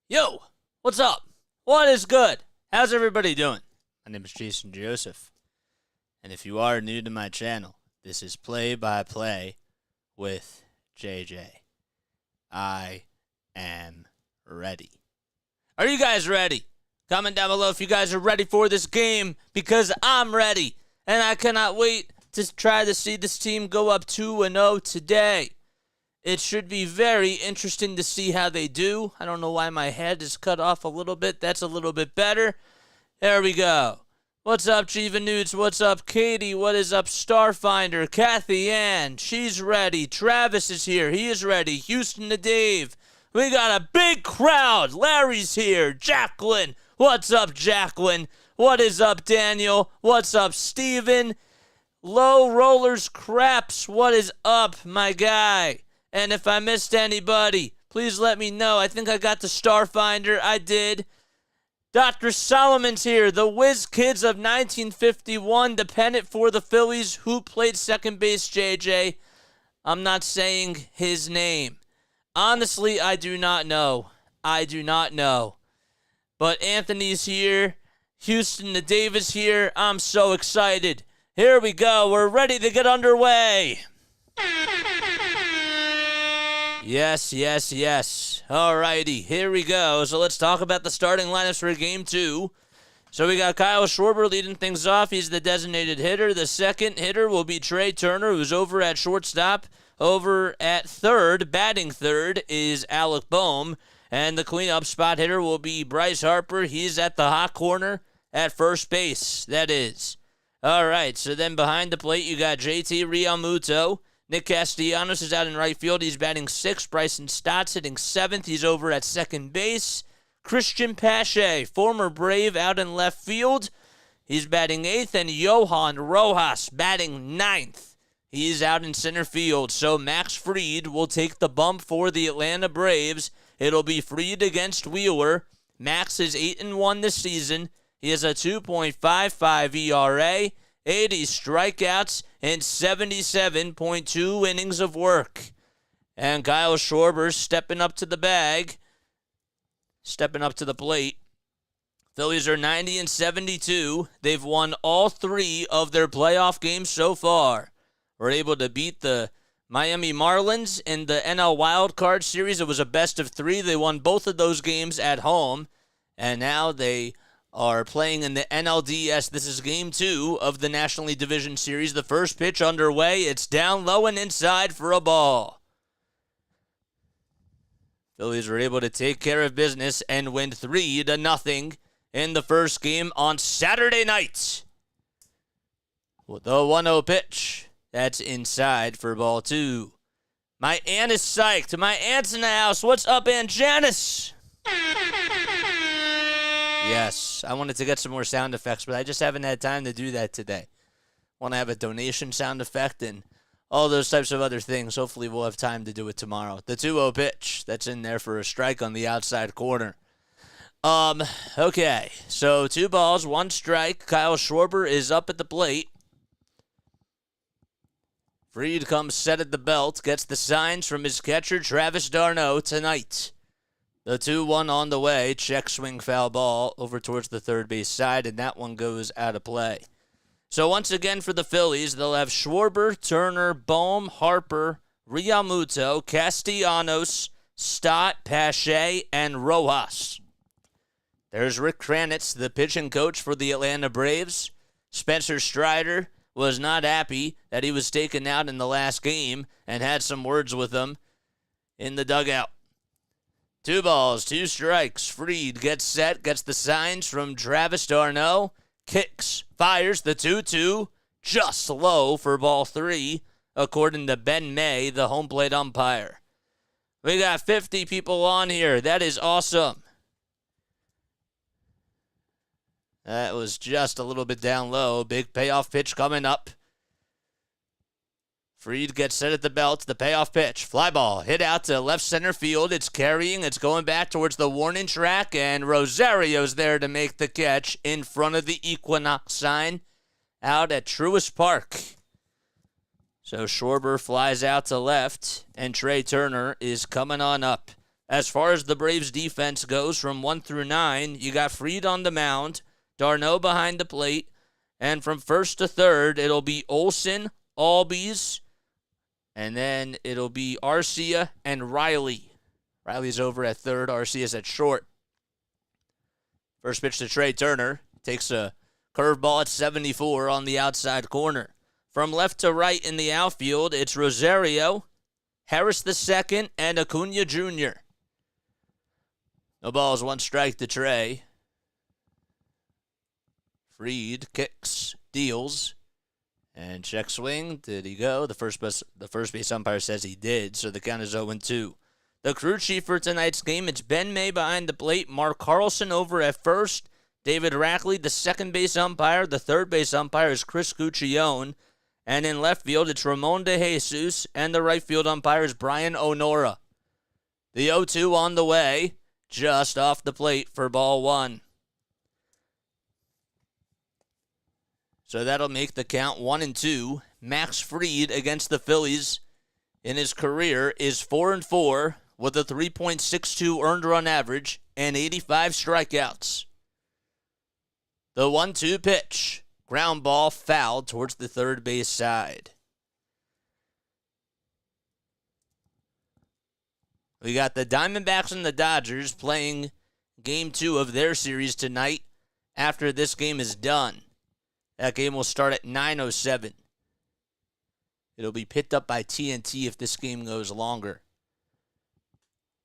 Yo, what's up? What is good? How's everybody doing? My name is Jason Joseph, and if you are new to my channel, this is Play by Play with JJ. I am ready. Are you guys ready? Comment down below if you guys are ready for this game, because I'm ready, and I cannot wait to try to see this team go up 2-0 today. It should be very interesting to see how they do. I don't know why my head is cut off a little bit. That's a little bit better. There we go. What's up, Jiva Nudes? What's up, Katie? What is up, Starfinder? Kathy Ann, she's ready. Travis is here. He is ready. Houston to Dave. We got a big crowd. Larry's here. Jacqueline. What's up, Jacqueline? What is up, Daniel? What's up, Steven? Low Rollers Craps. What is up, my guy? And if I missed anybody, please let me know. I think I got the Starfinder. I did. Dr. Solomon's here. The Whiz Kids of 1951, the pennant for the Phillies. Who played second base, JJ? I'm not saying his name. Honestly, I do not know. I do not know. But Anthony's here. Houston to Davis here. I'm so excited. Here we go. We're ready to get underway. Yes, yes, yes. Alrighty, here we go. So let's talk about the starting lineups for Game 2. So we got Kyle Schwarber leading things off. He's the designated hitter. The second hitter will be Trey Turner, who's over at shortstop. Over at third, batting third, is Alec Boehm. And the cleanup spot hitter will be Bryce Harper. He's at the hot corner at first base, that is. All right, so then behind the plate, you got JT Realmuto. Nick Castellanos is out in right field. He's batting sixth. Bryson Stott's hitting seventh. He's over at second base. Christian Pache, former Brave, out in left field. He's batting eighth. And Johan Rojas batting ninth. He's out in center field. So Max Fried will take the bump for the Atlanta Braves. It'll be Fried against Wheeler. Max is 8-1 this season. He has a 2.55 ERA, 80 strikeouts, and 77.2 innings of work. And Kyle Schwarber stepping up to the bag, stepping up to the plate. Phillies are 90-72. They've won all three of their playoff games so far. Were able to beat the Miami Marlins in the NL Wild Card Series. It was a best of three. They won both of those games at home. And now they are playing in the NLDS. This is Game 2 of the National League Division Series. The first pitch underway. It's down low and inside for a ball. Phillies were able to take care of business and win 3-0 in the first game on Saturday night. With the 1-0 pitch. That's inside for ball 2. My aunt is psyched. My aunt's in the house. What's up, Aunt Janice? Yes, I wanted to get some more sound effects, but I just haven't had time to do that today. Want to have a donation sound effect and all those types of other things. Hopefully we'll have time to do it tomorrow. The 2-0 pitch, that's in there for a strike on the outside corner. Okay. So 2 balls, 1 strike. Kyle Schwarber is up at the plate. Fried comes set at the belt, gets the signs from his catcher, Travis d'Arnaud, tonight. The 2-1 on the way, check swing foul ball over towards the third base side, and that one goes out of play. So once again for the Phillies, they'll have Schwarber, Turner, Bohm, Harper, Realmuto, Castellanos, Stott, Pache, and Rojas. There's Rick Kranitz, the pitching coach for the Atlanta Braves. Spencer Strider was not happy that he was taken out in the last game and had some words with him in the dugout. 2 balls, 2 strikes. Fried gets set, gets the signs from Travis d'Arnaud, kicks, fires the 2-2, just low for ball 3, according to Ben May, the home plate umpire. We got 50 people on here. That is awesome. That was just a little bit down low. Big payoff pitch coming up. Fried gets set at the belt. The payoff pitch. Fly ball. Hit out to left center field. It's carrying. It's going back towards the warning track. And Rosario's there to make the catch in front of the Equinox sign out at Truist Park. So Schwarber flies out to left. And Trey Turner is coming on up. As far as the Braves defense goes, from 1 through 9, you got Fried on the mound. d'Arnaud behind the plate. And from first to third, it'll be Olsen, Albies, and then it'll be Arcia and Riley. Riley's over at third. Arcia's at short. First pitch to Trey Turner. Takes a curveball at 74 on the outside corner. From left to right in the outfield, it's Rosario, Harris II, and Acuna Jr. No balls, 1 strike to Trey. Fried kicks, deals, and check swing. Did he go? The first base umpire says he did, so the count is 0-2. The crew chief for tonight's game, it's Ben May behind the plate, Mark Carlson over at first, David Rackley, the second base umpire. The third base umpire is Chris Cuccione, and in left field, it's Ramon De Jesus, and the right field umpire is Brian Onora. The 0-2 on the way, just off the plate for ball 1. So that'll make the count 1-2. Max Fried against the Phillies in his career is 4-4 with a 3.62 earned run average and 85 strikeouts. The 1-2 pitch. Ground ball fouled towards the third base side. We got the Diamondbacks and the Dodgers playing Game 2 of their series tonight after this game is done. That game will start at 9:07. It'll be picked up by TNT if this game goes longer.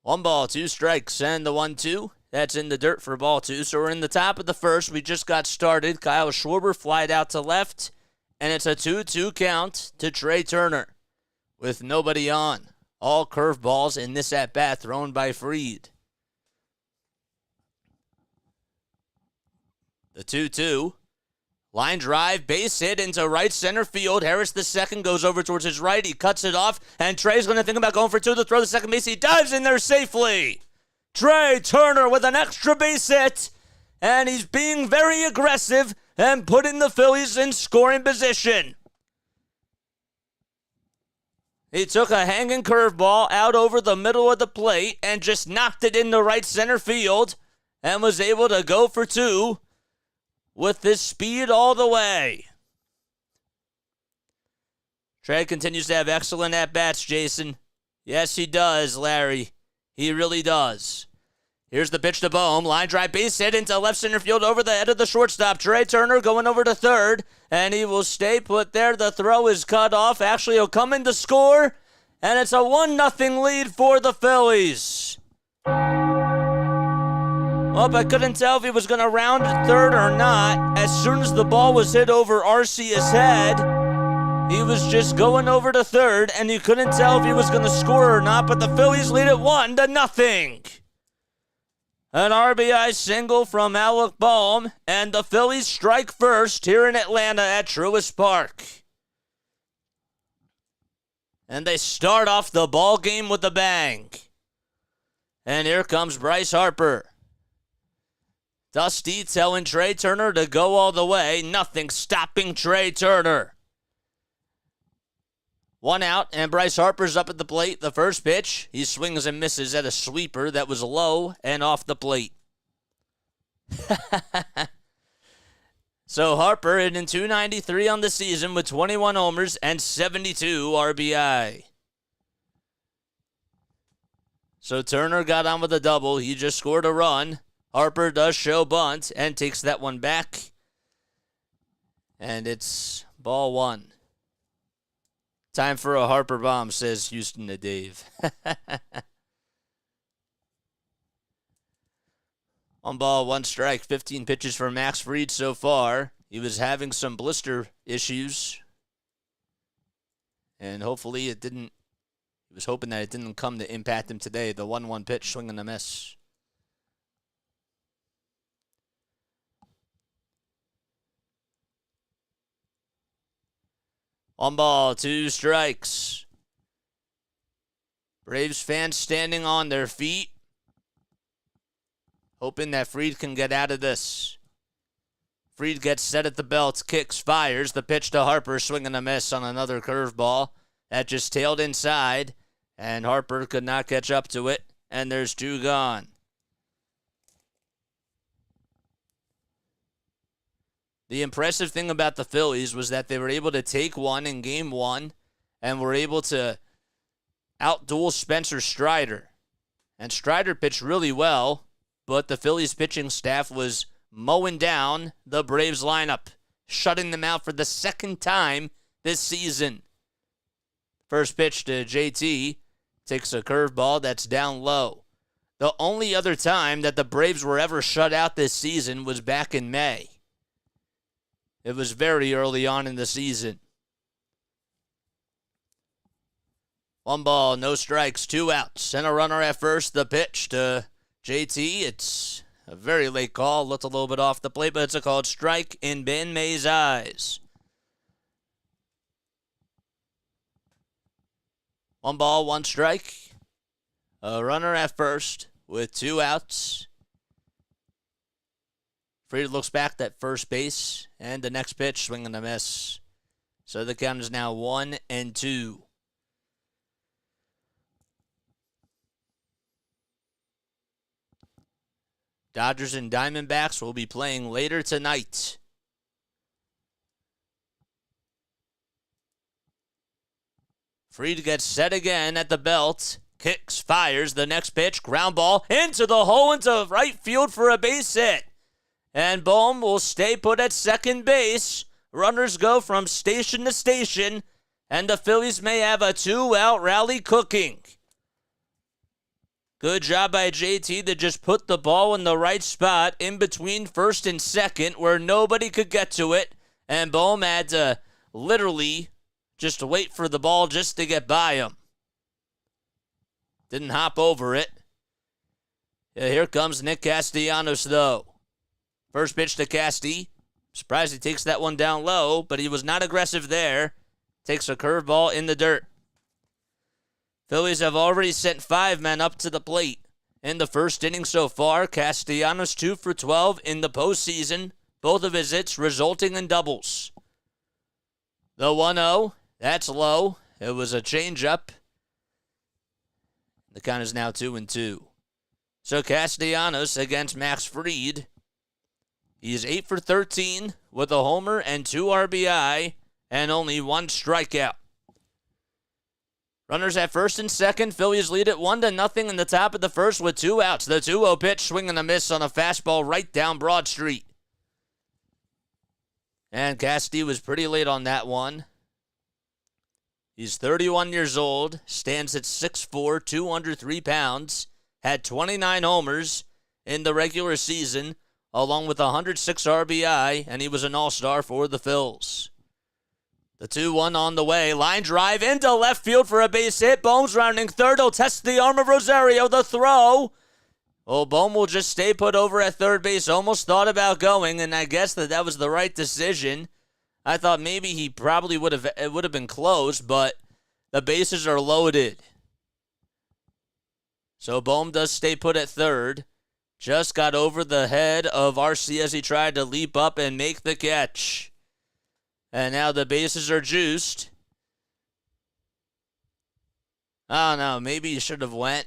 1 ball, 2 strikes, and the 1-2. That's in the dirt for ball 2. So we're in the top of the first. We just got started. Kyle Schwarber flied out to left, and it's a 2-2 count to Trey Turner with nobody on. All curveballs in this at-bat thrown by Fried. The 2-2. Line drive, base hit into right center field. Harris II goes over towards his right. He cuts it off, and Trey's going to think about going for 2 to throw the second base. He dives in there safely. Trey Turner with an extra base hit, and he's being very aggressive and putting the Phillies in scoring position. He took a hanging curveball out over the middle of the plate and just knocked it into right center field and was able to go for 2 with his speed all the way. Trey continues to have excellent at-bats, Jason. Yes, he does, Larry. He really does. Here's the pitch to Bohm. Line drive, base hit into left center field over the head of the shortstop. Trey Turner going over to third, and he will stay put there. The throw is cut off. Actually, he'll come in to score, and it's a 1-0 lead for the Phillies. Well, I couldn't tell if he was going to round to third or not. As soon as the ball was hit over Arcia's head, he was just going over to third, and you couldn't tell if he was going to score or not, but the Phillies lead it 1-0. An RBI single from Alec Bohm, and the Phillies strike first here in Atlanta at Truist Park. And they start off the ball game with a bang. And here comes Bryce Harper. Dusty telling Trey Turner to go all the way. Nothing stopping Trey Turner. 1 out, and Bryce Harper's up at the plate. The first pitch, he swings and misses at a sweeper that was low and off the plate. So Harper hitting .293 on the season with 21 homers and 72 RBI. So Turner got on with a double. He just scored a run. Harper does show bunt and takes that one back. And it's ball 1. Time for a Harper bomb, says Houston to Dave. 1 ball, 1 strike, 15 pitches for Max Fried so far. He was having some blister issues. And hopefully it didn't. He was hoping that it didn't come to impact him today. The 1-1 pitch, swing and a miss. One ball, 2 strikes. Braves fans standing on their feet, hoping that Fried can get out of this. Fried gets set at the belt, kicks, fires. The pitch to Harper, swing and a miss on another curveball. That just tailed inside, and Harper could not catch up to it, and there's 2 gone. The impressive thing about the Phillies was that they were able to take one in game 1 and were able to outduel Spencer Strider. And Strider pitched really well, but the Phillies pitching staff was mowing down the Braves lineup, shutting them out for the 2nd time this season. First pitch to JT, takes a curveball that's down low. The only other time that the Braves were ever shut out this season was back in May. It was very early on in the season. 1 ball, no strikes, 2 outs, and a runner at first. The pitch to JT. It's a very late call. Looked a little bit off the plate, but it's a called strike in Ben May's eyes. 1 ball, 1 strike. A runner at first with 2 outs. Fried looks back at first base, and the next pitch, swing and a miss. So the count is now 1-2. Dodgers and Diamondbacks will be playing later tonight. Fried gets set again at the belt. Kicks, fires. The next pitch, ground ball into the hole into right field for a base hit. And Bohm will stay put at second base. Runners go from station to station, and the Phillies may have a 2-out rally cooking. Good job by JT to just put the ball in the right spot in between first and second where nobody could get to it, and Bohm had to literally just wait for the ball just to get by him. Didn't hop over it. Yeah, here comes Nick Castellanos, though. First pitch to Casty. Surprised he takes that one down low, but he was not aggressive there. Takes a curveball in the dirt. Phillies have already sent 5 men up to the plate. In the first inning so far, Castellanos 2 for 12 in the postseason. Both of his hits resulting in doubles. The 1-0, that's low. It was a changeup. The count is now 2-2. So Castellanos against Max Fried. He's 8 for 13 with a homer and 2 RBI and only 1 strikeout. Runners at first and second. Phillies lead it 1-0 in the top of the first with 2 outs. The 2-0 pitch, swing and a miss on a fastball right down Broad Street. And Casty was pretty late on that one. He's 31 years old, stands at 6'4", 203 pounds, had 29 homers in the regular season, along with 106 RBI, and he was an all-star for the Phils. The 2-1 on the way. Line drive into left field for a base hit. Bohm's rounding third. He'll test the arm of Rosario. The throw. Well, Bohm will just stay put over at third base. Almost thought about going, and I guess that was the right decision. I thought maybe he probably would have been close, but the bases are loaded. So Bohm does stay put at third. Just got over the head of RC as he tried to leap up and make the catch. And now the bases are juiced. I don't know. Maybe he should have went.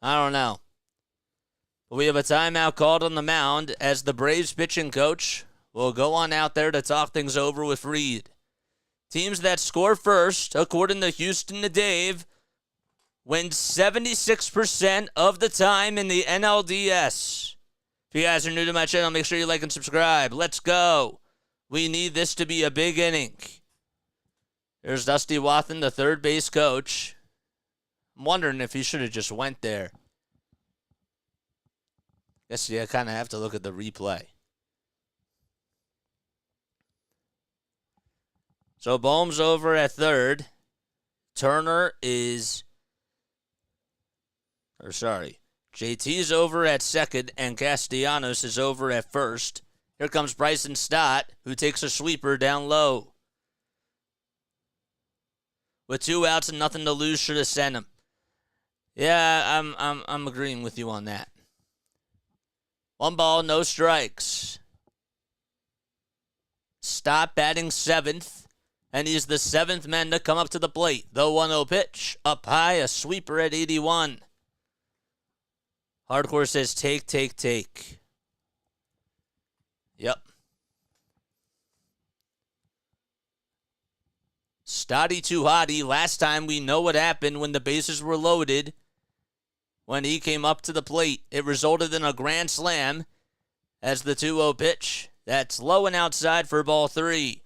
I don't know. But we have a timeout called on the mound as the Braves pitching coach will go on out there to talk things over with Reed. Teams that score first, according to Houston to Dave, win 76% of the time in the NLDS. If you guys are new to my channel, make sure you like and subscribe. Let's go. We need this to be a big inning. There's Dusty Wathan, the third base coach. I'm wondering if he should have just went there. Guess you kind of have to look at the replay. So Bohm's over at third. Turner is... JT's over at second, and Castellanos is over at first. Here comes Bryson Stott, who takes a sweeper down low. With 2 outs and nothing to lose, should have sent him. Yeah, I'm agreeing with you on that. 1 ball, no strikes. Stott batting 7th, and he's the 7th man to come up to the plate. The 1-0 pitch, up high, a sweeper at 81. Hardcore says take. Yep. Stotty too hotty. Last time we know what happened when the bases were loaded. When he came up to the plate, it resulted in a grand slam as the 2-0 pitch. That's low and outside for ball 3.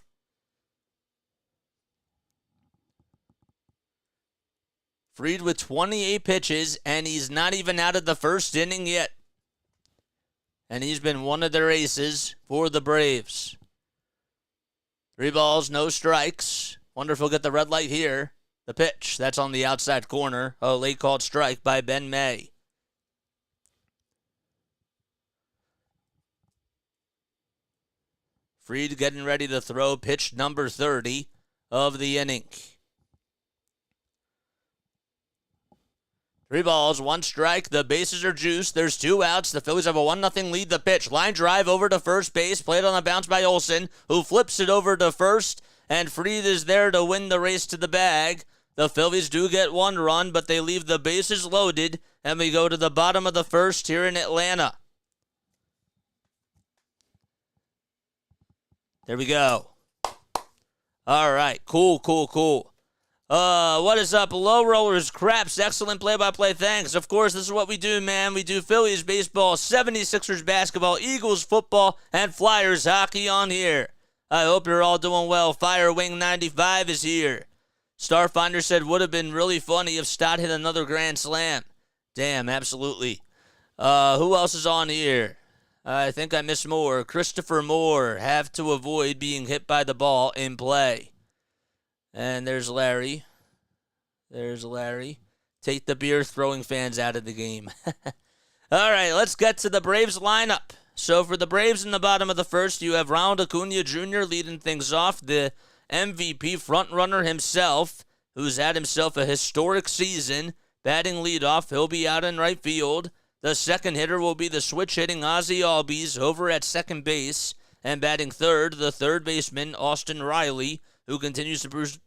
Fried with 28 pitches, and he's not even out of the first inning yet. And he's been one of their aces for the Braves. 3 balls, no strikes. Wonder if he'll get the red light here. The pitch, that's on the outside corner. A late called strike by Ben May. Fried getting ready to throw pitch number 30 of the inning. 3 balls, 1 strike. The bases are juiced. There's 2 outs. The Phillies have a 1-0 lead. The pitch. Line drive over to first base. Played on a bounce by Olsen, who flips it over to first. And Fried is there to win the race to the bag. The Phillies do get 1 run, but they leave the bases loaded. And we go to the bottom of the first here in Atlanta. There we go. All right. Cool. What is up, Low Rollers? Craps, excellent play-by-play, thanks. Of course, this is what we do, man. We do Phillies baseball, 76ers basketball, Eagles football, and Flyers hockey on here. I hope you're all doing well. Firewing 95 is here. Starfinder said, would have been really funny if Stott hit another grand slam. Damn, absolutely. Who else is on here? I think I missed more. Christopher Moore, have to avoid being hit by the ball in play. And there's Larry. Take the beer-throwing fans out of the game. All right, let's get to the Braves lineup. So for the Braves in the bottom of the first, you have Ronald Acuna Jr. leading things off, the MVP frontrunner himself, who's had himself a historic season. Batting leadoff, he'll be out in right field. The second hitter will be the switch-hitting Ozzie Albies over at second base. And batting third, the third baseman, Austin Riley, who continues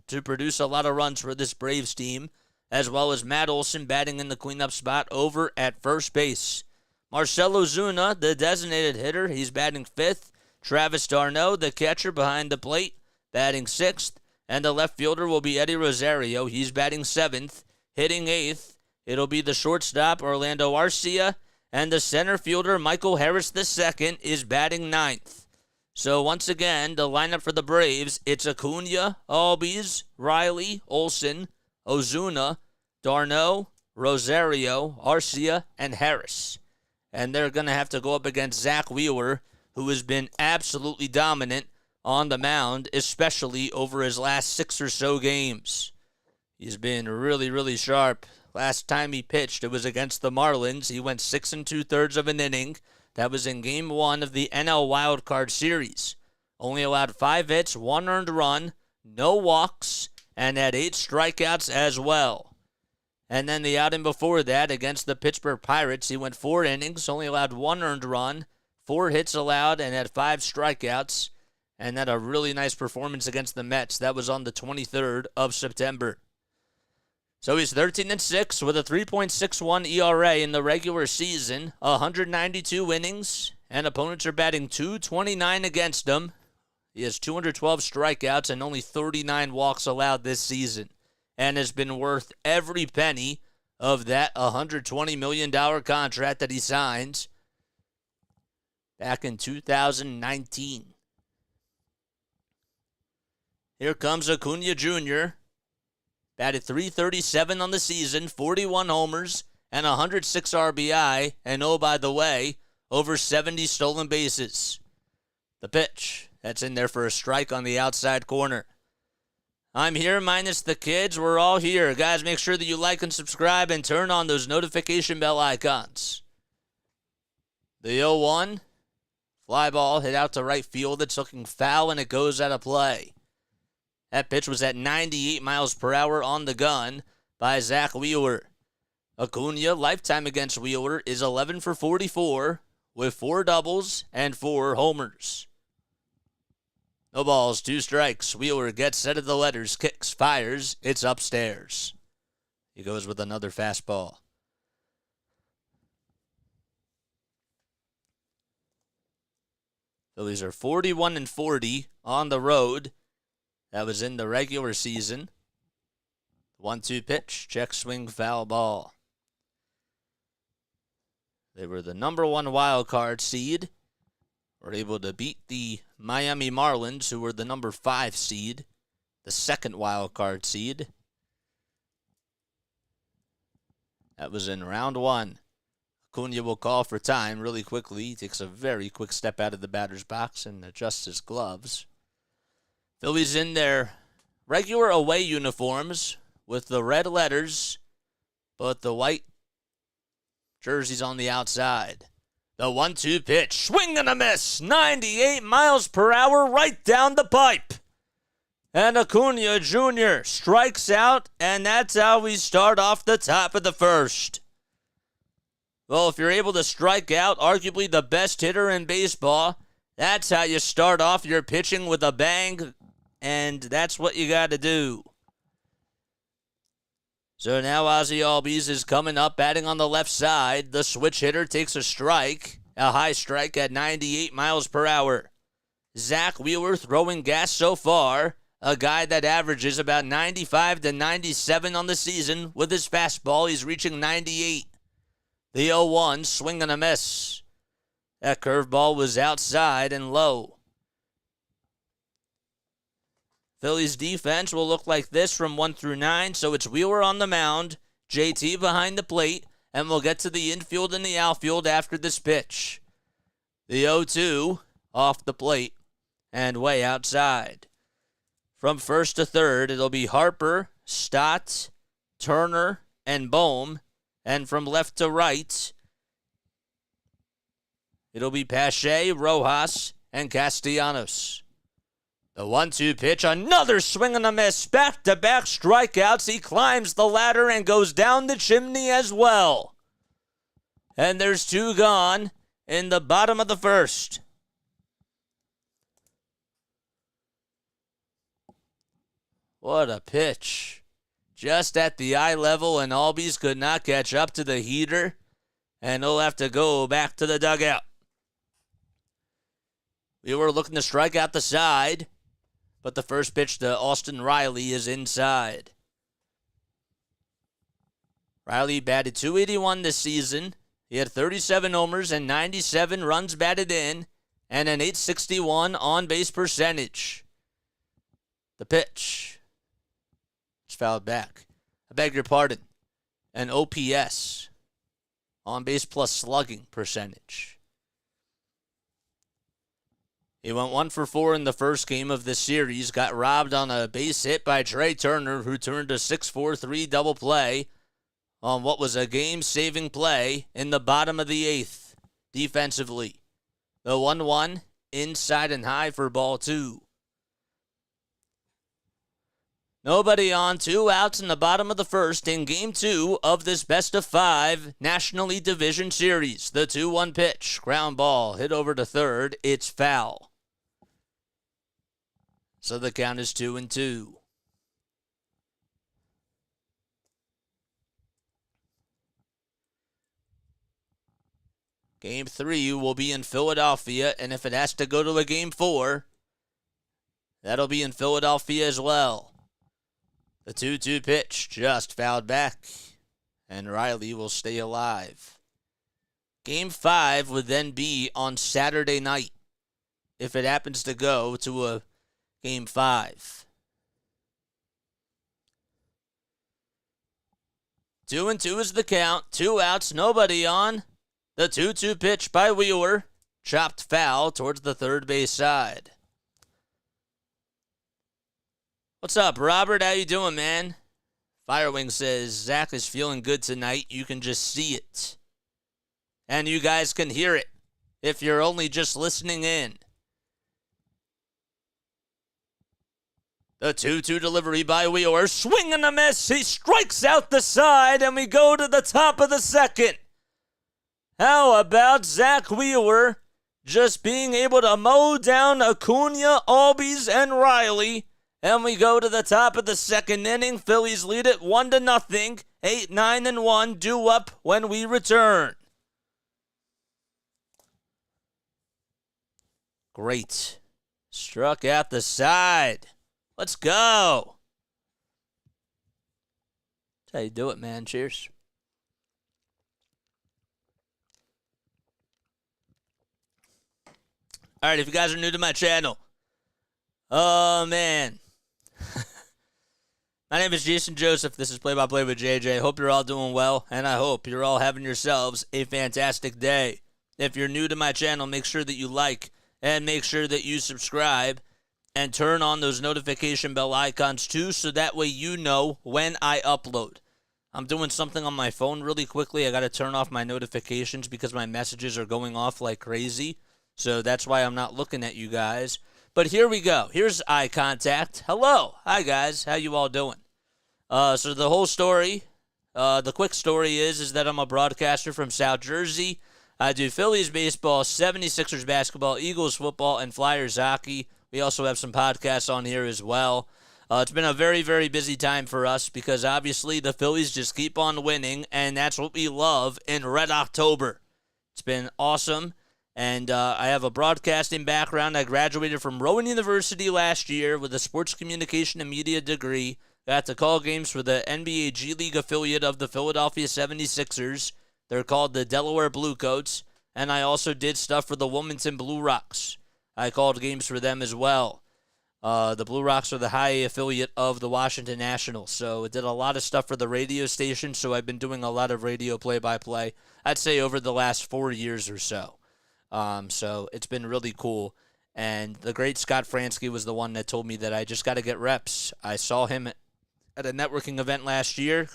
to produce a lot of runs for this Braves team, as well as Matt Olson batting in the cleanup spot over at first base. Marcell Ozuna, the designated hitter, he's batting 5th. Travis d'Arnaud, the catcher behind the plate, batting 6th. And the left fielder will be Eddie Rosario. He's batting 7th. Hitting 8th, it'll be the shortstop, Orlando Arcia. And the center fielder, Michael Harris II, is batting 9th. So once again, the lineup for the Braves, it's Acuna, Albies, Riley, Olson, Ozuna, d'Arnaud, Rosario, Arcia, and Harris. And they're going to have to go up against Zach Wheeler, who has been absolutely dominant on the mound, especially over his last 6 or so games. He's been really sharp. Last time he pitched, it was against the Marlins. He went 6 2/3 of an inning. That was in Game 1 of the NL Wild Card Series. Only allowed 5 hits, 1 earned run, no walks, and had 8 strikeouts as well. And then the outing before that against the Pittsburgh Pirates, he went 4 innings, only allowed 1 earned run, 4 hits allowed, and had 5 strikeouts. And had a really nice performance against the Mets. That was on the 23rd of September. So he's 13-6 with a 3.61 ERA in the regular season, 192 innings, and opponents are batting .229 against him. He has 212 strikeouts and only 39 walks allowed this season, and has been worth every penny of that $120 million contract that he signed back in 2019. Here comes Acuna Jr., batted .337 on the season, 41 homers, and 106 RBI, and oh, by the way, over 70 stolen bases. The pitch, that's in there for a strike on the outside corner. I'm here minus the kids. We're all here. Guys, make sure that you like and subscribe and turn on those notification bell icons. The 0-1, fly ball hit out to right field. It's looking foul, and it goes out of play. That pitch was at 98 miles per hour on the gun by Zach Wheeler. Acuna, lifetime against Wheeler, is 11 for 44 with 4 doubles and 4 homers. No balls, 2 strikes. Wheeler gets set of the letters, kicks, fires. It's upstairs. He goes with another fastball. Phillies are 41-40 on the road. That was in the regular season. 1-2 pitch, check swing, foul ball. They were the number 1 wild card seed. Were able to beat the Miami Marlins, who were the number 5 seed, the 2nd wild card seed. That was in round 1. Acuna will call for time really quickly. He takes a very quick step out of the batter's box and adjusts his gloves. Phillies in their regular away uniforms with the red letters, but the white jerseys on the outside. The 1-2 pitch, swing and a miss, 98 miles per hour right down the pipe. And Acuna Jr. strikes out, and that's how we start off the top of the first. Well, if you're able to strike out arguably the best hitter in baseball, that's how you start off your pitching with a bang, and that's what you got to do. So now Ozzie Albies is coming up, batting on the left side. The switch hitter takes a strike, a high strike at 98 miles per hour. Zach Wheeler throwing gas so far, a guy that averages about 95 to 97 on the season. With his fastball, he's reaching 98. The 0-1, swing and a miss. That curveball was outside and low. Phillies defense will look like this from 1 through 9. So it's Wheeler on the mound, JT behind the plate, and we'll get to the infield and the outfield after this pitch. The 0-2 off the plate and way outside. From first to third, it'll be Harper, Stott, Turner, and Bohm. And from left to right, it'll be Pache, Rojas, and Castellanos. The 1-2 pitch, another swing and a miss. Back-to-back strikeouts. He climbs the ladder and goes down the chimney as well. And there's 2 gone in the bottom of the first. What a pitch. Just at the eye level, and Albies could not catch up to the heater, and he'll have to go back to the dugout. We were looking to strike out the side, but the first pitch to Austin Riley is inside. Riley batted .281 this season. He had 37 homers and 97 runs batted in, and an .861 on-base percentage. The pitch. It's fouled back. I beg your pardon. An OPS, on-base plus slugging percentage. He went 1 for 4 in the first game of this series. Got robbed on a base hit by Trey Turner, who turned a 6-4-3 double play on what was a game-saving play in the bottom of the 8th defensively. The 1-1 inside and high for ball 2. Nobody on, 2 outs in the bottom of the first in Game 2 of this best-of-5 National League Division Series. The 2-1 pitch, ground ball, hit over to third. It's foul. So the count is 2-2. Game 3 will be in Philadelphia, and if it has to go to a Game 4, that'll be in Philadelphia as well. The 2-2 pitch just fouled back, and Riley will stay alive. Game 5 would then be on Saturday night, if it happens to go to a Game 5. 2-2 is the count. 2 outs, nobody on. The 2-2 pitch by Wheeler, chopped foul towards the third base side. What's up, Robert? How you doing, man? Firewing says, Zach is feeling good tonight. You can just see it. And you guys can hear it if you're only just listening in. The 2-2 delivery by Wheeler. Swing and a miss. He strikes out the side, and we go to the top of the second. How about Zach Wheeler just being able to mow down Acuna, Albies, and Riley? And we go to the top of the second inning. Phillies lead it 1-0. 8-9-1 due up when we return. Great. Struck out the side. Let's go. That's how you do it, man. Cheers. All right, if you guys are new to my channel. Oh, man. My name is Jason Joseph. This is Play-by-Play with JJ. Hope you're all doing well, and I hope you're all having yourselves a fantastic day. If you're new to my channel, make sure that you like and make sure that you subscribe and turn on those notification bell icons too, so that way you know when I upload. I'm doing something on my phone really quickly. I got to turn off my notifications because my messages are going off like crazy. So that's why I'm not looking at you guys. But here we go. Here's eye contact. Hello. Hi, guys. How you all doing? So the whole story, the quick story is that I'm a broadcaster from South Jersey. I do Phillies baseball, 76ers basketball, Eagles football, and Flyers hockey. We also have some podcasts on here as well. It's been a very, very busy time for us because obviously the Phillies just keep on winning, and that's what we love in Red October. It's been awesome. And I have a broadcasting background. I graduated from Rowan University last year with a sports communication and media degree. Got to call games for the NBA G League affiliate of the Philadelphia 76ers. They're called the Delaware Bluecoats. And I also did stuff for the Wilmington Blue Rocks. I called games for them as well. The Blue Rocks are the high A affiliate of the Washington Nationals. So I did a lot of stuff for the radio station. So I've been doing a lot of radio play-by-play, I'd say over the last 4 years or so. So it's been really cool. And the great Scott Fransky was the one that told me that I just got to get reps. I saw him at a networking event last year,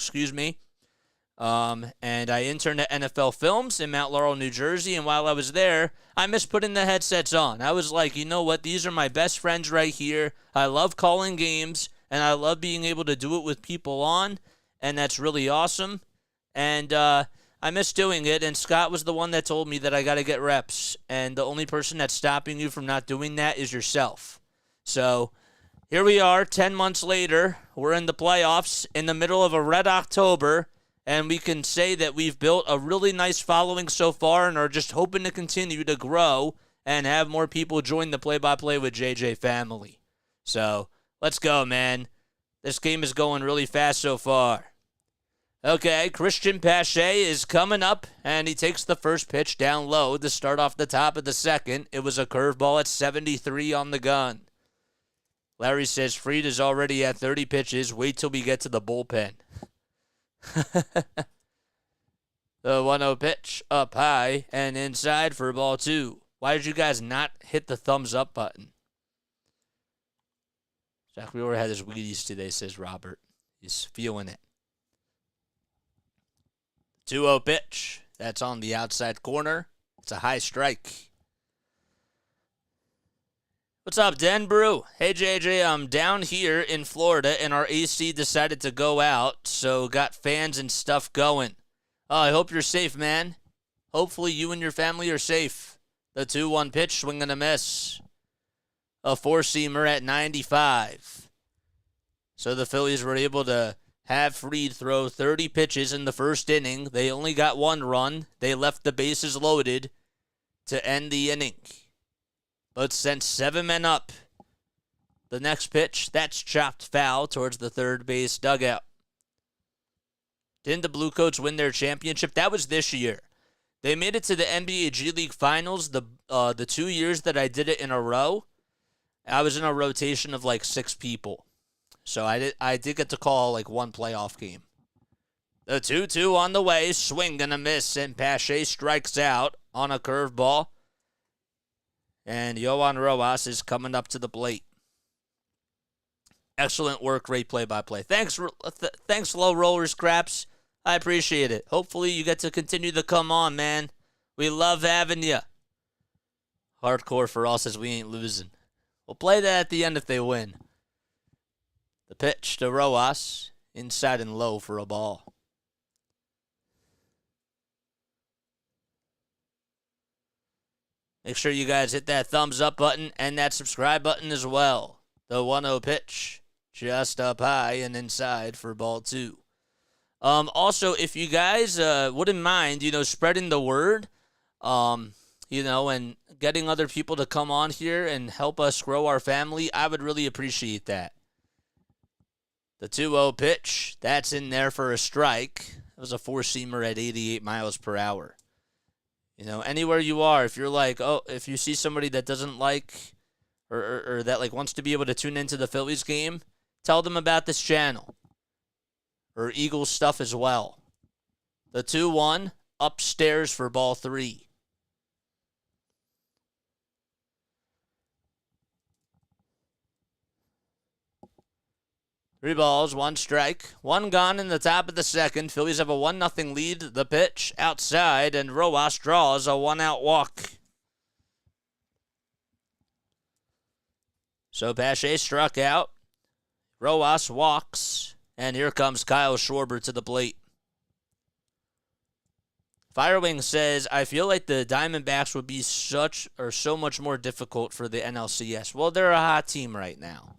and I interned at NFL Films in Mount Laurel, New Jersey. And while I was there, I missed putting the headsets on. I was like, you know what? These are my best friends right here. I love calling games, and I love being able to do it with people on, and that's really awesome. And, I miss doing it, and Scott was the one that told me that I got to get reps, and the only person that's stopping you from not doing that is yourself. So here we are, 10 months later. We're in the playoffs in the middle of a Red October, and we can say that we've built a really nice following so far and are just hoping to continue to grow and have more people join the Play-by-Play with JJ family. So let's go, man. This game is going really fast so far. Okay, Christian Pache is coming up, and he takes the first pitch down low to start off the top of the second. It was a curveball at 73 on the gun. Larry says Fried is already at 30 pitches. Wait till we get to the bullpen. The 1-0 pitch up high and inside for ball 2. Why did you guys not hit the thumbs up button? Zach Wheeler had his Wheaties today, says Robert. He's feeling it. 2-0 pitch. That's on the outside corner. It's a high strike. What's up, Den Brew? Hey, JJ, I'm down here in Florida, and our AC decided to go out, so got fans and stuff going. I hope you're safe, man. Hopefully you and your family are safe. The 2-1 pitch, swing and a miss. A four-seamer at 95. So the Phillies were able to have Fried throw 30 pitches in the first inning. They only got 1 run. They left the bases loaded to end the inning, but sent 7 men up. The next pitch, that's chopped foul towards the third base dugout. Didn't the Blue Coats win their championship? That was this year. They made it to the NBA G League Finals the 2 years that I did it in a row. I was in a rotation of like 6 people. So I did get to call like 1 playoff game. The 2-2 on the way, swing and a miss, and Pache strikes out on a curveball. And Yohan Rojas is coming up to the plate. Excellent work, great play-by-play. Thanks, Low Roller Scraps. I appreciate it. Hopefully you get to continue to come on, man. We love having you. Hardcore for all says we ain't losing. We'll play that at the end if they win. The pitch to Rojas, inside and low for a ball. Make sure you guys hit that thumbs up button and that subscribe button as well. The 1-0 pitch, just up high and inside for ball 2. Also, if you guys wouldn't mind, spreading the word, and getting other people to come on here and help us grow our family, I would really appreciate that. The 2-0 pitch, that's in there for a strike. It was a four-seamer at 88 miles per hour. Anywhere you are, if you're like, if you see somebody that doesn't like or that like wants to be able to tune into the Phillies game, tell them about this channel. Or Eagles stuff as well. The 2-1, upstairs for ball 3. Three balls, 1 strike, 1 gone in the top of the second. Phillies have a 1-0 lead. The pitch outside, and Rojas draws a 1-out walk. So Pache struck out. Rojas walks, and here comes Kyle Schwarber to the plate. Firewing says, I feel like the Diamondbacks would be so much more difficult for the NLCS. Well, they're a hot team right now.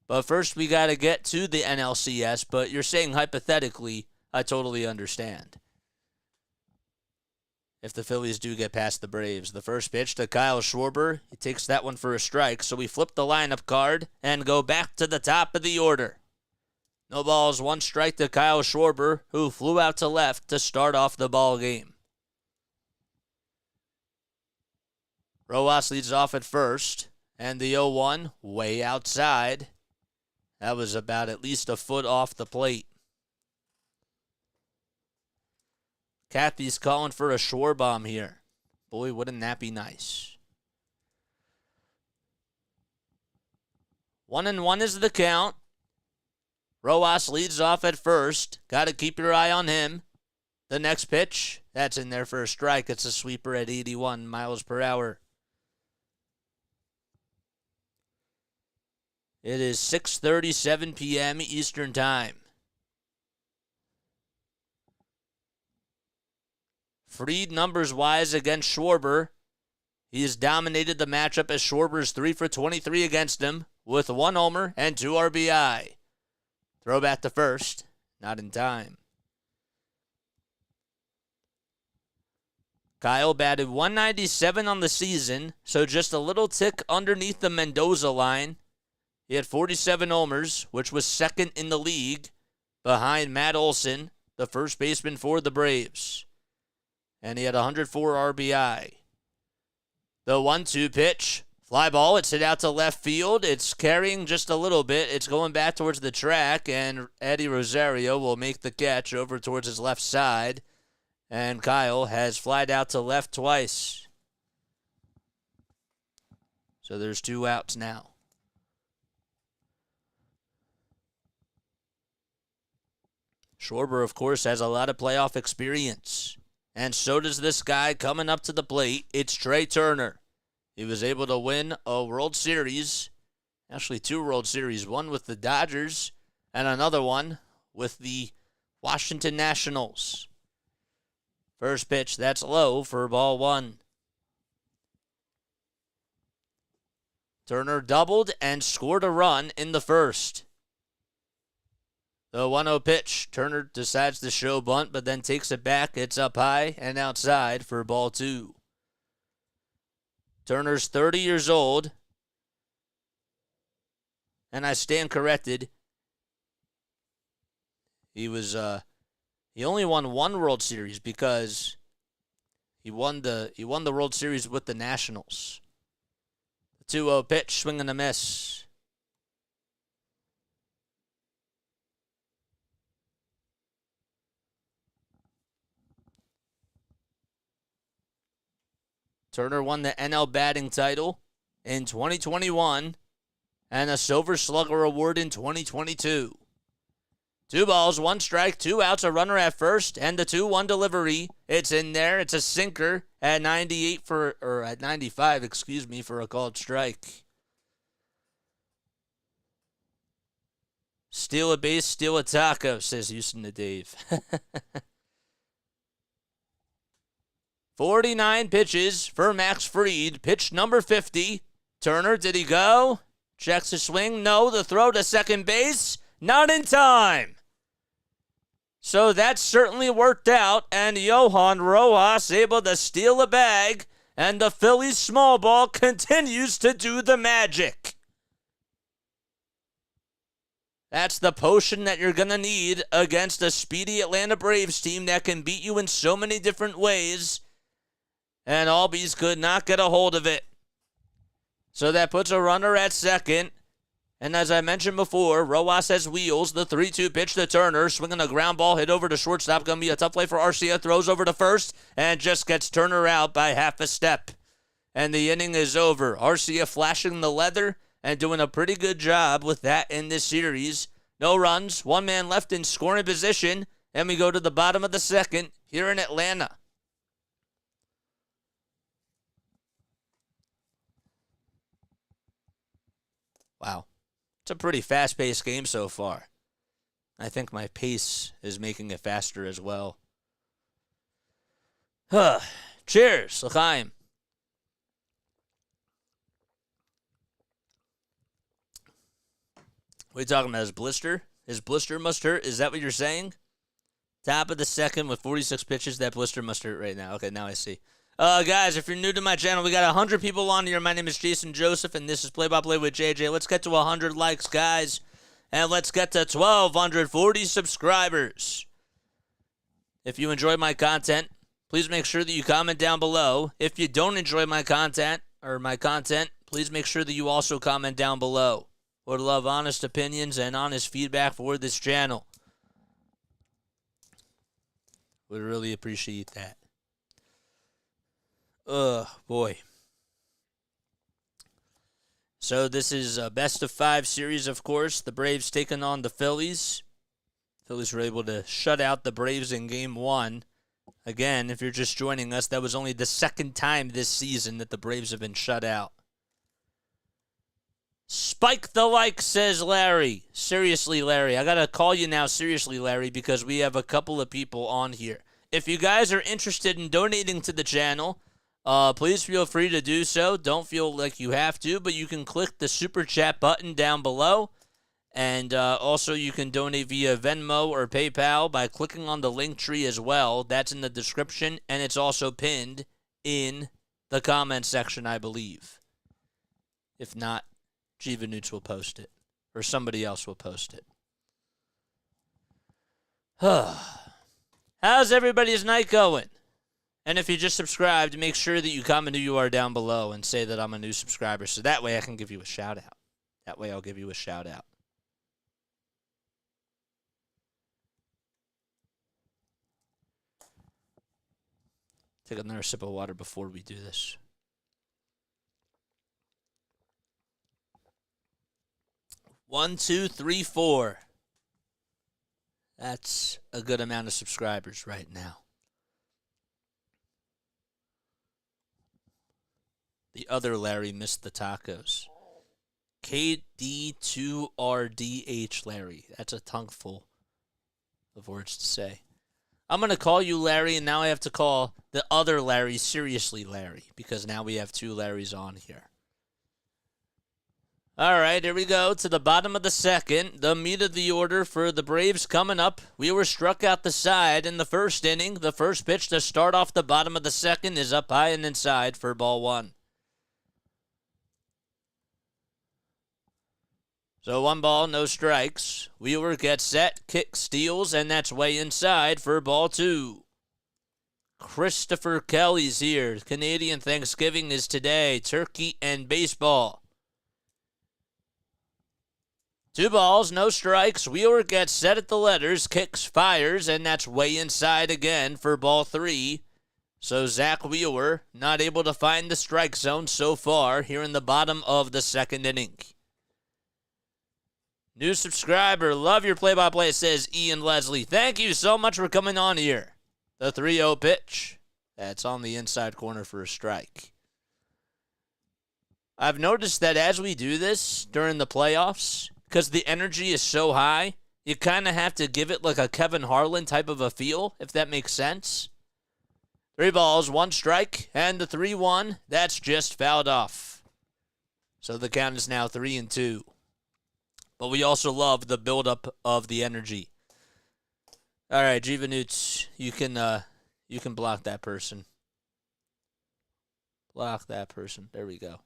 But first, we got to get to the NLCS, but you're saying hypothetically, I totally understand. If the Phillies do get past the Braves. The first pitch to Kyle Schwarber, he takes that one for a strike, so we flip the lineup card and go back to the top of the order. No balls, 1 strike to Kyle Schwarber, who flew out to left to start off the ball game. Rojas leads off at first, and the 0-1 way outside. That was about at least a foot off the plate. Kathy's calling for a Schwarbomb here. Boy, wouldn't that be nice. 1-1 is the count. Rojas leads off at first. Got to keep your eye on him. The next pitch, that's in there for a strike. It's a sweeper at 81 miles per hour. It is 6:37 p.m. Eastern Time. Fried numbers-wise against Schwarber. He has dominated the matchup as Schwarber's 3 for 23 against him with 1 homer and 2 RBI. Throw back to first. Not in time. Kyle batted .197 on the season, so just a little tick underneath the Mendoza line. He had 47 homers, which was second in the league, behind Matt Olson, the first baseman for the Braves. And he had 104 RBI. The 1-2 pitch, fly ball, it's hit out to left field. It's carrying just a little bit. It's going back towards the track, and Eddie Rosario will make the catch over towards his left side. And Kyle has flied out to left twice. So there's 2 outs now. Schwarber, of course, has a lot of playoff experience. And so does this guy coming up to the plate. It's Trey Turner. He was able to win a World Series, actually 2 World Series, one with the Dodgers and another one with the Washington Nationals. First pitch, that's low for ball 1. Turner doubled and scored a run in the first. The 1-0 pitch, Turner decides to show bunt, but then takes it back. It's up high and outside for ball 2. Turner's 30 years old, and I stand corrected. He only won 1 World Series because he won the World Series with the Nationals. The 2-0 pitch, swing and a miss. Turner won the NL batting title in 2021 and a Silver Slugger award in 2022. 2 balls, 1 strike, 2 outs, a runner at first, and the 2-1 delivery. It's in there. It's a sinker at 95, for a called strike. Steal a base, steal a taco, says Houston to Dave. 49 pitches for Max Fried. Pitch number 50. Turner, did he go? Checks the swing. No, the throw to second base. Not in time. So that certainly worked out, and Johan Rojas able to steal a bag, and the Phillies small ball continues to do the magic. That's the potion that you're going to need against a speedy Atlanta Braves team that can beat you in so many different ways. And Albies could not get a hold of it. So that puts a runner at second. And as I mentioned before, Rojas has wheels. The 3-2 pitch to Turner. Swinging a ground ball hit over to shortstop. Going to be a tough play for Arcia. Throws over to first and just gets Turner out by half a step. And the inning is over. Arcia flashing the leather and doing a pretty good job with that in this series. No runs. 1 man left in scoring position. And we go to the bottom of the second here in Atlanta. Wow. It's a pretty fast-paced game so far. I think my pace is making it faster as well. Cheers, L'chaim. What are you talking about? His blister? His blister must hurt? Is that what you're saying? Top of the second with 46 pitches. That blister must hurt right now. Okay, now I see. Guys, if you're new to my channel, we got 100 people on here. My name is Jason Joseph, and this is Play-by-Play with JJ. Let's get to 100 likes, guys, and let's get to 1,240 subscribers. If you enjoy my content, please make sure that you comment down below. If you don't enjoy my content, please make sure that you also comment down below. Would love honest opinions and honest feedback for this channel. Would really appreciate that. Boy. So this is a best of 5 series, of course. The Braves taking on the Phillies. Phillies were able to shut out the Braves in Game 1. Again, if you're just joining us, that was only the 2nd time this season that the Braves have been shut out. Spike the like, says Larry. Seriously, Larry. I got to call you now, seriously, Larry, because we have a couple of people on here. If you guys are interested in donating to the channel, please feel free to do so. Don't feel like you have to, but you can click the Super Chat button down below. And also you can donate via Venmo or PayPal by clicking on the Linktree as well. That's in the description, and it's also pinned in the comment section, I believe. If not, Jiva Newts will post it, or somebody else will post it. How's everybody's night going? And if you just subscribed, make sure that you comment who you are down below and say that I'm a new subscriber, so that way I can give you a shout out. That way I'll give you a shout out. Take another sip of water before we do this. One, two, three, 4. That's a good amount of subscribers right now. The other Larry missed the tacos. KD2RDH Larry. That's a tongueful of words to say. I'm going to call you Larry, and now I have to call the other Larry seriously Larry, because now we have two Larrys on here. All right, here we go to the bottom of the second. The meat of the order for the Braves coming up. We were struck out the side in the first inning. The first pitch to start off the bottom of the second is up high and inside for ball one. So 1 ball, no strikes. Wheeler gets set, kick, steals, and that's way inside for ball 2. Christopher Kelly's here. Canadian Thanksgiving is today. Turkey and baseball. 2 balls, no strikes. Wheeler gets set at the letters, kicks, fires, and that's way inside again for ball 3. So Zach Wheeler not able to find the strike zone so far here in the bottom of the second inning. New subscriber, love your play-by-play, says Ian Leslie. Thank you so much for coming on here. The 3-0 pitch. That's on the inside corner for a strike. I've noticed that as we do this during the playoffs, because the energy is so high, you kind of have to give it like a Kevin Harlan type of a feel, if that makes sense. 3 balls, 1 strike, and the 3-1, that's just fouled off. So the count is now 3-2. But we also love the buildup of the energy. All right, Jivanutes, you can block that person. Block that person. There we go.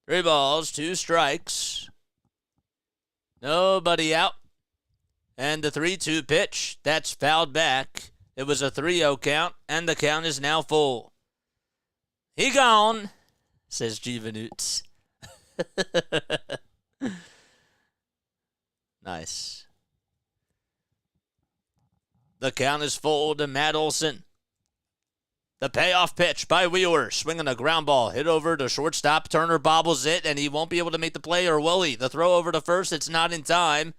3 balls, 2 strikes. Nobody out. And the 3-2 pitch, that's fouled back. It was a 3-0 count, and the count is now full. He gone, says Jivanutes. Nice. The count is full to Matt Olson. The payoff pitch by Wheeler, swinging a ground ball, hit over to shortstop. Turner bobbles it, and he won't be able to make the play, or will he? The throw over to first, it's not in time.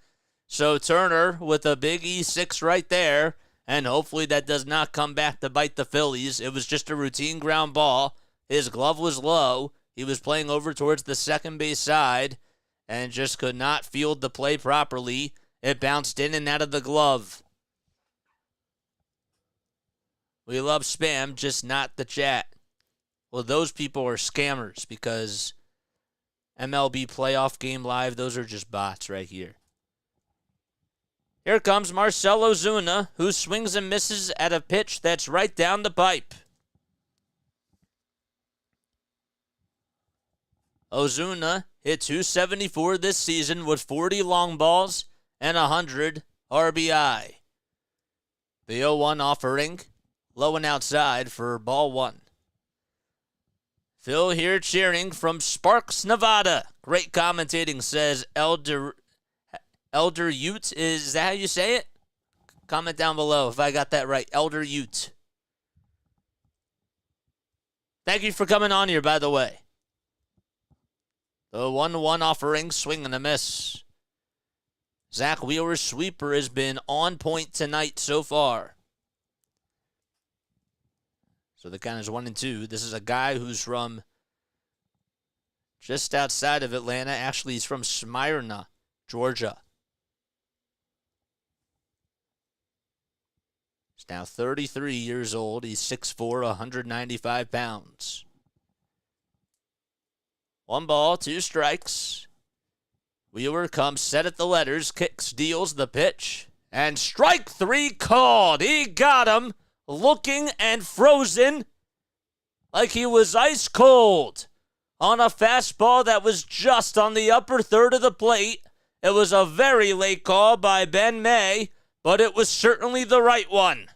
So Turner with a big E6 right there, and hopefully that does not come back to bite the Phillies. It was just a routine ground ball. His glove was low. He was playing over towards the second base side and just could not field the play properly. It bounced in and out of the glove. We love spam, just not the chat. Well, those people are scammers because MLB Playoff Game Live, those are just bots right here. Here comes Marcell Ozuna, who swings and misses at a pitch that's right down the pipe. Ozuna hit .274 this season with 40 long balls and 100 RBI. The 0-1 offering, low and outside for ball 1. Phil here cheering from Sparks, Nevada. Great commentating, says Elder Ute. Is that how you say it? Comment down below if I got that right. Elder Ute. Thank you for coming on here, by the way. The 1-1 offering, swing and a miss. Zach Wheeler's sweeper has been on point tonight so far. So the count is 1-2. This is a guy who's from just outside of Atlanta. Actually, he's from Smyrna, Georgia. He's now 33 years old. He's 6'4", 195 pounds. 1 ball, 2 strikes. Wheeler comes set at the letters, kicks, deals the pitch, and strike 3 called. He got him looking and frozen like he was ice cold on a fastball that was just on the upper third of the plate. It was a very late call by Ben May, but it was certainly the right one.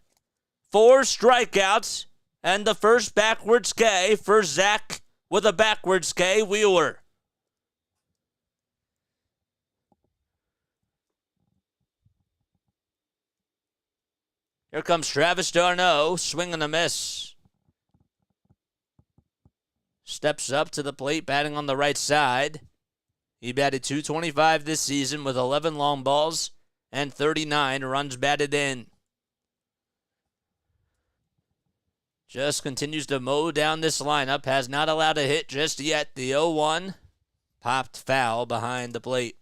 4 strikeouts and the first backwards K for Zach with a backwards K, Wheeler. Here comes Travis d'Arnaud, swing and a miss. Steps up to the plate, batting on the right side. He batted .225 this season with 11 long balls and 39 runs batted in. just continues to mow down this lineup. Has not allowed a hit just yet. The 0-1 popped foul behind the plate.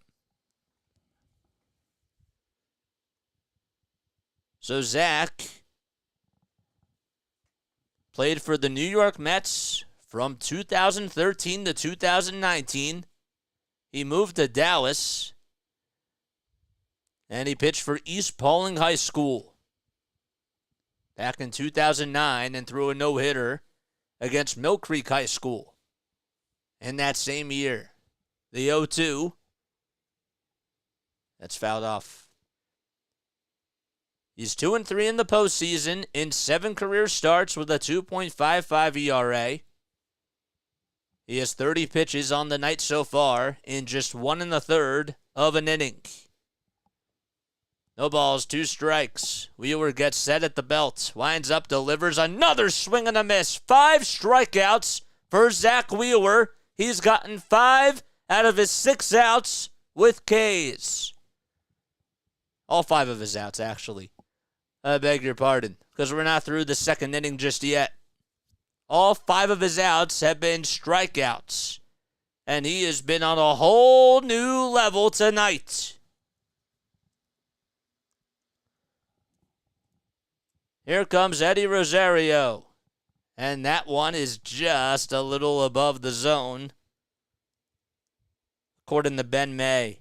So Zach played for the New York Mets from 2013 to 2019. He moved to Dallas, and he pitched for East Pauling High School back in 2009 and threw a no-hitter against Mill Creek High School in that same year. The 0-2, that's fouled off. He's 2-3 in the postseason in 7 career starts with a 2.55 ERA. He has 30 pitches on the night so far in just 1 1/3 of an inning. No balls, 2 strikes. Wheeler gets set at the belt. Winds up, delivers another swing and a miss. 5 strikeouts for Zach Wheeler. He's gotten 5 out of his 6 outs with Ks. All 5 of his outs, actually. I beg your pardon, because we're not through the second inning just yet. All 5 of his outs have been strikeouts, and he has been on a whole new level tonight. Here comes Eddie Rosario, and that one is just a little above the zone, according to Ben May.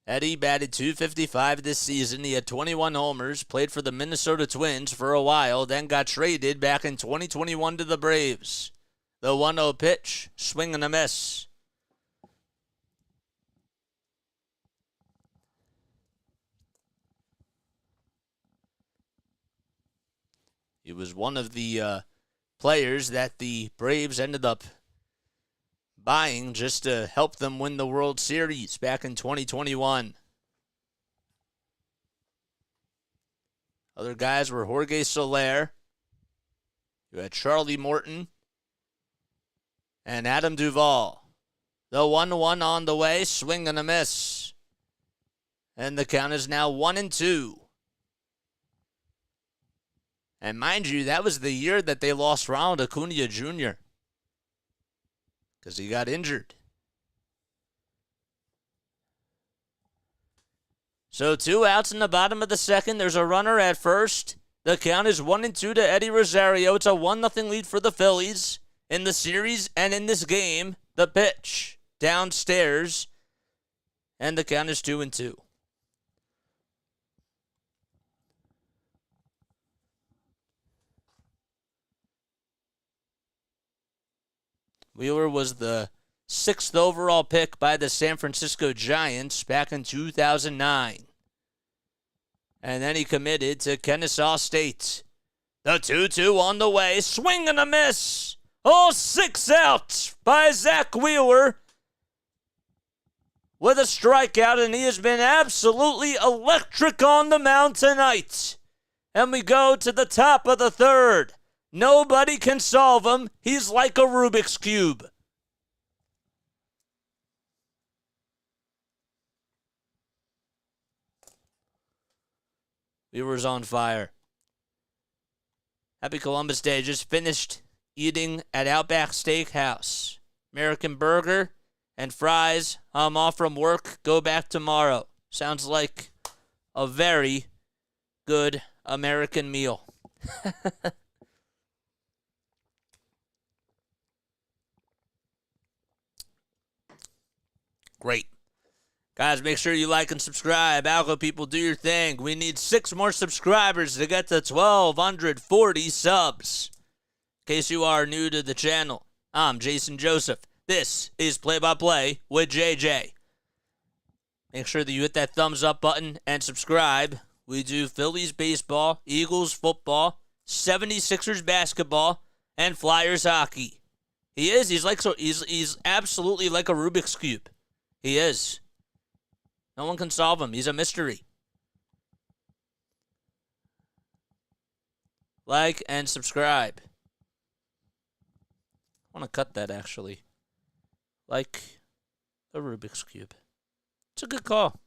Eddie batted .255 this season. He had 21 homers, played for the Minnesota Twins for a while, then got traded back in 2021 to the Braves. The 1-0 pitch, swing and a miss. He was one of the players that the Braves ended up buying just to help them win the World Series back in 2021. Other guys were Jorge Soler, you had Charlie Morton, and Adam Duvall. The 1-1 on the way, swing and a miss. And the count is now 1-2. And mind you, that was the year that they lost Ronald Acuna Jr. because he got injured. So 2 outs in the bottom of the second. There's a runner at first. The count is 1-2 to Eddie Rosario. It's a 1-0 lead for the Phillies in the series and in this game. The pitch downstairs, and the count is 2-2. Wheeler was the 6th overall pick by the San Francisco Giants back in 2009. And then he committed to Kennesaw State. The 2-2 on the way. Swing and a miss. All 6 outs by Zach Wheeler with a strikeout, and he has been absolutely electric on the mound tonight. And we go to the top of the 3rd. Nobody can solve him. He's like a Rubik's Cube. Wheeler's on fire. Happy Columbus Day. Just finished eating at Outback Steakhouse. American burger and fries. I'm off from work. Go back tomorrow. Sounds like a very good American meal. Great. Guys, make sure you like and subscribe. Algo people, do your thing. We need 6 more subscribers to get to 1,240 subs. In case you are new to the channel, I'm Jason Joseph. This is Play by Play with JJ. Make sure that you hit that thumbs up button and subscribe. We do Phillies baseball, Eagles football, 76ers basketball, and Flyers hockey. He's absolutely like a Rubik's Cube. He is. No one can solve him. He's a mystery. Like and subscribe. I want to cut that, actually. Like a Rubik's Cube. It's a good call.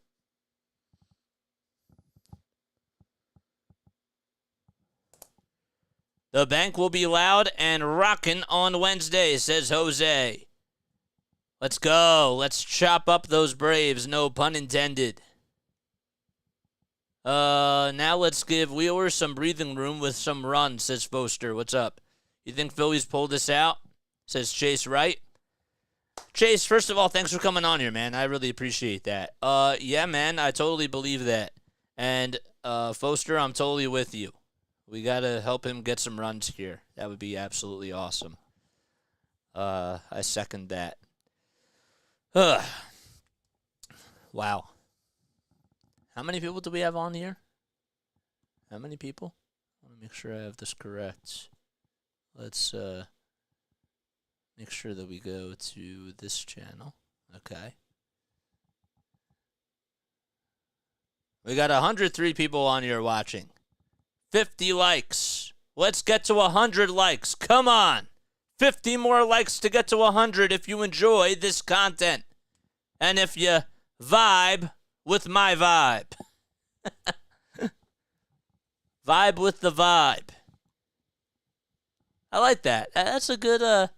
The bank will be loud and rockin' on Wednesday, says Jose. Let's go. Let's chop up those Braves, no pun intended. Now let's give Wheeler some breathing room with some runs, says Foster. What's up? You think Phillies pulled this out? Says Chase Wright. Chase, first of all, thanks for coming on here, man. I really appreciate that. Yeah, man, I totally believe that. And, Foster, I'm totally with you. We got to help him get some runs here. That would be absolutely awesome. I second that. Wow. How many people do we have on here? How many people? I want to make sure I have this correct. Let's make sure that we go to this channel. Okay. We got 103 people on here watching. 50 likes. Let's get to 100 likes. Come on. 50 more likes to get to 100 if you enjoy this content. And if you vibe with my vibe. Vibe with the vibe. I like that. That's a good, I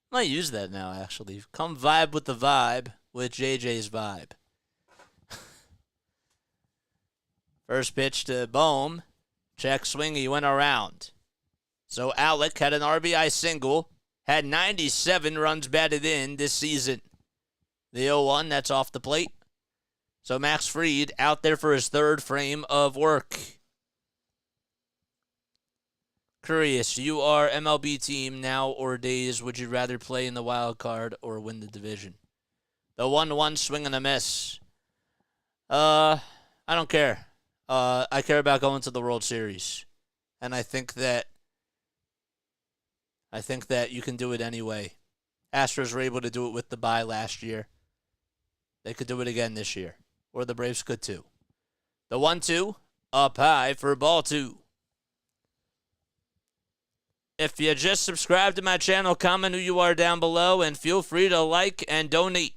might use that now, actually. Come vibe with the vibe with JJ's vibe. First pitch to Bohm. Check swing, he went around. So Alec had an RBI single. Had 97 runs batted in this season. The 0-1, that's off the plate. So Max Fried out there for his third frame of work. Curious, you are MLB team now or days. Would you rather play in the wild card or win the division? The 1-1 swing and a miss. I don't care. I care about going to the World Series. And I think that you can do it anyway. Astros were able to do it with the bye last year. They could do it again this year. Or the Braves could too. The 1-2, up high for ball 2. If you just subscribe to my channel, comment who you are down below, and feel free to like and donate.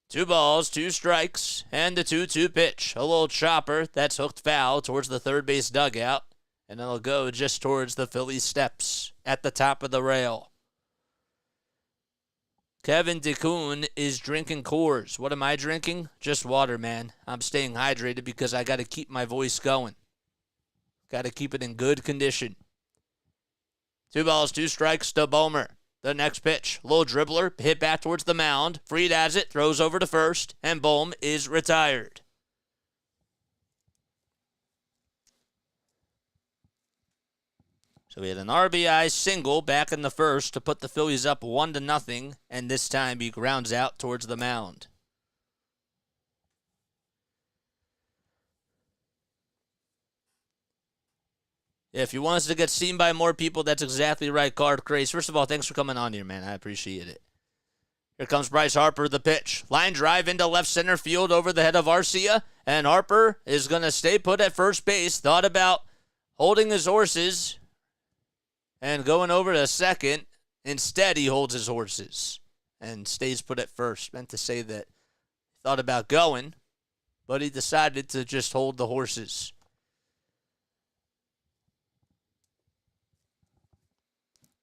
2 balls, 2 strikes, and the 2-2 pitch. A little chopper that's hooked foul towards the third base dugout, and it'll go just towards the Phillies steps at the top of the rail. Kevin DeCoon is drinking Coors. What am I drinking? Just water, man. I'm staying hydrated because I got to keep my voice going. Got to keep it in good condition. 2 balls, 2 strikes to Bomer. The next pitch, little dribbler, hit back towards the mound. Fried has it, throws over to first, and Bohm is retired. So we had an RBI single back in the first to put the Phillies up 1-0, and this time he grounds out towards the mound. If you want us to get seen by more people, that's exactly right, Card Craze. First of all, thanks for coming on here, man. I appreciate it. Here comes Bryce Harper, the pitch. Line drive into left center field over the head of Arcia, and Harper is going to stay put at first base. Thought about holding his horses and going over to second. Instead, he holds his horses and stays put at first. Meant to say that he thought about going, but he decided to just hold the horses.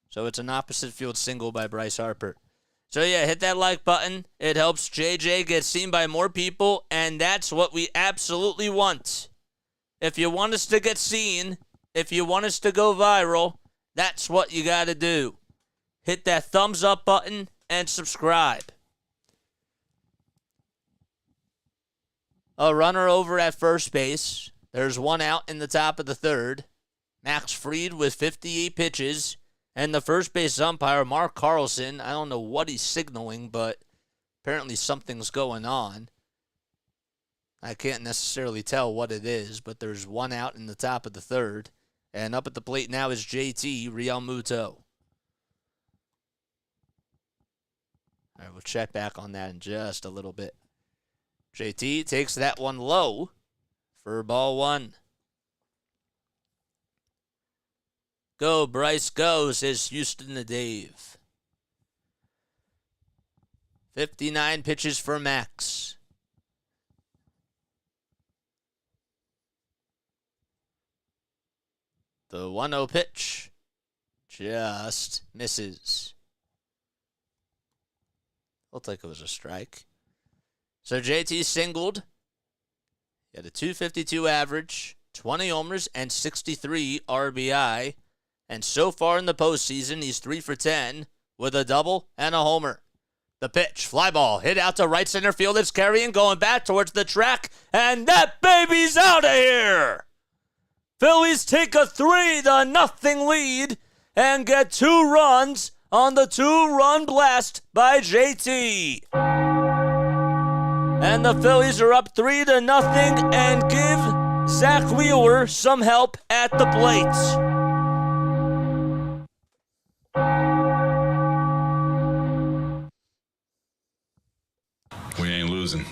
So it's an opposite field single by Bryce Harper. So yeah, hit that like button. It helps JJ get seen by more people, and that's what we absolutely want. If you want us to get seen, if you want us to go viral, that's what you got to do. Hit that thumbs up button and subscribe. A runner over at first base. There's 1 out in the top of the third. Max Fried with 58 pitches. And the first base umpire, Mark Carlson, I don't know what he's signaling, but apparently something's going on. I can't necessarily tell what it is, but there's 1 out in the top of the third. And up at the plate now is JT Realmuto. All right, we'll check back on that in just a little bit. JT takes that one low for ball 1. Go, Bryce, go, says Houston to Dave. 59 pitches for Max. The 1-0 pitch just misses. Looked like it was a strike. So JT singled. He had a .252 average, 20 homers, and 63 RBI. And so far in the postseason, he's 3 for 10 with a double and a homer. The pitch, fly ball, hit out to right center field. It's carrying, going back towards the track, and that baby's out of here. Phillies take a 3-0 lead and get 2 runs on the 2-run blast by JT. And the Phillies are up 3-0 and give Zach Wheeler some help at the plate. We ain't losing.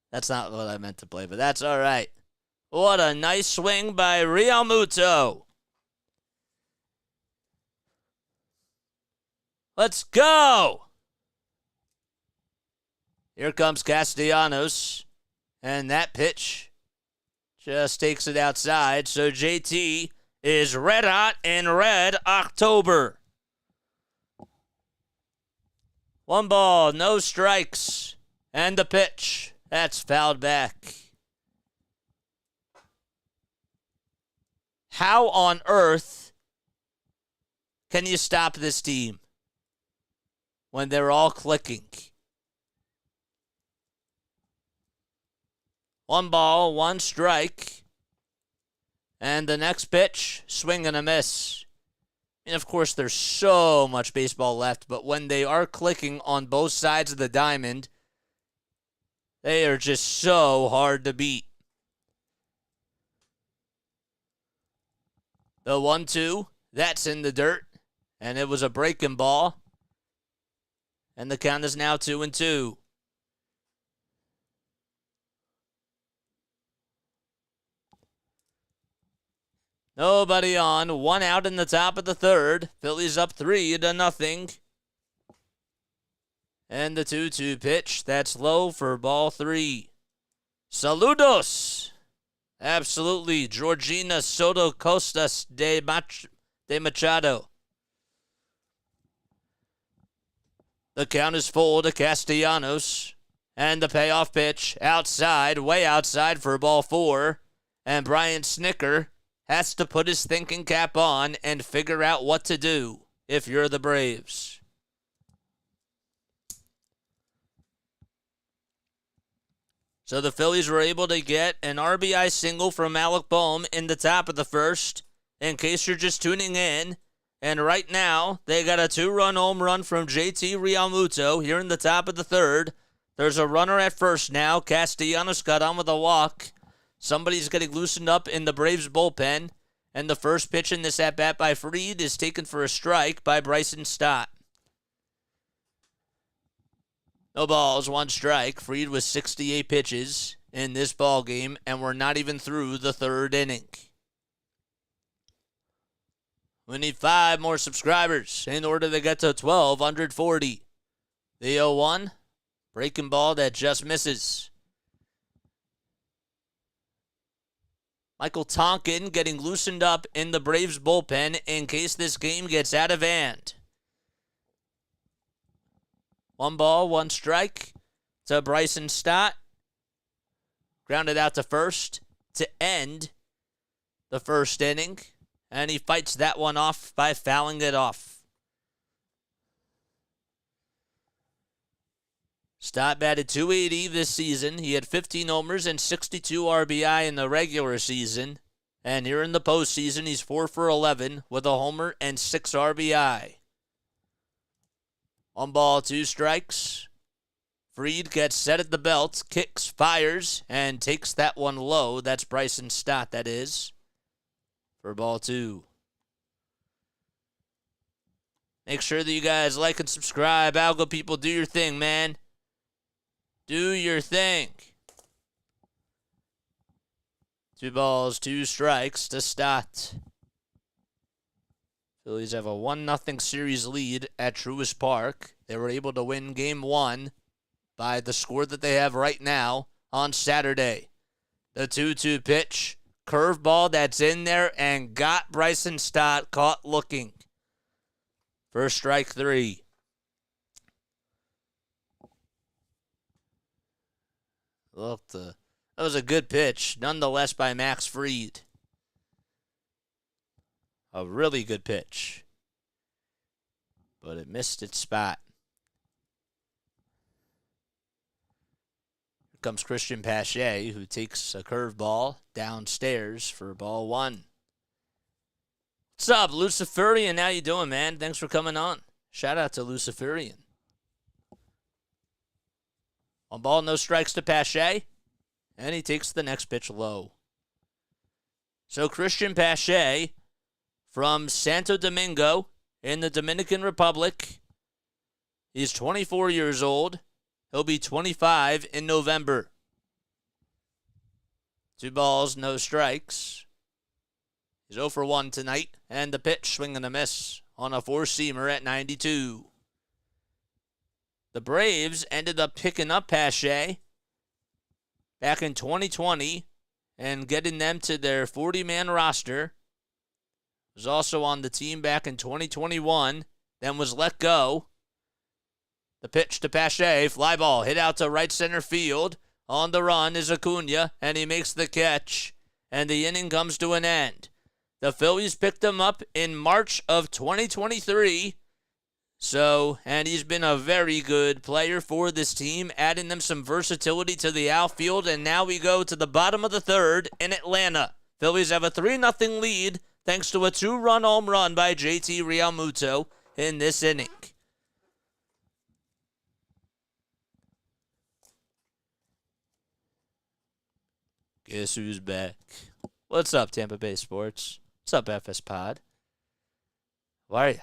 That's not what I meant to play, but that's all right. What a nice swing by Realmuto. Let's go. Here comes Castellanos, and that pitch just takes it outside. So JT is red hot in red October. 1 ball, no strikes, and the pitch. That's fouled back. How on earth can you stop this team when they're all clicking? 1 ball, 1 strike, and the next pitch, swing and a miss. And of course, there's so much baseball left, but when they are clicking on both sides of the diamond, they are just so hard to beat. The 1-2, that's in the dirt, and it was a breaking ball. And the count is now 2-2. Nobody on, 1 out in the top of the 3rd. Phillies up 3-0. And the 2-2 pitch, that's low for ball 3. Saludos! Absolutely, Georgina Soto Costas de Machado. The count is full to Castellanos. And the payoff pitch, outside, way outside for ball 4. And Brian Snitker has to put his thinking cap on and figure out what to do if you're the Braves. So the Phillies were able to get an RBI single from Alec Bohm in the top of the 1st, in case you're just tuning in. And right now, they got a 2-run home run from JT Realmuto here in the top of the 3rd. There's a runner at first now. Castellanos got on with a walk. Somebody's getting loosened up in the Braves bullpen. And the first pitch in this at-bat by Fried is taken for a strike by Bryson Stott. No balls, 1 strike. Fried was 68 pitches in this ball game, and we're not even through the 3rd inning. We need 5 more subscribers in order to get to 1,240. The 0-1, breaking ball that just misses. Michael Tonkin getting loosened up in the Braves bullpen in case this game gets out of hand. 1 ball, 1 strike to Bryson Stott. Grounded out to first to end the 1st inning. And he fights that one off by fouling it off. Stott batted .280 this season. He had 15 homers and 62 RBI in the regular season. And here in the postseason, he's 4 for 11 with a homer and 6 RBI. 1 ball, 2 strikes. Fried gets set at the belt, kicks, fires, and takes that one low. That's Bryson Stott, that is, for ball 2. Make sure that you guys like and subscribe. Algo people, do your thing, man. Do your thing. 2 balls, 2 strikes to Stott. Phillies have a 1-0 series lead at Truist Park. They were able to win Game 1 by the score that they have right now on Saturday. The 2-2 pitch. Curveball that's in there and got Bryson Stott caught looking. First strike 3. Look, that was a good pitch, nonetheless, by Max Fried. A really good pitch. But it missed its spot. Here comes Christian Pache, who takes a curveball downstairs for ball 1. What's up, Luciferian? How you doing, man? Thanks for coming on. Shout out to Luciferian. 1 ball, no strikes to Pache. And he takes the next pitch low. So Christian Pache from Santo Domingo in the Dominican Republic. He's 24 years old. He'll be 25 in November. 2 balls, no strikes. He's 0 for 1 tonight. And the pitch, swing and a miss on a 4-seamer at 92. The Braves ended up picking up Pache back in 2020 and getting them to their 40-man roster. Was also on the team back in 2021, then was let go. The pitch to Pache, fly ball, hit out to right center field. On the run is Acuna, and he makes the catch, and the inning comes to an end. The Phillies picked him up in March of 2023. And he's been a very good player for this team, adding them some versatility to the outfield. And now we go to the bottom of the 3rd in Atlanta. Phillies have a 3-0 lead thanks to a 2-run home run by JT Realmuto in this inning. Guess who's back? What's up, Tampa Bay Sports? What's up, FS Pod? How are you?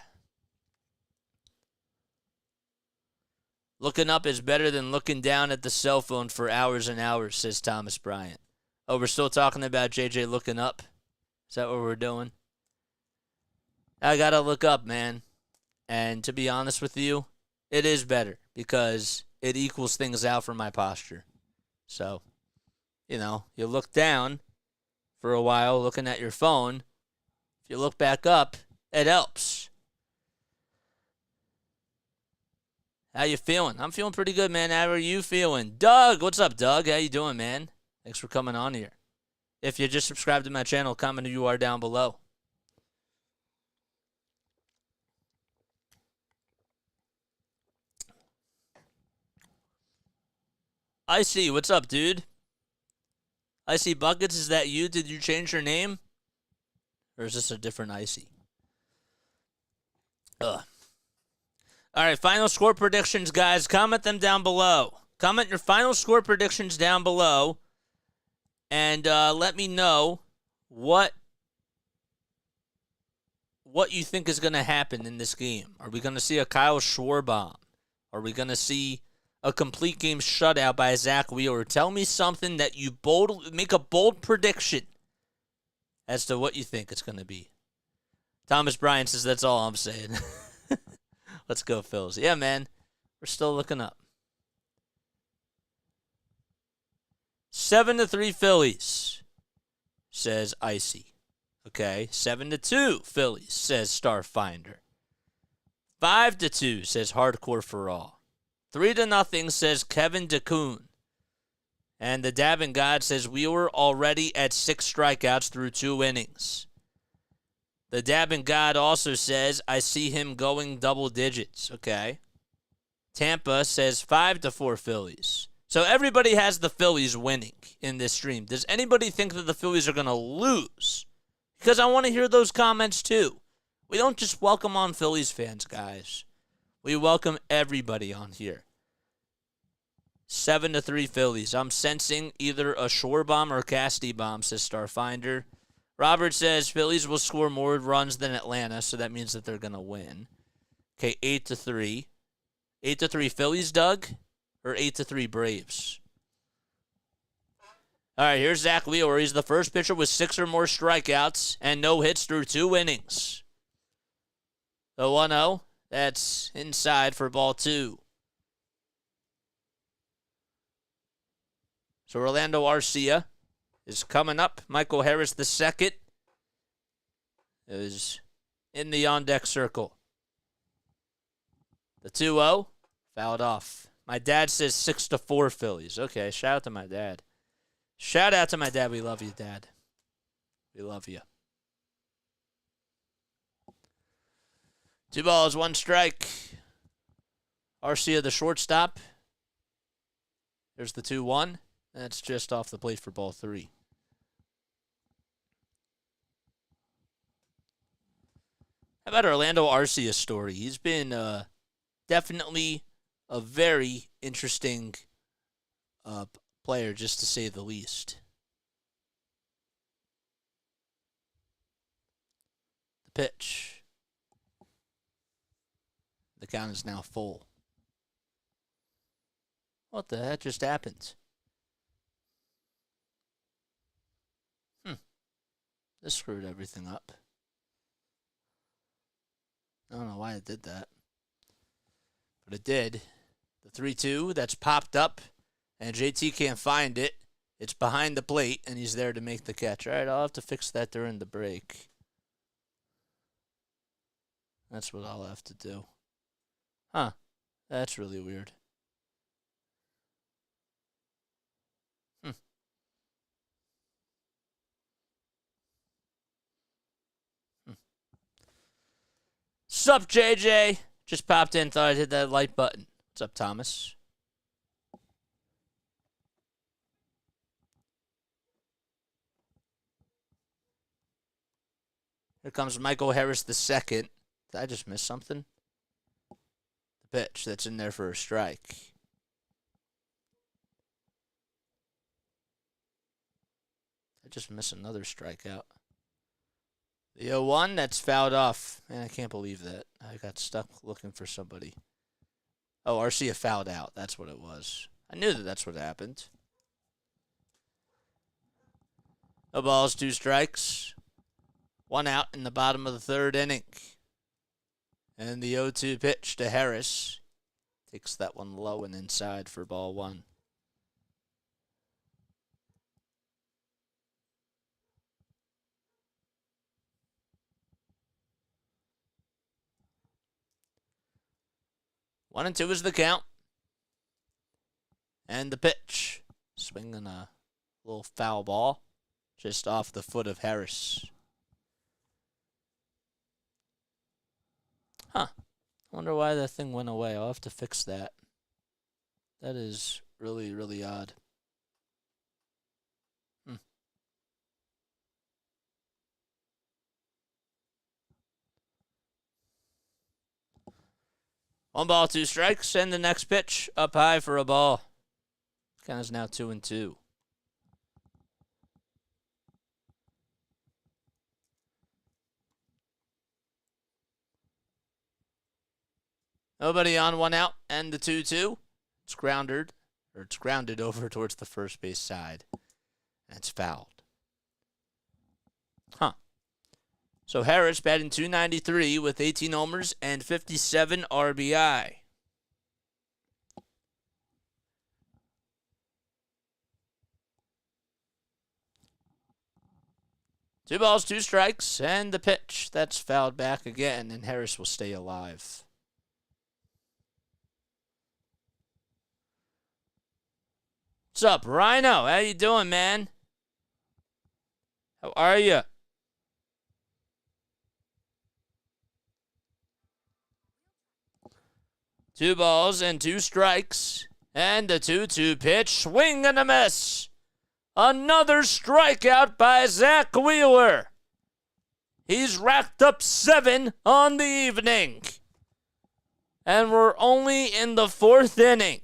Looking up is better than looking down at the cell phone for hours and hours, says Thomas Bryant. Oh, we're still talking about JJ looking up? Is that what we're doing? I gotta look up, man. And to be honest with you, it is better because it equals things out for my posture. So, you look down for a while looking at your phone. If you look back up, it helps. How you feeling? I'm feeling pretty good, man. How are you feeling? Doug, what's up, Doug? How you doing, man? Thanks for coming on here. If you just subscribed to my channel, comment who you are down below. I see. What's up, dude? I see Buckets. Is that you? Did you change your name? Or is this a different Icy? Ugh. All right, final score predictions, guys. Comment them down below. Comment your final score predictions down below. And let me know what you think is going to happen in this game. Are we going to see a Kyle Schwarber? Are we going to see a complete game shutout by Zach Wheeler? Tell me something that you make a bold prediction as to what you think it's going to be. Thomas Bryant says that's all I'm saying. Let's go, Phils. Yeah, man. We're still looking up. 7-3 Phillies, says Icy. Okay. 7-2 Phillies, says Starfinder. 5-2, says Hardcore for All. 3-0, says Kevin DeCoon. And the Dabbing God says we were already at 6 strikeouts through 2 innings. The Dabbing God also says, I see him going double digits. Okay. Tampa says 5-4 Phillies. So everybody has the Phillies winning in this stream. Does anybody think that the Phillies are going to lose? Because I want to hear those comments too. We don't just welcome on Phillies fans, guys. We welcome everybody on here. 7-3 Phillies. I'm sensing either a Shore bomb or a Casti bomb, says Starfinder. Robert says Phillies will score more runs than Atlanta, so that means that they're going to win. Okay, 8-3. 8-3 Phillies, Doug? Or 8-3 Braves? All right, here's Zach Wheeler. He's the first pitcher with 6 or more strikeouts and no hits through 2 innings. The 1-0, that's inside for ball 2. So Orlando Arcia is coming up. Michael Harris II is in the on-deck circle. The 2-0, fouled off. My dad says 6-4 Phillies. Okay, shout out to my dad. Shout out to my dad. We love you, Dad. We love you. 2 balls, 1 strike. Arcia, the shortstop. There's the 2-1. That's just off the plate for ball 3. How about Orlando Arcia's story? He's been definitely a very interesting player, just to say the least. The pitch. The count is now full. What the heck just happened? This screwed everything up. I don't know why it did that. But it did. The 3-2 that's popped up, and JT can't find it. It's behind the plate, and he's there to make the catch. All right, I'll have to fix that during the break. That's what I'll have to do. Huh. That's really weird. Sup, JJ? Just popped in, thought I'd hit that like button. What's up, Thomas? Here comes Michael Harris II. Did I just miss something? The pitch that's in there for a strike. I just missed another strikeout. The 0-1, that's fouled off. Man, I can't believe that. I got stuck looking for somebody. Oh, Arcia fouled out. That's what it was. I knew that's what happened. No balls, 2 strikes. 1 out in the bottom of the 3rd inning. And the 0-2 pitch to Harris. Takes that one low and inside for ball 1. One and 2 is the count. And the pitch. Swinging a little foul ball. Just off the foot of Harris. Huh. I wonder why that thing went away. I'll have to fix that. That is really, really odd. One ball, 2 strikes, and the next pitch up high for a ball. Count is now 2-2. Nobody on, 1 out, and the 2-2. It's grounded over towards the first base side. And it's fouled. Huh. So Harris batting .293 with 18 homers and 57 RBI. Two balls, 2 strikes, and the pitch. That's fouled back again, and Harris will stay alive. What's up, Rhino? How you doing, man? How are you? Two balls and 2 strikes. And the 2-2 pitch. Swing and a miss. Another strikeout by Zach Wheeler. He's racked up 7 on the evening. And we're only in the 4th inning.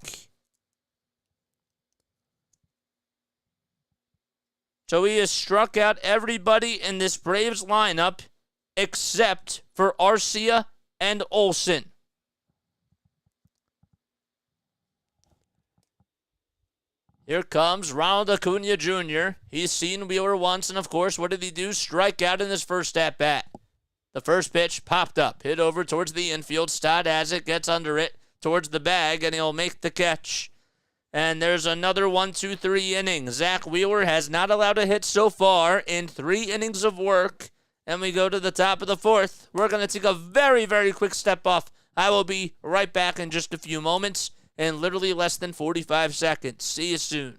So he has struck out everybody in this Braves lineup except for Arcia and Olsen. Here comes Ronald Acuna Jr. He's seen Wheeler once, and of course, what did he do? Strike out in his first at-bat. The first pitch popped up, hit over towards the infield. Stott has it, gets under it, towards the bag, and he'll make the catch. And there's another 1-2-3 inning. Zach Wheeler has not allowed a hit so far in 3 innings of work. And we go to the top of the 4th. We're going to take a very, very quick step off. I will be right back in just a few moments, in literally less than 45 seconds. See you soon.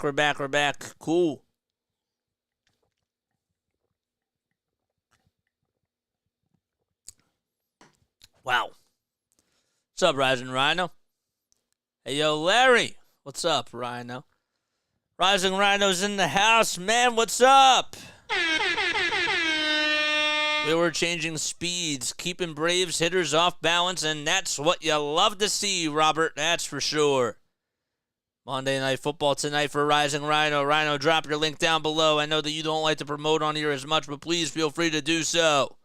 We're back. Cool. Wow. What's up, Rising Rhino? Hey, yo, Larry. What's up, Rhino? Rising Rhino's in the house, man. What's up? We were changing speeds, keeping Braves hitters off balance, and that's what you love to see, Robert. That's for sure. Monday Night Football tonight for Rising Rhino. Rhino, drop your link down below. I know that you don't like to promote on here as much, but please feel free to do so.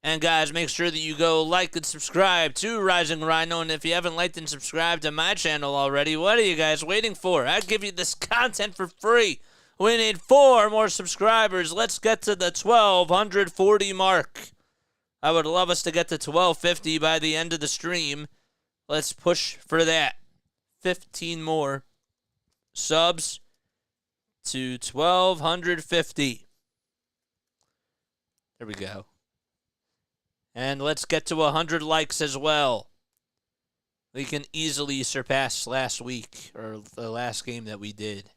And guys, make sure that you go like and subscribe to Rising Rhino. And if you haven't liked and subscribed to my channel already, what are you guys waiting for? I give you this content for free. We need 4 more subscribers. Let's get to the 1,240 mark. I would love us to get to 1,250 by the end of the stream. Let's push for that. 15 more subs to 1,250. There we go. And let's get to 100 likes as well. We can easily surpass last week, or the last game that we did.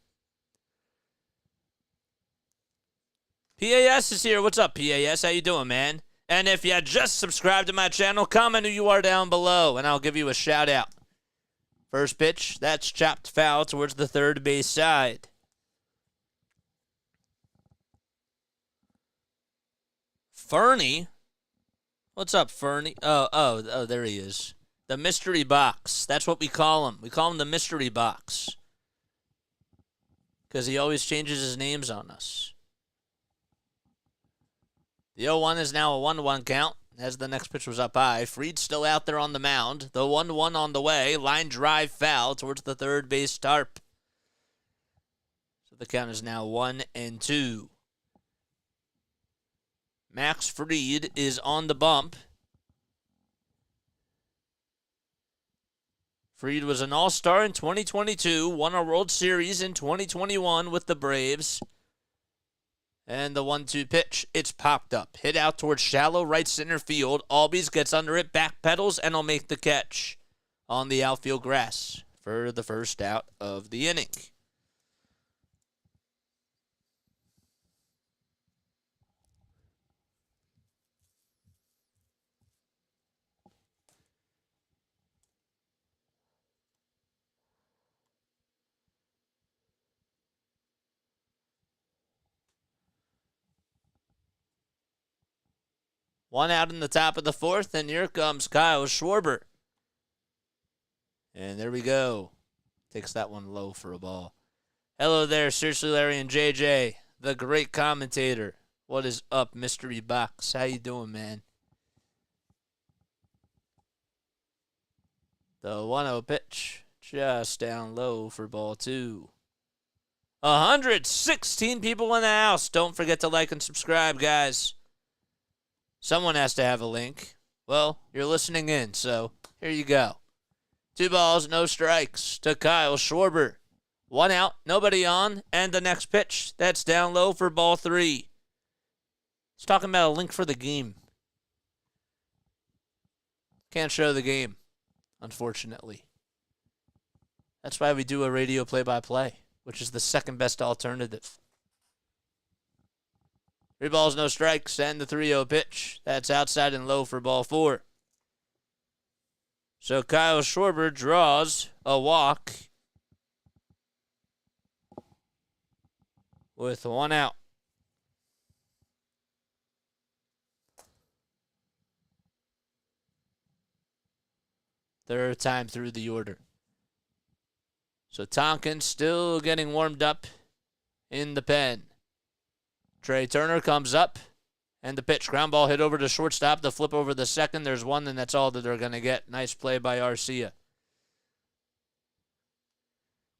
PAS is here. What's up, PAS? How you doing, man? And if you just subscribed to my channel, comment who you are down below, and I'll give you a shout out. First pitch, that's chopped foul towards the third base side. Fernie? What's up, Fernie? Oh, there he is. The mystery box. That's what we call him. We call him the mystery box. Because he always changes his names on us. The 0-1 is now a 1-1 count. As the next pitch was up high, Fried's still out there on the mound. The 1-1 on the way. Line drive foul towards the third base tarp. So the count is now 1-2. Max Fried is on the bump. Fried was an all-star in 2022. Won a World Series in 2021 with the Braves. And the 1-2 pitch, it's popped up. Hit out towards shallow right center field. Albies gets under it, backpedals, and will make the catch on the outfield grass for the first out of the inning. One out in the top of the fourth, and here comes Kyle Schwarber. And there we go. Takes that one low for a ball. Hello there, Seriously Larry and JJ, the great commentator. What is up, Mystery Box? How you doing, man? The 1-0 pitch, just down low for ball 2. 116 people in the house. Don't forget to like and subscribe, guys. Someone has to have a link. Well, you're listening in, so Here you go. 2 balls, no strikes to Kyle Schwarber. 1 out, nobody on, and the next pitch. That's down low for ball 3. He's talking about a link for the game. Can't show the game, unfortunately. That's why we do a radio play-by-play, which is the second best alternative. 3 balls, no strikes, and the 3-0 pitch. That's outside and low for ball 4. So Kyle Schwarber draws a walk with 1 out. Third time through the order. So Tompkins still getting warmed up in the pen. Trey Turner comes up, and the pitch. Ground ball hit over to shortstop. The flip over the second. There's one, and that's all that they're going to get. Nice play by Arcia.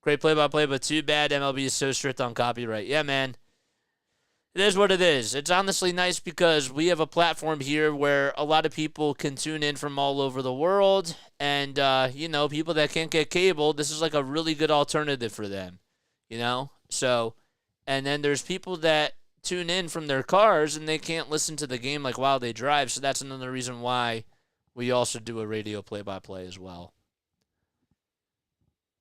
Great play-by-play, but too bad MLB is so strict on copyright. Yeah, man. It is what it is. It's honestly nice because we have a platform here where a lot of people can tune in from all over the world. And, people that can't get cable, this is like a really good alternative for them. So, and then there's people that tune in from their cars and they can't listen to the game like while they drive. So that's another reason why we also do a radio play-by-play as well.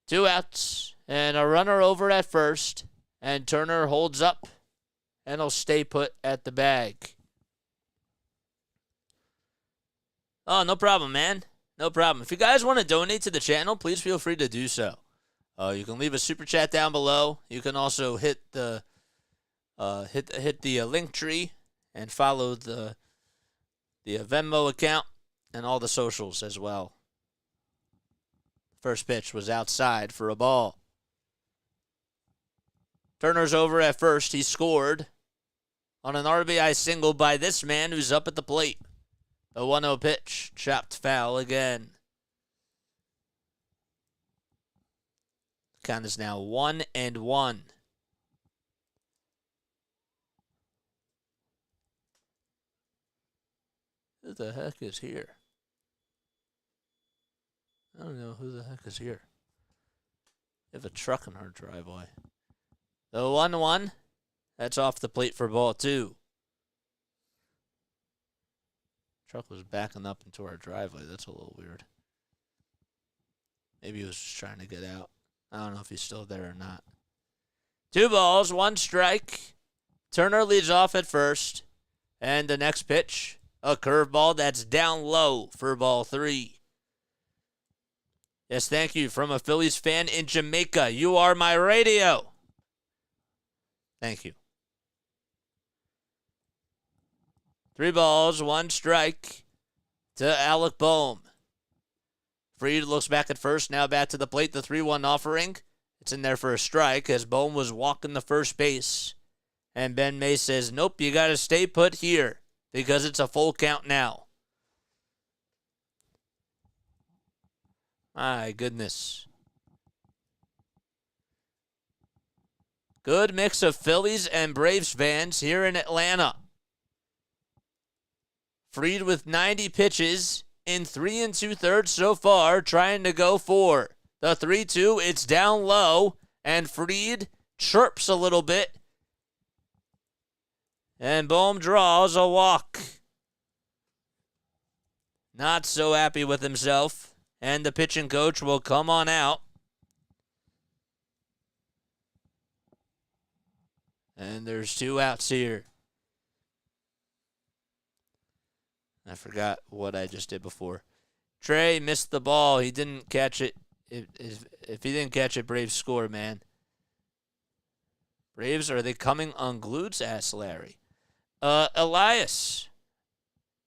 2 outs and a runner over at first. And Turner holds up. And he'll stay put at the bag. Oh, no problem, man. No problem. If you guys want to donate to the channel, please feel free to do so. You can leave a super chat down below. You can also hit the LINKTREE and follow the Venmo account and all the socials as well. First pitch was outside for a ball. Turner's over at first. He scored on an RBI single by this man who's up at the plate. The 1-0 pitch, chopped foul again. Count is now 1-1. Who the heck is here? I don't know who the heck is here. They have a truck in our driveway. The 1-1. That's off the plate for ball 2. Truck was backing up into our driveway. That's a little weird. Maybe he was just trying to get out. I don't know if he's still there or not. 2 balls, 1 strike. Turner leads off at first. And the next pitch, a curveball that's down low for ball 3. Yes, thank you. From a Phillies fan in Jamaica. You are my radio. Thank you. 3 balls, 1 strike to Alec Boehm. Fried looks back at first, now back to the plate. The 3-1 offering. It's in there for a strike as Boehm was walking the first base. And Ben May says, nope, you got to stay put here because it's a full count now. My goodness. Good mix of Phillies and Braves fans here in Atlanta. Fried with 90 pitches in 3 2/3 so far, trying to go for the 3-2. It's down low, and Fried chirps a little bit. And Boehm draws a walk. Not so happy with himself, and the pitching coach will come on out. And there's 2 outs here. I forgot what I just did before. Trey missed the ball. He didn't catch it. If he didn't catch it, Braves score, man. Braves, are they coming unglued? Asked Larry. Elias.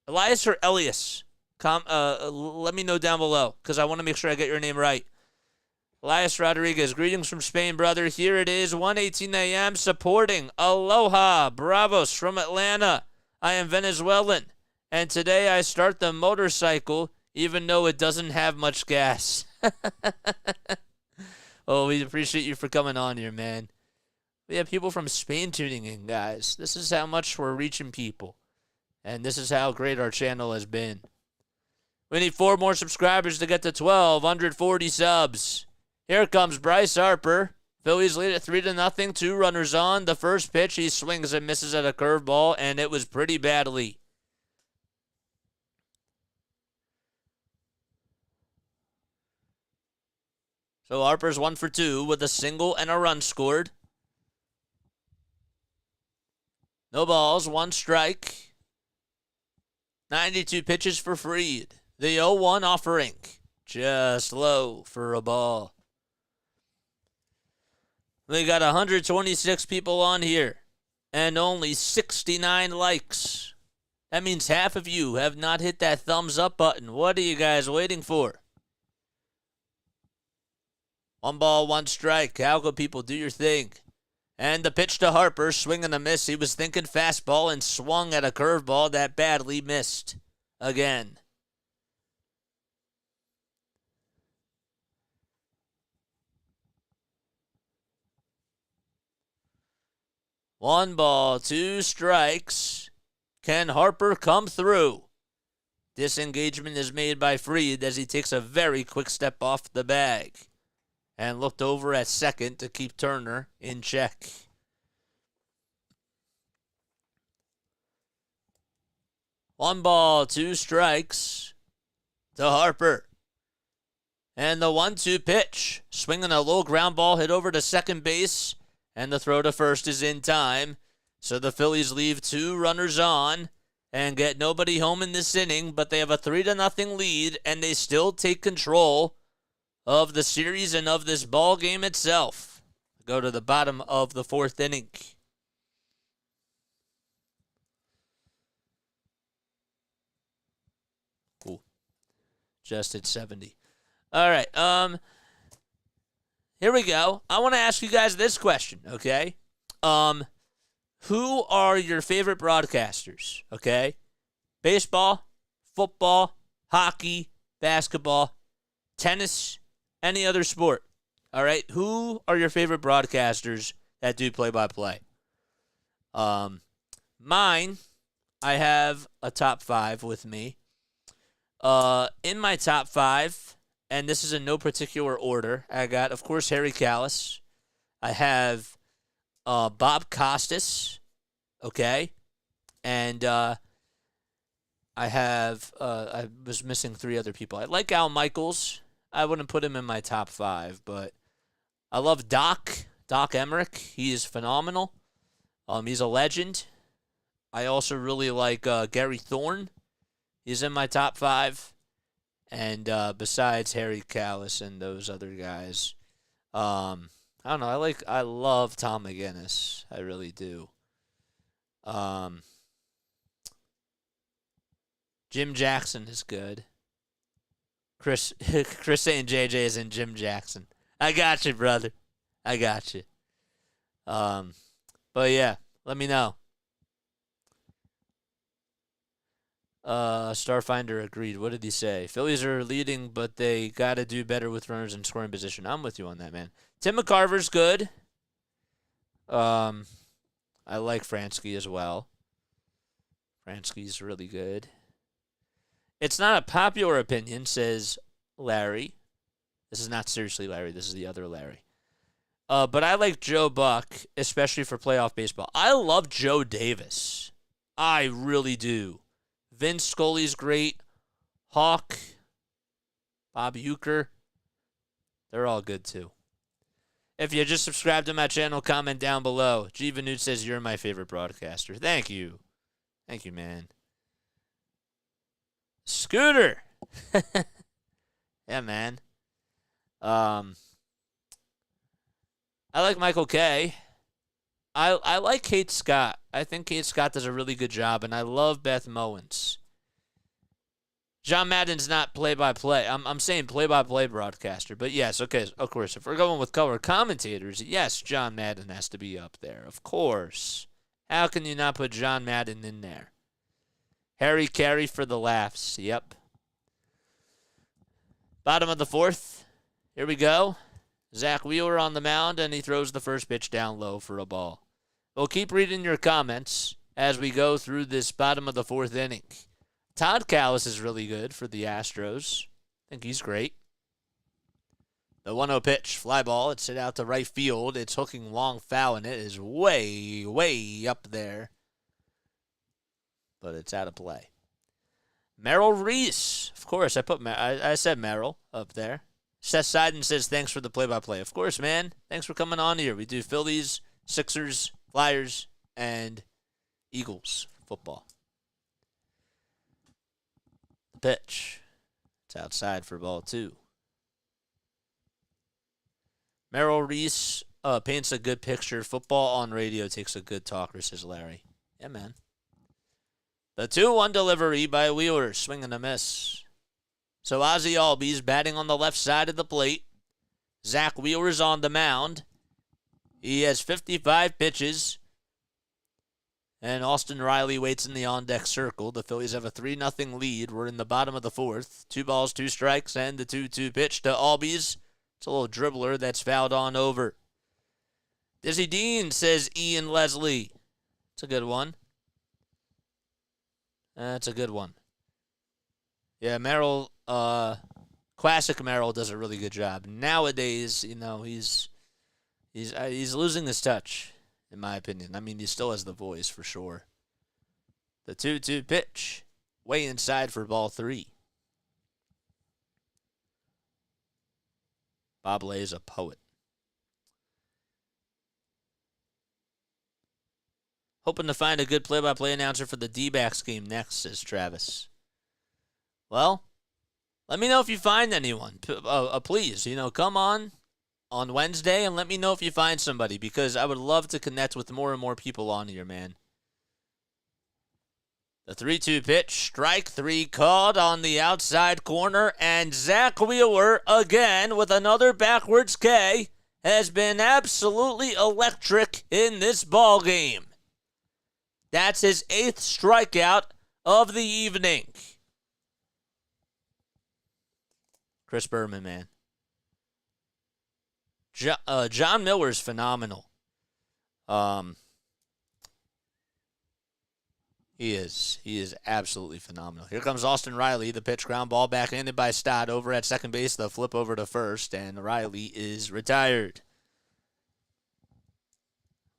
Elias or Elias? Let me know down below because I want to make sure I get your name right. Elias Rodriguez, greetings from Spain, brother. Here it is, 1:18 a.m. supporting Aloha Bravos from Atlanta. I am Venezuelan. And today I start the motorcycle, even though it doesn't have much gas. Oh, we appreciate you for coming on here, man. We have people from Spain tuning in, guys. This is how much we're reaching people. And this is how great our channel has been. We need 4 more subscribers to get to 1,240 subs. Here comes Bryce Harper. Phillies lead at 3-0, 2 runners on. The first pitch, he swings and misses at a curveball, and it was pretty badly. So Harper's 1 for 2 with a single and a run scored. No balls, 1 strike. 92 pitches for Fried. The 0-1 offering. Just low for a ball. We got 126 people on here and only 69 likes. That means half of you have not hit that thumbs up button. What are you guys waiting for? 1 ball, 1 strike. How could people do your thing? And the pitch to Harper, swing and a miss. He was thinking fastball and swung at a curveball that badly missed again. One ball, 2 strikes. Can Harper come through? Disengagement is made by Fried as he takes a very quick step off the bag and looked over at second to keep Turner in check. One ball, 2 strikes to Harper. And the 1-2 pitch. Swinging a low ground ball hit over to second base. And the throw to first is in time. So the Phillies leave 2 runners on and get nobody home in this inning. But they have a 3-0 lead. And they still take control of the series and of this ball game itself. Go to the bottom of the 4th inning. Cool. Just at 70. All right. Here we go. I want to ask you guys this question, okay? Who are your favorite broadcasters, okay? Baseball, football, hockey, basketball, tennis, any other sport, all right? Who are your favorite broadcasters that do play-by-play? Mine, I have a top 5 with me. In my top 5, and this is in no particular order, I got, of course, Harry Callis. I have Bob Costas, okay? And I was missing 3 other people. I like Al Michaels. I wouldn't put him in my top 5, but I love Doc Emmerich. He is phenomenal. He's a legend. I also really like Gary Thorne. He's in my top 5. And besides Harry Callis and those other guys, I don't know. I love Tom McGinnis. I really do. Jim Jackson is good. Chris saying JJ is in Jim Jackson. I got you, brother. I got you. But yeah, let me know. Starfinder agreed. What did he say? Phillies are leading, but they got to do better with runners in scoring position. I'm with you on that, man. Tim McCarver's good. I like Fransky as well. Fransky's really good. It's not a popular opinion, says Larry. This is not seriously Larry. This is the other Larry. But I like Joe Buck, especially for playoff baseball. I love Joe Davis. I really do. Vince Scully's great. Hawk. Bob Uecker. They're all good, too. If you just subscribe to my channel, comment down below. G. Vanute says you're my favorite broadcaster. Thank you. Thank you, man. Scooter. Yeah, man. I like Michael Kay. I like Kate Scott. I think Kate Scott does a really good job, and I love Beth Mowens. John Madden's not play-by-play. I'm saying play-by-play broadcaster. But yes, okay, of course, if we're going with color commentators, yes, John Madden has to be up there. Of course. How can you not put John Madden in there? Harry Carey for the laughs. Yep. Bottom of the 4th. Here we go. Zach Wheeler on the mound, and he throws the first pitch down low for a ball. We'll keep reading your comments as we go through this bottom of the 4th inning. Todd Callis is really good for the Astros. I think he's great. The 1-0 pitch, fly ball. It's hit out to right field. It's hooking long foul, and it is way, way up there. But it's out of play. Merrill Reese. Of course, I said Merrill up there. Seth Seiden says, thanks for the play-by-play. Of course, man. Thanks for coming on here. We do Phillies, Sixers, Flyers, and Eagles football. The pitch. It's outside for ball 2. Merrill Reese paints a good picture. Football on radio takes a good talker, says Larry. Yeah, man. The 2-1 delivery by Wheeler. Swing and a miss. So Ozzie Albies batting on the left side of the plate. Zach Wheeler's on the mound. He has 55 pitches. And Austin Riley waits in the on-deck circle. The Phillies have a 3-0 lead. We're in the bottom of the 4th. 2 balls, 2 strikes, and the 2-2 pitch to Albies. It's a little dribbler that's fouled on over. Dizzy Dean, says Ian Leslie. It's a good one. That's a good one. Yeah, Merrill, classic Merrill does a really good job. Nowadays, he's losing his touch, in my opinion. I mean, he still has the voice for sure. The 2-2 pitch, way inside for ball 3. Bob Lay is a poet. Hoping to find a good play-by-play announcer for the D-backs game next, says Travis. Well, let me know if you find anyone. Please, come on Wednesday and let me know if you find somebody, because I would love to connect with more and more people on here, man. The 3-2 pitch, strike 3 called on the outside corner, and Zach Wheeler, again with another backwards K, has been absolutely electric in this ball game. That's his 8th strikeout of the evening. Chris Berman, man. John Miller's phenomenal. He is absolutely phenomenal. Here comes Austin Riley. The pitch, ground ball, backhanded by Stott over at second base. The flip over to first, and Riley is retired.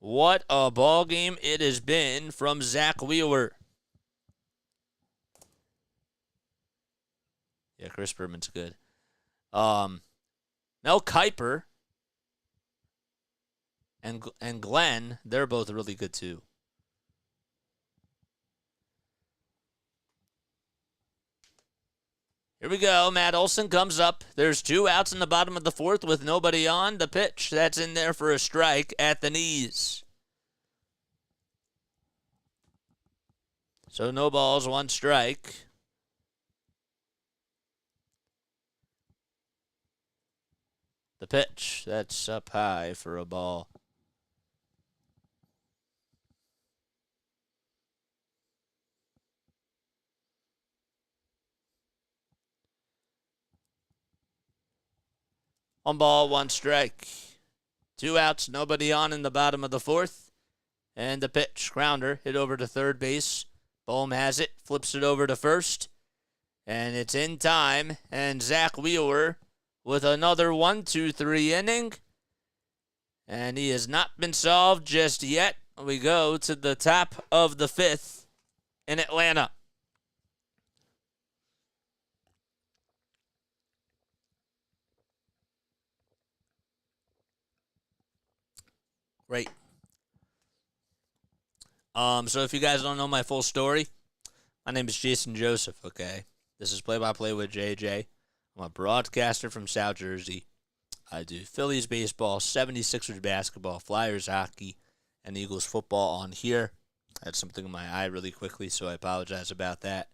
What a ball game it has been from Zach Wheeler. Yeah, Chris Berman's good. Mel Kiper and Glenn, they're both really good too. Here we go. Matt Olson comes up. There's 2 outs in the bottom of the 4th with nobody on. The pitch, that's in there for a strike at the knees. So no balls, 1 strike. The pitch, that's up high for a ball. One ball, 1 strike. 2 outs, nobody on in the bottom of the 4th. And the pitch, grounder, hit over to third base. Bohm has it, flips it over to first. And it's in time. And Zach Wheeler with another 1-2-3 inning. And he has not been solved just yet. We go to the top of the 5th in Atlanta. Great. So if you guys don't know my full story, my name is Jason Joseph, okay? This is Play-by-Play with JJ. I'm a broadcaster from South Jersey. I do Phillies baseball, 76ers basketball, Flyers hockey, and Eagles football on here. I had something in my eye really quickly, so I apologize about that.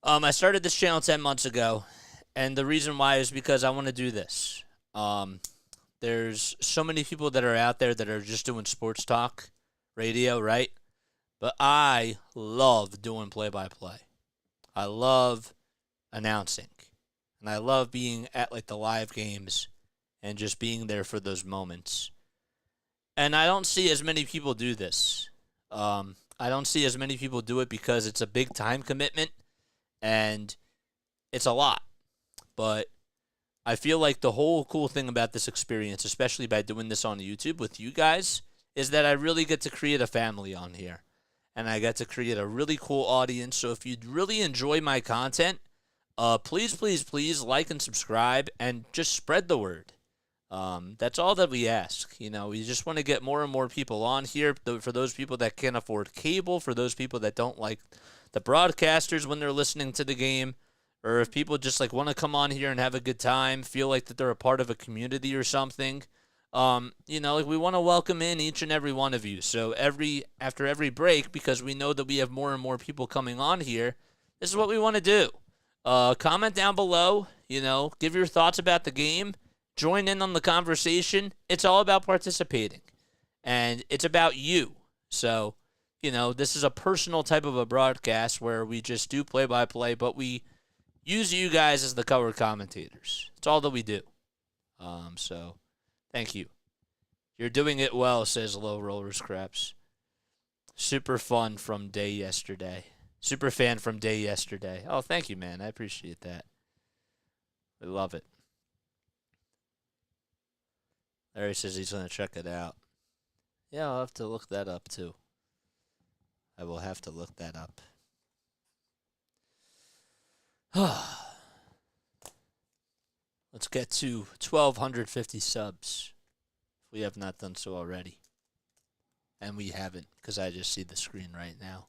I started this channel 10 months ago, and the reason why is because I want to do this. There's so many people that are out there that are just doing sports talk radio, right? But I love doing play-by-play. I love announcing. And I love being at the live games and just being there for those moments. And I don't see as many people do this. I don't see as many people do it because it's a big time commitment. And it's a lot. But I feel like the whole cool thing about this experience, especially by doing this on YouTube with you guys, is that I really get to create a family on here. And I get to create a really cool audience. So if you really enjoy my content, please, please, please like and subscribe and just spread the word. That's all that we ask. You know, we just want to get more and more people on here. For those people that can't afford cable, for those people that don't like the broadcasters when they're listening to the game, or if people just like want to come on here and have a good time, feel like that they're a part of a community or something. You know, like we want to welcome in each and every one of you. So after every break, because we know that we have more and more people coming on here, this is what we want to do. Comment down below, you know, give your thoughts about the game, join in on the conversation. It's all about participating, and it's about you. So, you know, this is a personal type of a broadcast where we just do play-by-play, but we use you guys as the color commentators. It's all that we do. So, thank you. You're doing it well, says Low Rollers Craps. Super fun from day yesterday. Super fan from day yesterday. Oh, thank you, man. I appreciate that. I love it. Larry says he's going to check it out. Yeah, I'll have to look that up, too. I will have to look that up. Let's get to 1,250 subs. If we have not done so already. And we haven't, because I just see the screen right now.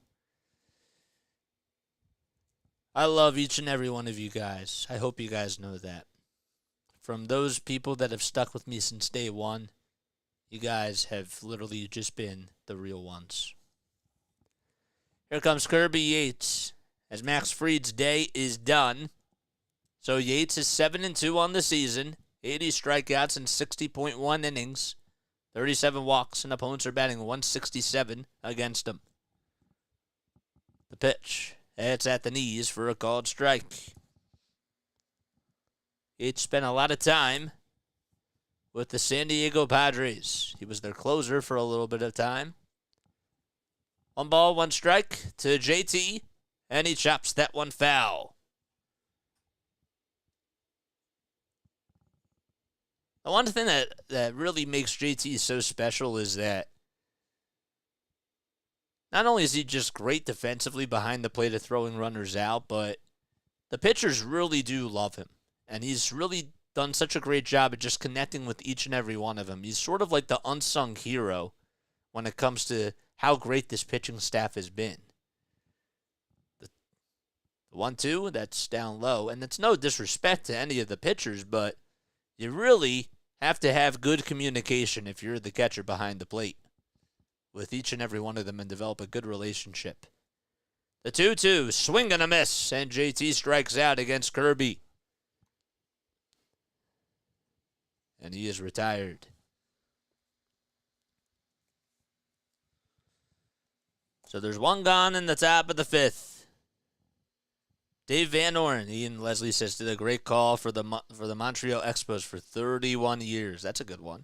I love each and every one of you guys. I hope you guys know that. From those people that have stuck with me since day one, you guys have literally just been the real ones. Here comes Kirby Yates, as Max Fried's day is done. So Yates is 7-2 on the season, 80 strikeouts in 60.1 innings, 37 walks, and opponents are batting 167 against him. The pitch. It's at the knees for a called strike. Yates spent a lot of time with the San Diego Padres. He was their closer for a little bit of time. 1 ball, 1 strike to JT, and he chops that one foul. The one thing that really makes JT so special is that not only is he just great defensively behind the plate of throwing runners out, but the pitchers really do love him. And he's really done such a great job at just connecting with each and every one of them. He's sort of like the unsung hero when it comes to how great this pitching staff has been. The 1-2, that's down low. And it's no disrespect to any of the pitchers, but you really have to have good communication if you're the catcher behind the plate with each and every one of them and develop a good relationship. The 2-2, swing and a miss, and JT strikes out against Kirby. And he is retired. So there's 1 gone in the top of the 5th. Dave Van Orn, Ian Leslie says, did a great call for the Montreal Expos for 31 years. That's a good one.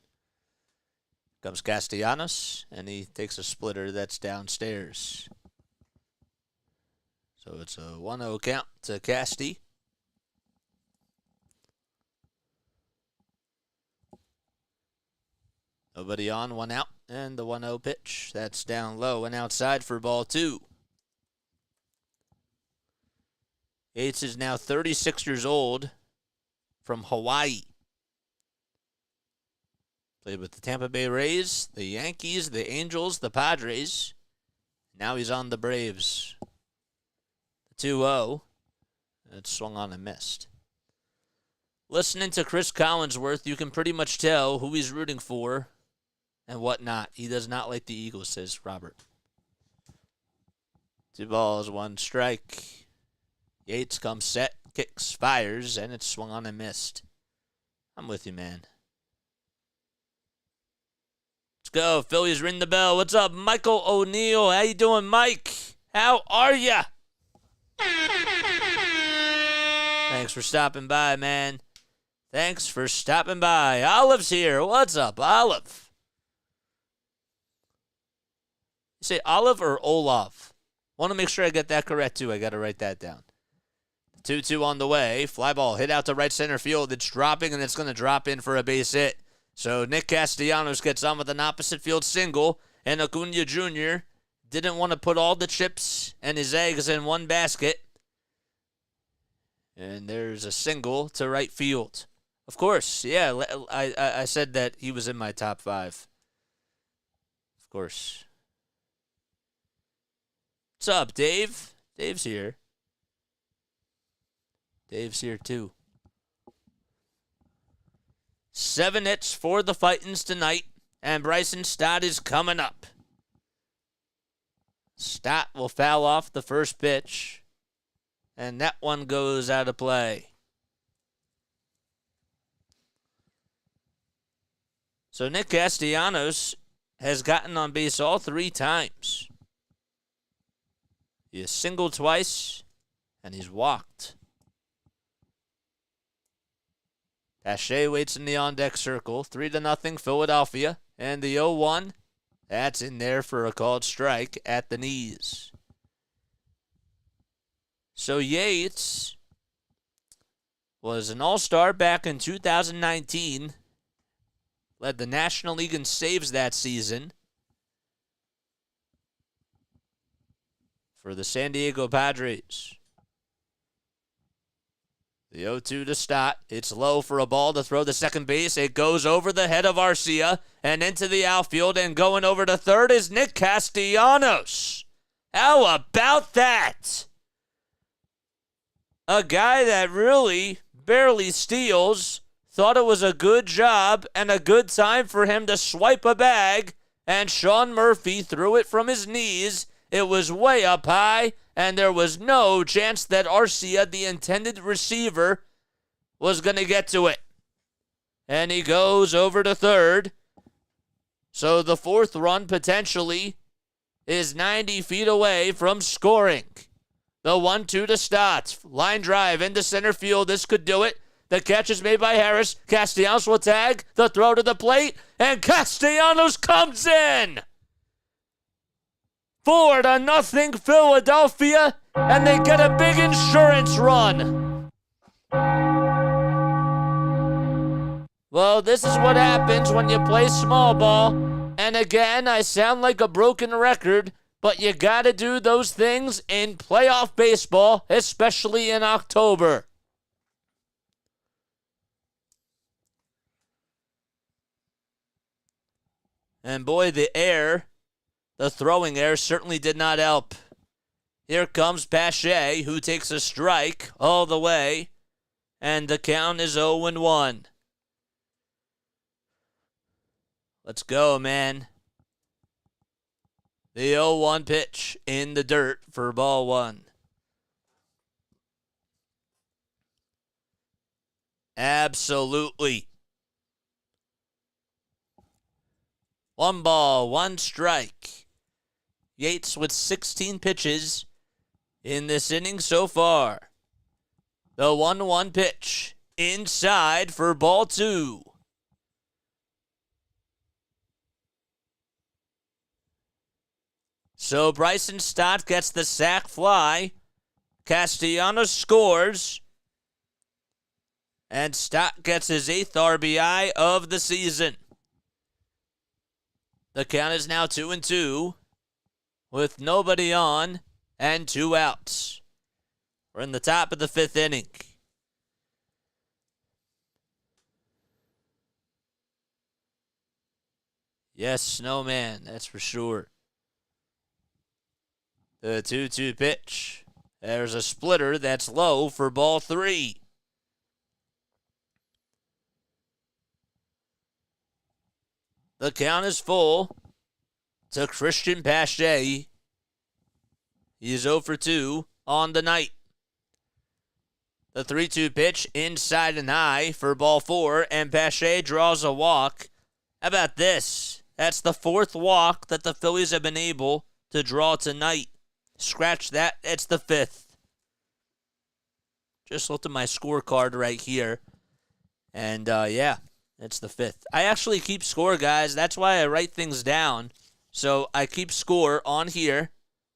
Comes Castellanos, and he takes a splitter that's downstairs. So it's a 1-0 count to Casty. Nobody on, 1 out, and the 1-0 pitch. That's down low and outside for ball 2. Yates is now 36 years old from Hawaii. Played with the Tampa Bay Rays, the Yankees, the Angels, the Padres. Now he's on the Braves. The 2-0. It's swung on and missed. Listening to Chris Collinsworth, you can pretty much tell who he's rooting for and whatnot. He does not like the Eagles, says Robert. 2 balls, 1 strike. Yates comes set, kicks, fires, and it's swung on and missed. I'm with you, man. Let's go. Phillies ring the bell. What's up, Michael O'Neill? How you doing, Mike? How are ya? Thanks for stopping by, man. Thanks for stopping by. Olive's here. What's up, Olive? You say Olive or Olaf? Want to make sure I get that correct, too. I got to write that down. 2-2 on the way. Fly ball hit out to right center field. It's dropping, and it's going to drop in for a base hit. So Nick Castellanos gets on with an opposite field single, and Acuna Jr. didn't want to put all the chips and his eggs in one basket. And there's a single to right field. Of course, yeah, I said that he was in my top 5. Of course. What's up, Dave? Dave's here. Dave's here, too. 7 hits for the Fightins tonight, and Bryson Stott is coming up. Stott will foul off the first pitch, and that one goes out of play. So Nick Castellanos has gotten on base all 3 times. He has singled twice, and he's walked. Pache waits in the on-deck circle. 3-0 Philadelphia. And the 0-1, that's in there for a called strike at the knees. So Yates was an all-star back in 2019. Led the National League in saves that season for the San Diego Padres. The 0-2 to Stott. It's low for a ball to throw to second base. It goes over the head of Arcia and into the outfield, and going over to third is Nick Castellanos. How about that? A guy that really barely steals. Thought it was a good job and a good time for him to swipe a bag, and Sean Murphy threw it from his knees. It was way up high, and there was no chance that Arcia, the intended receiver, was going to get to it. And he goes over to third. So the 4th run potentially is 90 feet away from scoring. The 1-2 to Stott. Line drive into center field. This could do it. The catch is made by Harris. Castellanos will tag. The throw to the plate. And Castellanos comes in. 4-0 Philadelphia. And they get a big insurance run. Well, this is what happens when you play small ball. And again, I sound like a broken record, but you got to do those things in playoff baseball, especially in October. And boy, the throwing air certainly did not help. Here comes Pache, who takes a strike all the way, and the count is 0-1. Let's go, man. The 0-1 pitch in the dirt for ball 1. Absolutely. 1 ball, 1 strike. Yates with 16 pitches in this inning so far. The 1-1 pitch inside for ball 2. So Bryson Stott gets the sac fly. Castellanos scores. And Stott gets his 8th RBI of the season. The count is now 2-2 with nobody on and 2 outs. We're in the top of the 5th inning. Yes, Snowman, that's for sure. The 2-2 pitch. There's a splitter that's low for ball 3. The count is full to Christian Pache. He's 0 for 2 on the night. The 3-2 pitch inside and high for ball 4, and Pache draws a walk. How about this? That's the 4th walk that the Phillies have been able to draw tonight. Scratch that. It's the 5th. Just looked at my scorecard right here. And, yeah, it's the 5th. I actually keep score, guys. That's why I write things down. So I keep score on here.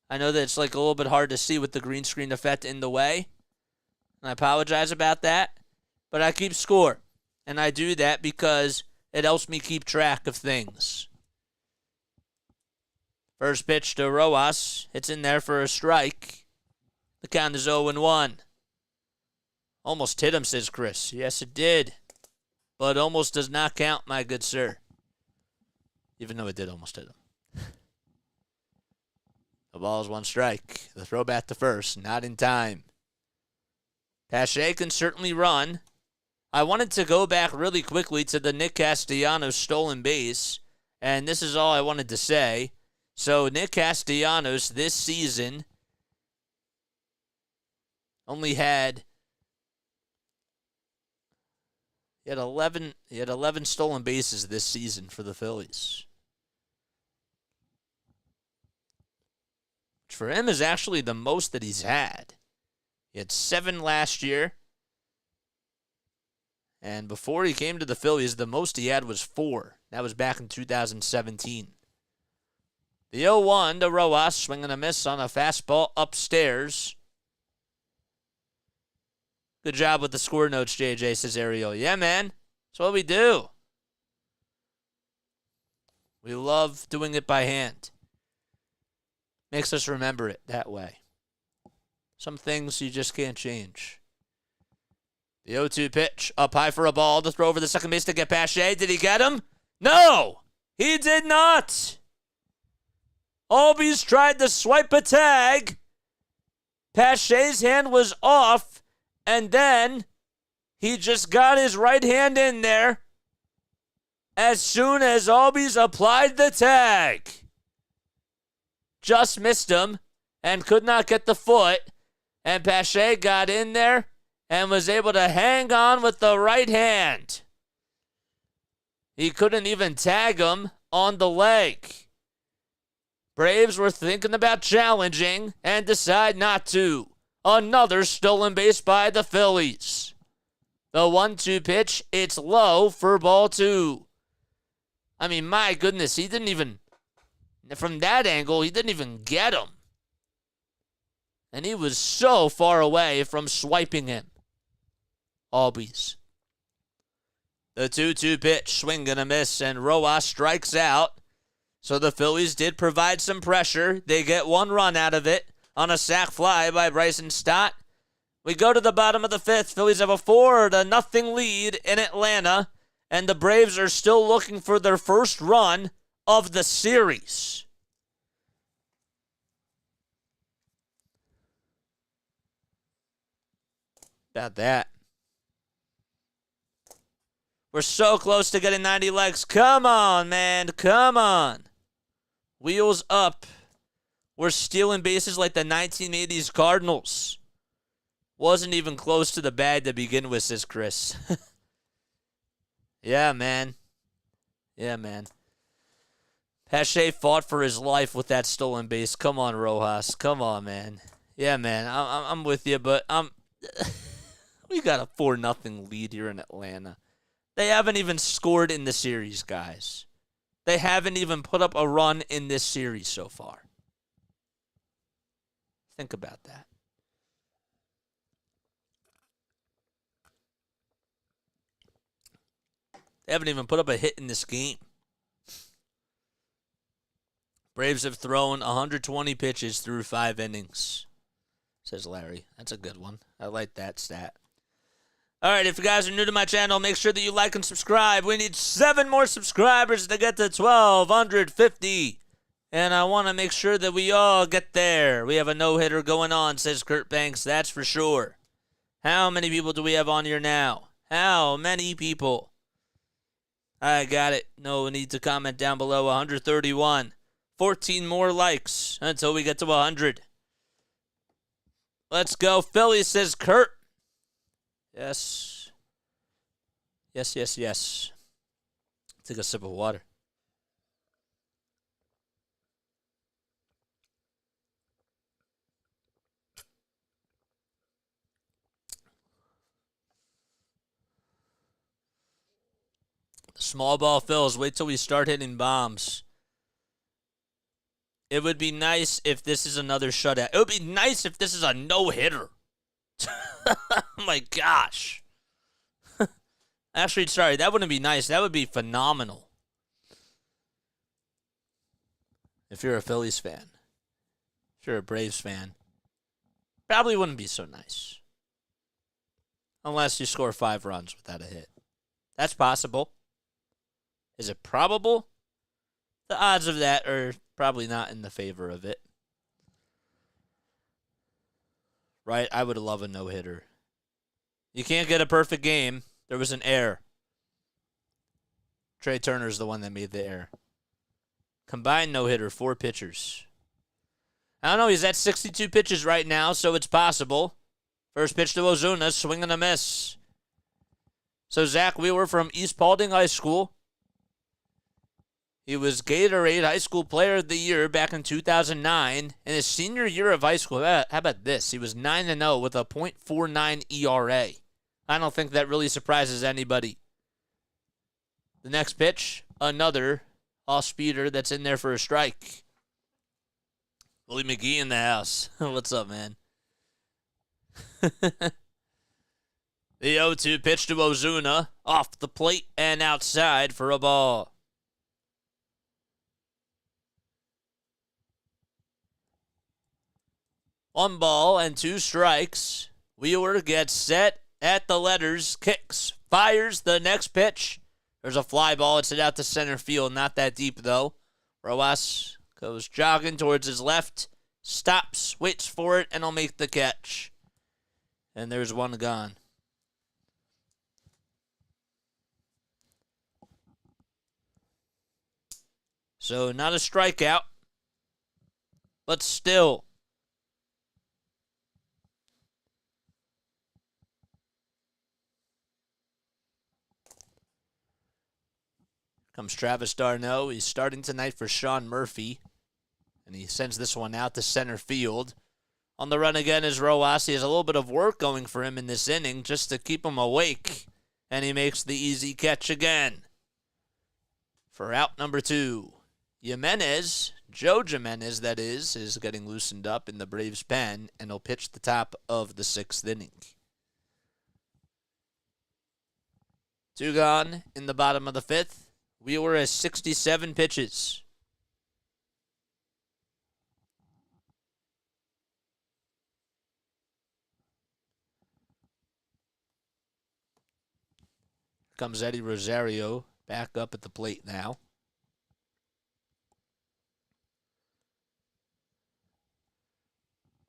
I know that it's like a little bit hard to see with the green screen effect in the way. And I apologize about that, but I keep score. And I do that because it helps me keep track of things. First pitch to Rojas. It's in there for a strike. The count is 0-1. Almost hit him, says Chris. Yes, it did. But almost does not count, my good sir. Even though it did almost hit him. The ball is 1 strike. The throw back to first. Not in time. Pache can certainly run. I wanted to go back really quickly to the Nick Castellanos stolen base. And this is all I wanted to say. So Nick Castellanos this season only had... He had 11 stolen bases this season for the Phillies. Which for him is actually the most that he's had. He had 7 last year. And before he came to the Phillies, the most he had was 4. That was back in 2017. The 0-1 to Rojas, swinging a miss on a fastball upstairs. Good job with the score notes, JJ, says Ariel. Yeah, man. That's what we do. We love doing it by hand. Makes us remember it that way. Some things you just can't change. The 0-2 pitch, up high for a ball to throw over the second base to get Pache. Did he get him? No! He did not! Albies tried to swipe a tag. Pache's hand was off. And then he just got his right hand in there as soon as Albies applied the tag. Just missed him and could not get the foot. And Pache got in there and was able to hang on with the right hand. He couldn't even tag him on the leg. Braves were thinking about challenging and decide not to. Another stolen base by the Phillies. The 1-2 pitch, it's low for ball 2. I mean, my goodness, he didn't even, from that angle, he didn't even get him. And he was so far away from swiping him. Albies. The 2-2 pitch, swing and a miss, and Rojas strikes out. So the Phillies did provide some pressure. They get 1 run out of it on a sac fly by Bryson Stott. We go to the bottom of the 5th. Phillies have a 4-0 lead in Atlanta, and the Braves are still looking for their first run of the series. About that. We're so close to getting 90 legs. Come on, man. Come on. Wheels up. We're stealing bases like the 1980s Cardinals. Wasn't even close to the bag to begin with, says Chris. Yeah, man. Yeah, man. Pache fought for his life with that stolen base. Come on, Rojas. Come on, man. Yeah, man. I'm with you, but we got a 4-0 lead here in Atlanta. They haven't even scored in the series, guys. They haven't even put up a run in this series so far. Think about that. They haven't even put up a hit in this game. Braves have thrown 120 pitches through 5 innings, says Larry. That's a good one. I like that stat. All right, if you guys are new to my channel, make sure that you like and subscribe. We need 7 more subscribers to get to 1,250. And I want to make sure that we all get there. We have a no-hitter going on, says Kurt Banks. That's for sure. How many people do we have on here now? How many people? I got it. No need to comment down below. 131. 14 more likes until we get to 100. Let's go, Philly, says Kurt. Yes. Yes, yes, yes. Take a sip of water. Small ball Phils, wait till we start hitting bombs. It would be nice if this is another shutout. It would be nice if this is a no-hitter. Oh my gosh. Actually, sorry, that wouldn't be nice. That would be phenomenal. If you're a Phillies fan. If you're a Braves fan. Probably wouldn't be so nice. Unless you score 5 runs without a hit. That's possible. Is it probable? The odds of that are probably not in the favor of it. Right? I would love a no-hitter. You can't get a perfect game. There was an error. Trey Turner's the one that made the error. Combined no-hitter, 4 pitchers. I don't know. He's at 62 pitches right now, so it's possible. First pitch to Ozuna, swing and a miss. So Zach Wheeler from East Paulding High School. He was Gatorade High School Player of the Year back in 2009. In his senior year of high school, how about this? He was 9-0 with a .49 ERA. I don't think that really surprises anybody. The next pitch, another off-speeder that's in there for a strike. Willie McGee in the house. What's up, man? The 0-2 pitch to Ozuna, off the plate and outside for a ball. One ball and 2 strikes. Wheeler gets set at the letters, kicks, fires the next pitch. There's a fly ball. It's hit out to center field. Not that deep, though. Rojas goes jogging towards his left, stops, waits for it, and will make the catch. And there's one gone. So not a strikeout, but still. Comes Travis d'Arnaud. He's starting tonight for Sean Murphy. And he sends this one out to center field. On the run again is Rojas. He has a little bit of work going for him in this inning just to keep him awake. And he makes the easy catch again. For out number 2. Jimenez, Joe Jimenez that is getting loosened up in the Braves pen. And he'll pitch the top of the 6th inning. 2 gone in the bottom of the 5th. Wheeler has 67 pitches. Comes Eddie Rosario back up at the plate now.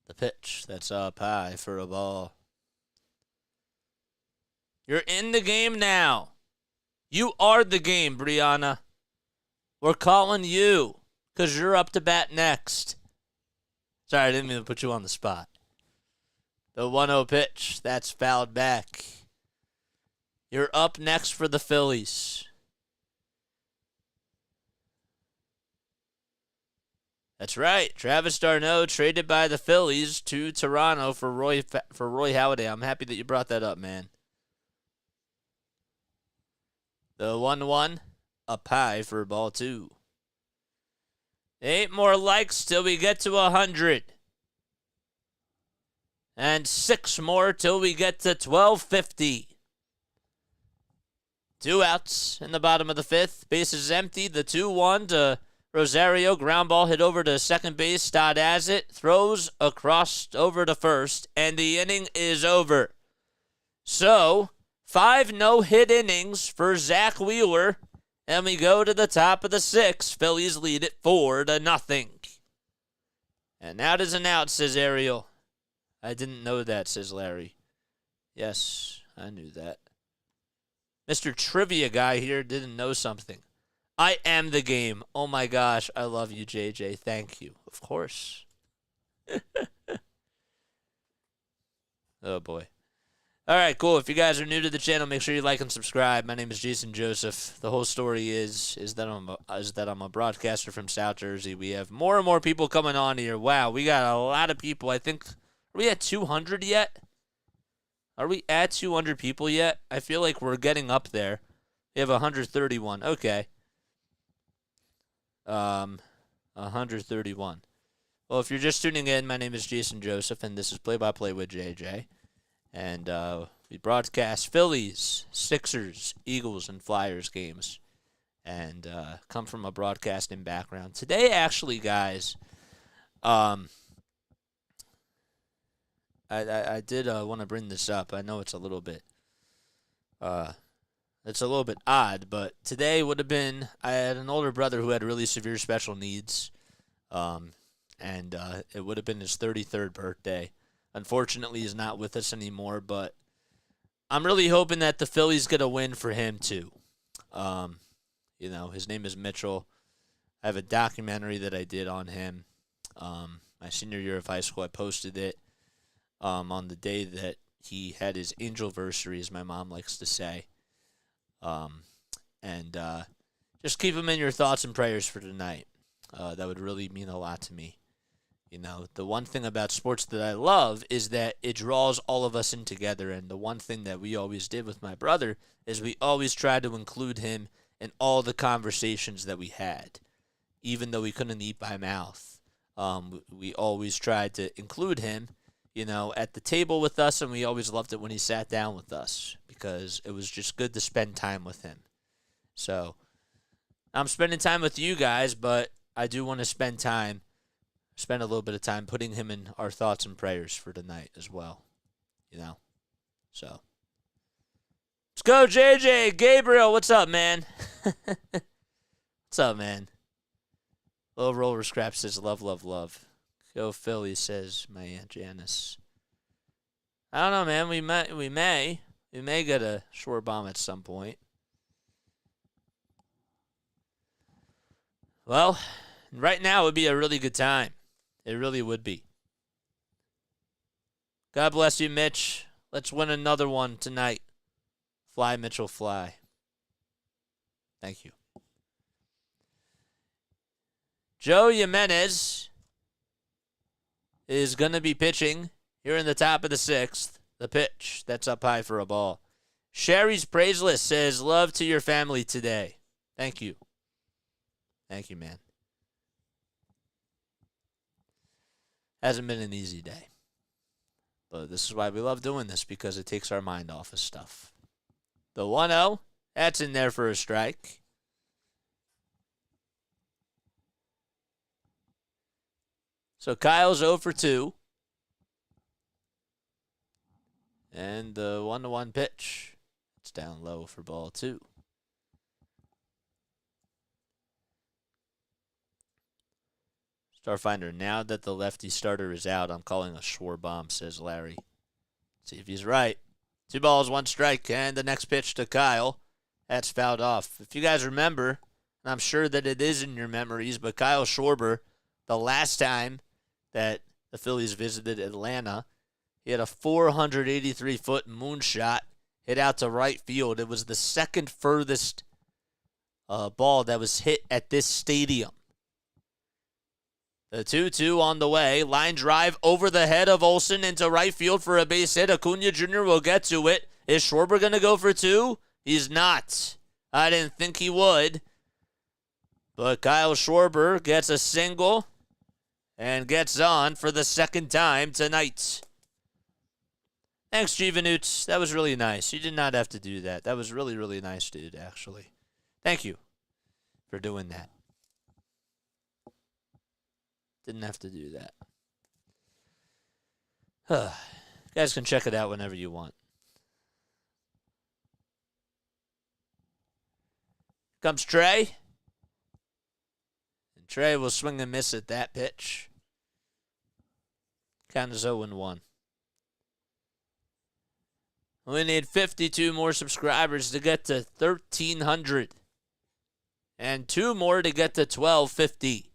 The pitch that's up high for a ball. You're in the game now. You are the game, Brianna. We're calling you because you're up to bat next. Sorry, I didn't mean to put you on the spot. The 1-0 pitch, that's fouled back. You're up next for the Phillies. That's right. Travis d'Arnaud traded by the Phillies to Toronto for Roy Halladay. I'm happy that you brought that up, man. The 1-1, up high for ball 2. 8 more likes till we get to 100. And 6 more till we get to 1250. 2 outs in the bottom of the 5th. Bases empty. The 2-1 to Rosario. Ground ball hit over to second base. Stott has it. Throws across over to first. And the inning is over. So 5 no-hit innings for Zach Wheeler. And we go to the top of the 6th. Phillies lead it 4-0. And that is an out, says Ariel. I didn't know that, says Larry. Yes, I knew that. Mr. Trivia guy here didn't know something. I am the game. Oh my gosh, I love you, JJ. Thank you. Of course. Oh boy. All right, cool. If you guys are new to the channel, make sure you like and subscribe. My name is Jason Joseph. The whole story is that I'm a broadcaster from South Jersey. We have more and more people coming on here. Wow, we got a lot of people. I think, are we at 200 yet? Are we at 200 people yet? I feel like we're getting up there. We have 131. Okay. 131. Well, if you're just tuning in, my name is Jason Joseph, and this is Play by Play with JJ. And we broadcast Phillies, Sixers, Eagles, and Flyers games. And come from a broadcasting background. Today, actually, guys, I did want to bring this up. I know it's a little bit odd, but today would have been, I had an older brother who had really severe special needs, and it would have been his 33rd birthday. Unfortunately, he's not with us anymore, but I'm really hoping that the Phillies get a win for him too. His name is Mitchell. I have a documentary that I did on him my senior year of high school. I posted it on the day that he had his angelversary, as my mom likes to say. Just keep him in your thoughts and prayers for tonight. That would really mean a lot to me. The one thing about sports that I love is that it draws all of us in together. And the one thing that we always did with my brother is we always tried to include him in all the conversations that we had. Even though we couldn't eat by mouth, we always tried to include him, at the table with us, and we always loved it when he sat down with us because it was just good to spend time with him. So I'm spending time with you guys, but I do want to spend a little bit of time putting him in our thoughts and prayers for tonight as well, So let's go, JJ. Gabriel, what's up, man? What's up, man? Little Roller Scrap says, love, love, love. Go Philly, says my Aunt Janice. I don't know, man. We may get a short bomb at some point. Well, right now would be a really good time. It really would be. God bless you, Mitch. Let's win another one tonight. Fly, Mitchell, fly. Thank you. Joe Jimenez is going to be pitching here in the top of the 6th. The pitch that's up high for a ball. Sherry's Praiseless says, love to your family today. Thank you. Thank you, man. Hasn't been an easy day. But this is why we love doing this, because it takes our mind off of stuff. The 1-0, that's in there for a strike. So Kyle's 0 for 2. And the 1-1 pitch. It's down low for ball 2. Starfinder, now that the lefty starter is out, I'm calling a Schwarber, says Larry. See if he's right. 2 balls, 1 strike, and the next pitch to Kyle. That's fouled off. If you guys remember, and I'm sure that it is in your memories, but Kyle Schwarber, the last time that the Phillies visited Atlanta, he had a 483-foot moonshot hit out to right field. It was the second furthest ball that was hit at this stadium. The 2-2 on the way. Line drive over the head of Olsen into right field for a base hit. Acuna Jr. will get to it. Is Schwarber going to go for 2? He's not. I didn't think he would. But Kyle Schwarber gets a single and gets on for the second time tonight. Thanks, Jivanoots. That was really nice. You did not have to do that. That was really, really nice, dude, actually. Thank you for doing that. Didn't have to do that. You guys can check it out whenever you want. Comes Trey. And Trey will swing and miss at that pitch. Count is 0-1. We need 52 more subscribers to get to 1,300. And 2 more to get to 1,250.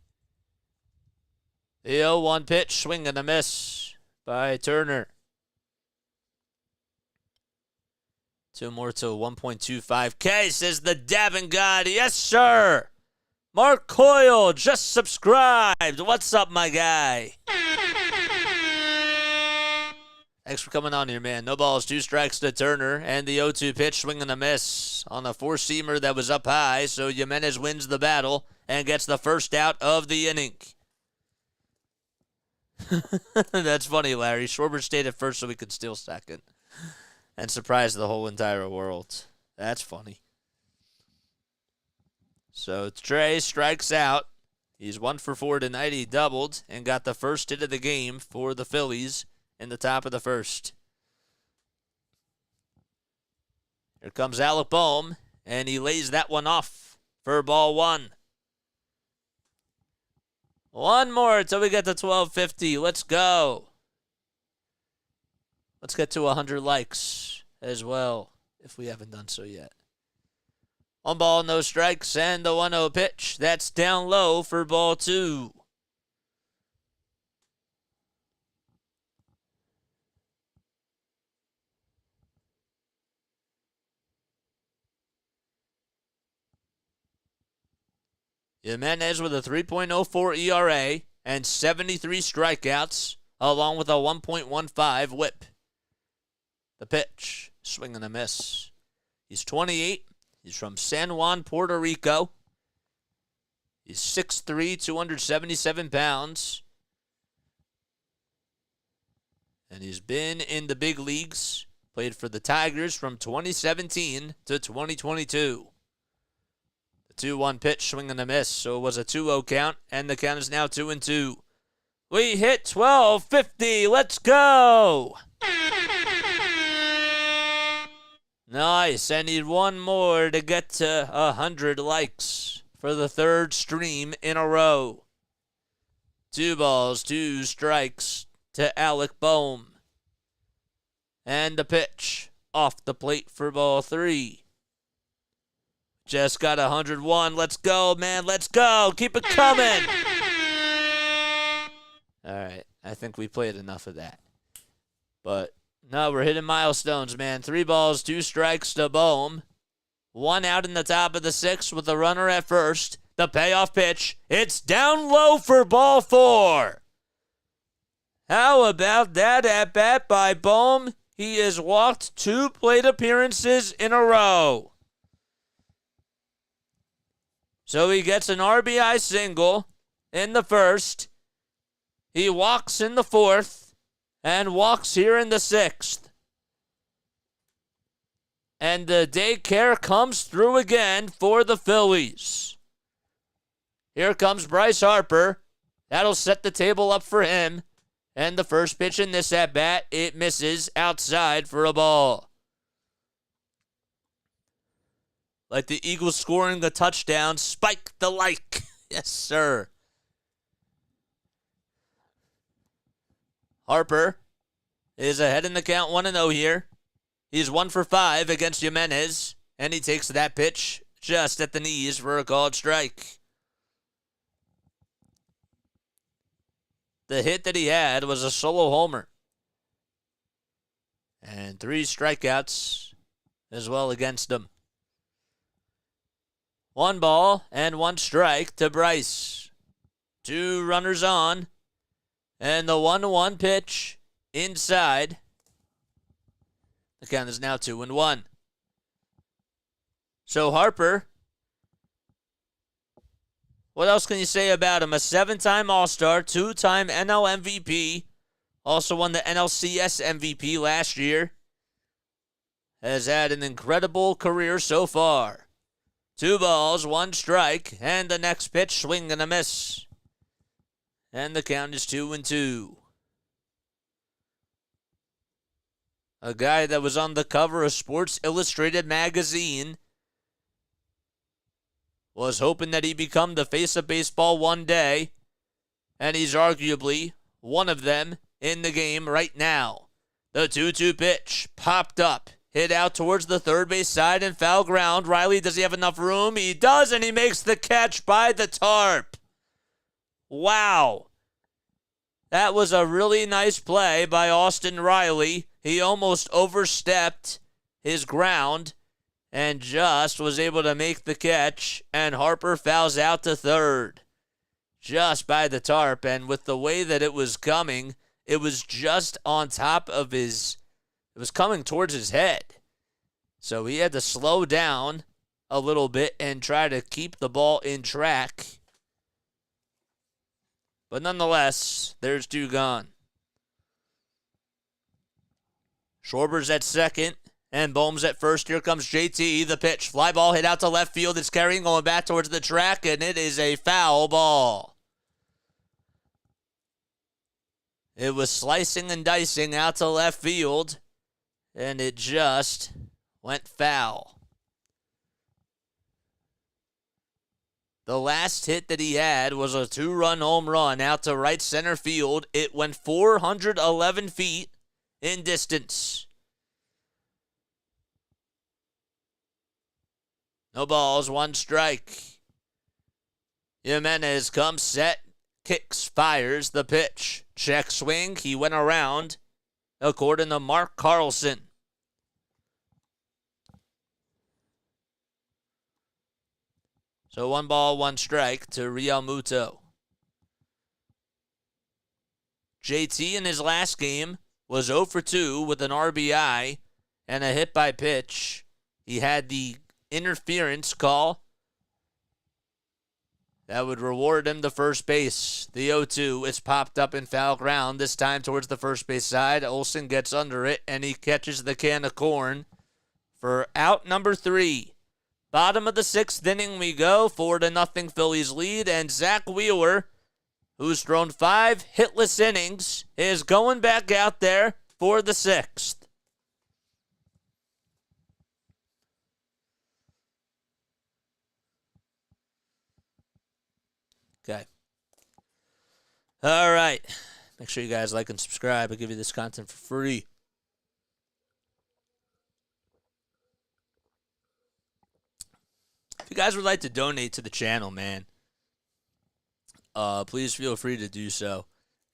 The 0-1 pitch, swing and a miss by Turner. 2 more to 1.25K, says the Davin God. Yes, sir. Mark Coyle just subscribed. What's up, my guy? Thanks for coming on here, man. No balls, 2 strikes to Turner, and the 0-2 pitch, swing and a miss on a 4-seamer that was up high, so Jimenez wins the battle and gets the first out of the inning. That's funny, Larry. Schwarber stayed at first so we could steal second. and surprise the whole entire world. That's funny. So Trey strikes out. He's 1 for 4 tonight. He doubled and got the first hit of the game for the Phillies in the top of the first. Here comes Alec Boehm, and he lays that one off for ball 1. One more until we get to 1250. Let's go. Let's get to 100 likes as well, if we haven't done so yet. 1 ball, no strikes, and the 1-0 pitch. That's down low for ball 2. Jimenez with a 3.04 ERA and 73 strikeouts, along with a 1.15 whip. The pitch, swing and a miss. He's 28. He's from San Juan, Puerto Rico. He's 6'3", 277 pounds. And he's been in the big leagues. Played for the Tigers from 2017 to 2022. The 2-1 pitch, swing and a miss. So it was a 2-0 count, and the count is now 2-2. We hit 1250. Let's go. Nice. I need one more to get to 100 likes for the third stream in a row. 2 balls, 2 strikes to Alec Boehm. And the pitch off the plate for ball 3. Just got 101. Let's go, man. Let's go. Keep it coming. All right. I think we played enough of that. But no, we're hitting milestones, man. 3 balls, 2 strikes to Boehm. 1 out in the top of the 6th with a runner at first. The payoff pitch. It's down low for ball 4. How about that at-bat by Boehm? He has walked 2 plate appearances in a row. So he gets an RBI single in the first. He walks in the 4th and walks here in the 6th. And the daycare comes through again for the Phillies. Here comes Bryce Harper. That'll set the table up for him. And the first pitch in this at-bat, it misses outside for a ball. Like the Eagles scoring the touchdown, spike the like. Yes, sir. Harper is ahead in the count 1-0 here. He's 1 for 5 against Jimenez, and he takes that pitch just at the knees for a called strike. The hit that he had was a solo homer. And 3 strikeouts as well against him. 1 ball and 1 strike to Bryce. 2 runners on. And the 1-1 pitch inside. The count is now 2-1. So Harper, what else can you say about him? A 7-time All-Star, 2-time NL MVP. Also won the NLCS MVP last year. Has had an incredible career so far. 2 balls, 1 strike, and the next pitch, swing and a miss. And the count is 2-2. A guy that was on the cover of Sports Illustrated magazine was hoping that he'd become the face of baseball one day, and he's arguably one of them in the game right now. The 2-2 pitch popped up. Hit out towards the third base side and foul ground. Riley, does he have enough room? He does, and he makes the catch by the tarp. Wow. That was a really nice play by Austin Riley. He almost overstepped his ground and just was able to make the catch, and Harper fouls out to third just by the tarp. And with the way that it was coming, it was just on top of his... It was coming towards his head. So he had to slow down a little bit and try to keep the ball in track. But nonetheless, there's 2 gone. Schwarber's at second, and Bohm's at first. Here comes JT. The pitch. Fly ball hit out to left field. It's carrying, going back towards the track, and it is a foul ball. It was slicing and dicing out to left field, and it just went foul. The last hit that he had was a 2-run home run out to right center field. It went 411 feet in distance. No balls, 1 strike. Jimenez comes set, kicks, fires the pitch. Check swing, he went around, according to Mark Carlson. So 1 ball, 1 strike to Real Muto. JT in his last game was 0 for 2 with an RBI and a hit by pitch. He had the interference call that would reward him to first base. The 0-2 is popped up in foul ground, this time towards the first base side. Olsen gets under it, and he catches the can of corn for out number 3. Bottom of the 6th inning we go. 4-0 Phillies lead, and Zach Wheeler, who's thrown 5 hitless innings, is going back out there for the 6th. Okay. All right. Make sure you guys like and subscribe. I give you this content for free. If you guys would like to donate to the channel, man, please feel free to do so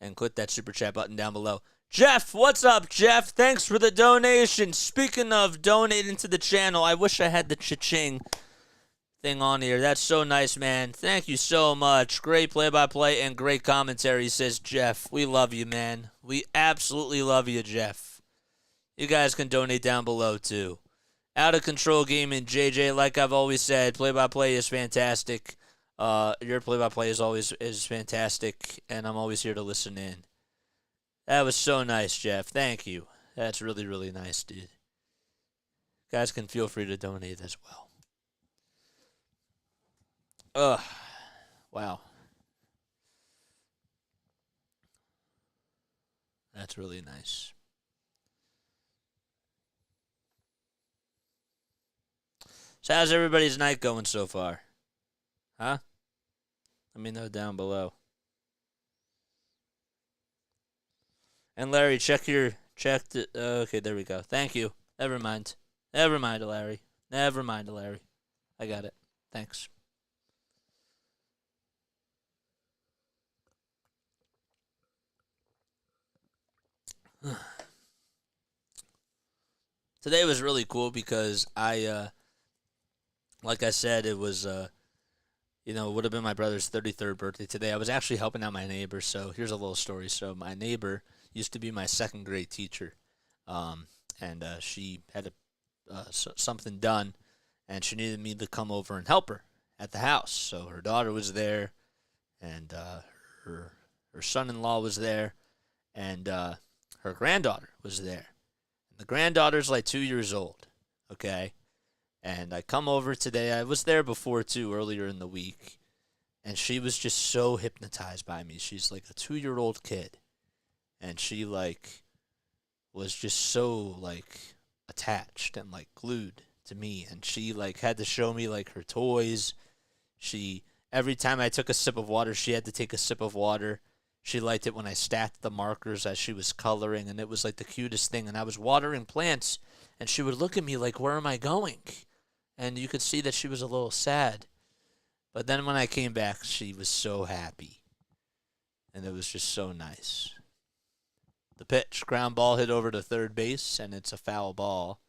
and click that super chat button down below. Jeff, what's up, Jeff? Thanks for the donation. Speaking of donating to the channel, I wish I had the cha-ching thing on here. That's so nice, man. Thank you so much. Great play-by-play and great commentary, says Jeff. We love you, man. We absolutely love you, Jeff. You guys can donate down below, too. Out of Control Gaming, JJ, like I've always said, play-by-play is fantastic. Your play-by-play is fantastic, and I'm always here to listen in. That was so nice, Jeff. Thank you. That's really, really nice, dude. Guys can feel free to donate as well. Wow. That's really nice. So how's everybody's night going so far? Huh? Let me know down below. And Larry, okay, there we go. Thank you. Never mind, Larry. I got it. Thanks. Today was really cool because like I said, it was, it would have been my brother's 33rd birthday today. I was actually helping out my neighbor, so here's a little story. So my neighbor used to be my 2nd grade teacher, and she had something done, and she needed me to come over and help her at the house. So her daughter was there, and her son-in-law was there, and her granddaughter was there. The granddaughter's like 2 years old, okay? And I come over today. I was there before, too, earlier in the week. And she was just so hypnotized by me. She's like a 2-year-old kid. And she, was just so, attached and, glued to me. And she, had to show me, her toys. Every time I took a sip of water, she had to take a sip of water. She liked it when I stacked the markers as she was coloring, and it was the cutest thing. And I was watering plants, and she would look at me like, where am I going? And you could see that she was a little sad. But then when I came back, she was so happy. And it was just so nice. The pitch, ground ball hit over to third base, and it's a foul ball.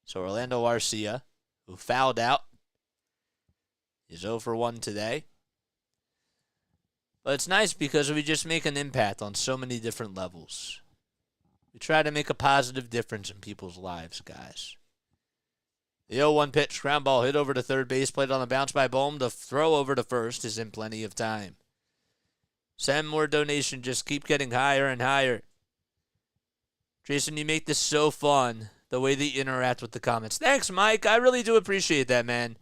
So Orlando Arcia, who fouled out, is 0 for 1 today. But it's nice because we just make an impact on so many different levels. We try to make a positive difference in people's lives, guys. The 0-1 pitch, ground ball hit over to third base, played on the bounce by Bohm. The throw over to first is in plenty of time. Send more donation, just keep getting higher and higher. Jason, you make this so fun, the way that you interact with the comments. Thanks, Mike. I really do appreciate that, man.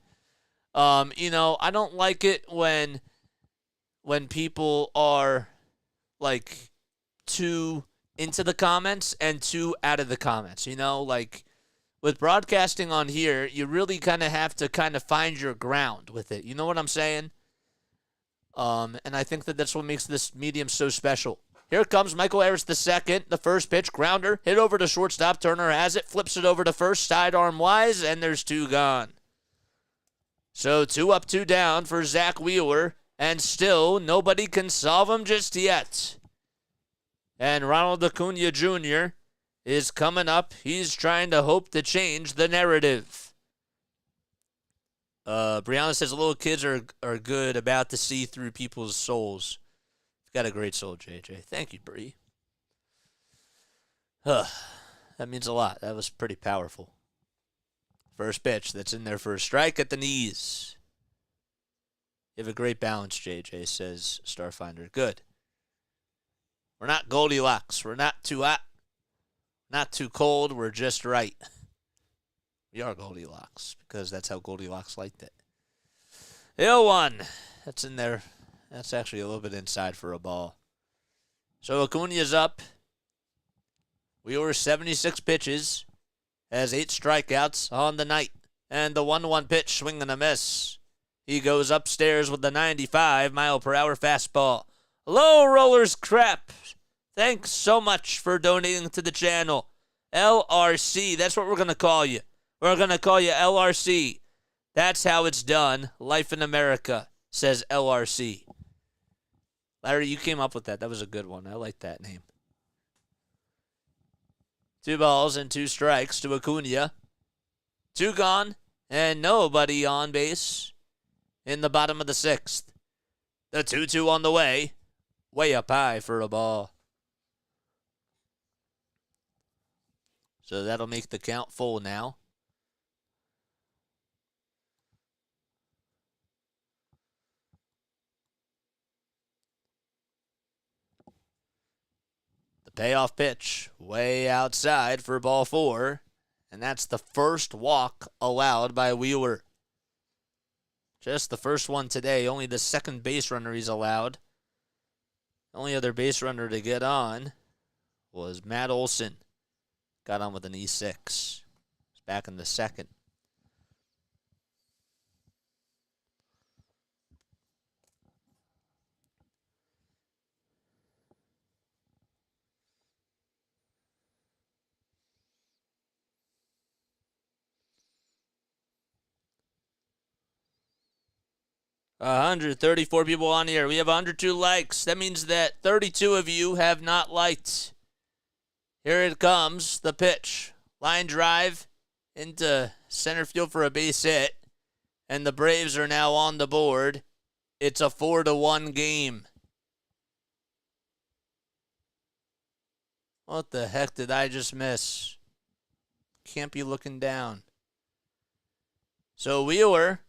I don't like it when people are, like, too into the comments and too out of the comments. Like, with broadcasting on here, you really kind of have to kind of find your ground with it. You know what I'm saying? And I think that's what makes this medium so special. Here comes Michael Harris II. The first pitch, grounder, hit over to shortstop. Turner has it, flips it over to first, sidearm wise, and there's 2 gone. So 2 up, 2 down for Zach Wheeler, and still nobody can solve him just yet. And Ronald Acuna Jr. is coming up. He's trying to hope to change the narrative. Brianna says little kids are good about to see through people's souls. You've got a great soul, JJ. Thank you, Bree. That means a lot. That was pretty powerful. First pitch, that's in there for a strike at the knees. You have a great balance, JJ, says Starfinder. Good. We're not Goldilocks. We're not too hot, not too cold. We're just right. We are Goldilocks because that's how Goldilocks liked it. 0-1. That's in there. That's actually a little bit inside for a ball. So Acuna's up. We were 76 pitches. Has 8 strikeouts on the night. And the 1-1 pitch, swing and a miss. He goes upstairs with the 95-mile-per-hour fastball. Low rollers crap. Thanks so much for donating to the channel. LRC, that's what we're going to call you. We're going to call you LRC. That's how it's done. Life in America, says LRC. Larry, you came up with that. That was a good one. I like that name. 2 balls and 2 strikes to Acuna. 2 gone and nobody on base in the bottom of the 6th. The 2-2 on the way. Way up high for a ball. So that'll make the count full now. Payoff pitch way outside for ball 4. And that's the first walk allowed by Wheeler. Just the first one today. Only the second base runner he's allowed. Only other base runner to get on was Matt Olson. Got on with an E6. He's back in the 2nd. A 134 people on here. We have 102 likes. That means that 32 of you have not liked. Here it comes. The pitch. Line drive into center field for a base hit. And the Braves are now on the board. It's a 4-1 game. What the heck did I just miss? Can't be looking down. So Wheeler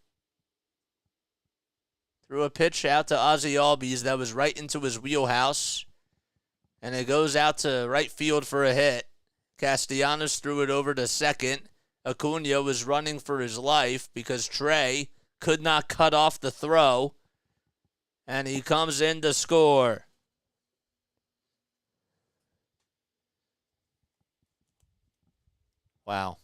threw a pitch out to Ozzie Albies that was right into his wheelhouse. And it goes out to right field for a hit. Castellanos threw it over to second. Acuna was running for his life because Trey could not cut off the throw. And he comes in to score. Wow.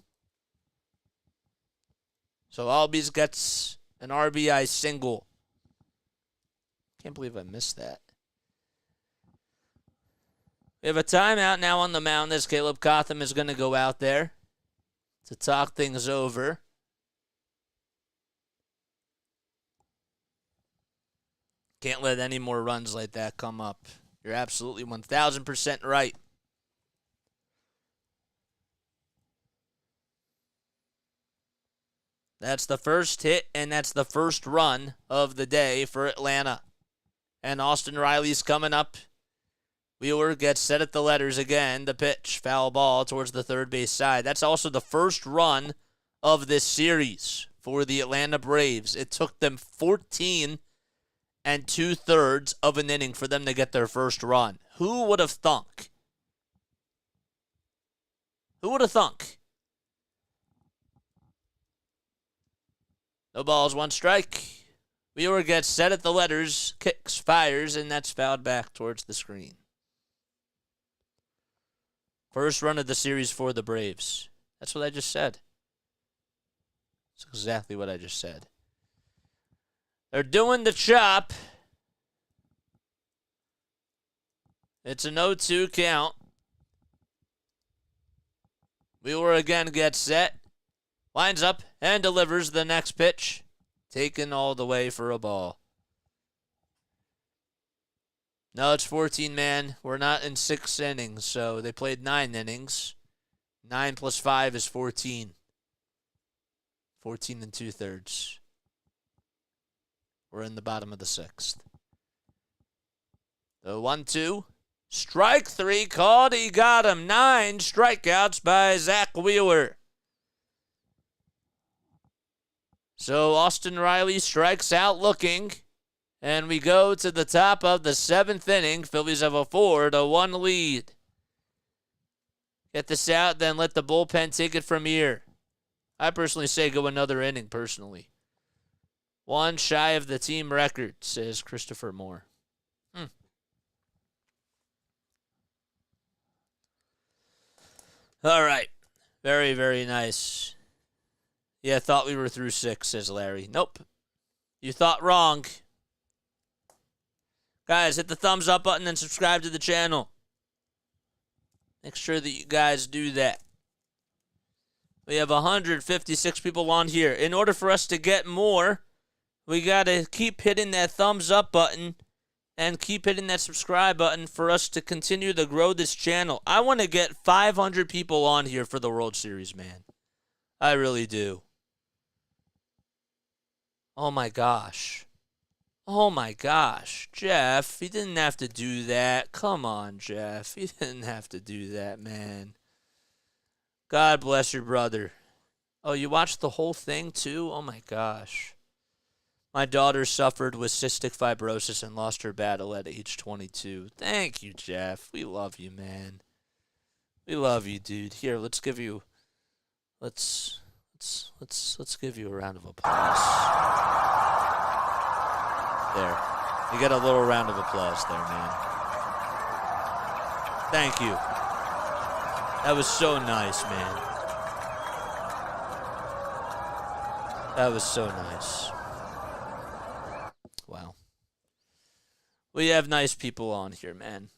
So Albies gets an RBI single. Can't believe I missed that. We have a timeout now on the mound as Caleb Cotham is going to go out there to talk things over. Can't let any more runs like that come up. You're absolutely 1,000% right. That's the first hit, and that's the first run of the day for Atlanta. And Austin Riley's coming up. Wheeler gets set at the letters again. The pitch, foul ball towards the third base side. That's also the first run of this series for the Atlanta Braves. It took them 14 2/3 of an inning for them to get their first run. Who would have thunk Who would have thunk? No balls, 1 strike. Wheeler gets set at the letters, kicks, fires, and that's fouled back towards the screen. First run of the series for the Braves. That's what I just said. That's exactly what I just said. They're doing the chop. It's an 0-2 count. Wheeler again gets set. Lines up and delivers the next pitch. Taken all the way for a ball. No, it's 14 man. We're not in 6 innings, so they played 9 innings. 9 plus 5 is 14. 14 2/3. We're in the bottom of the 6th. The 1-2. Strike 3 called. He got him. 9 strikeouts by Zach Wheeler. So Austin Riley strikes out looking. And we go to the top of the 7th inning. Phillies have a 4-1 lead. Get this out, then let the bullpen take it from here. I personally say go another inning, personally. 1 shy of the team record, says Christopher Moore. All right. Very, very nice. Yeah, thought we were through 6, says Larry. Nope. You thought wrong. Guys, hit the thumbs up button and subscribe to the channel. Make sure that you guys do that. We have 156 people on here. In order for us to get more, we got to keep hitting that thumbs up button and keep hitting that subscribe button for us to continue to grow this channel. I want to get 500 people on here for the World Series, man. I really do. Oh, my gosh. Oh, my gosh. Jeff, you didn't have to do that. Come on, Jeff. You didn't have to do that, man. God bless your brother. Oh, you watched the whole thing, too? Oh, my gosh. My daughter suffered with cystic fibrosis and lost her battle at age 22. Thank you, Jeff. We love you, man. We love you, dude. Here, let's give you... Let's give you a round of applause. There. You get a little round of applause there, man. Thank you. That was so nice, man. That was so nice. Wow. We have nice people on here, man.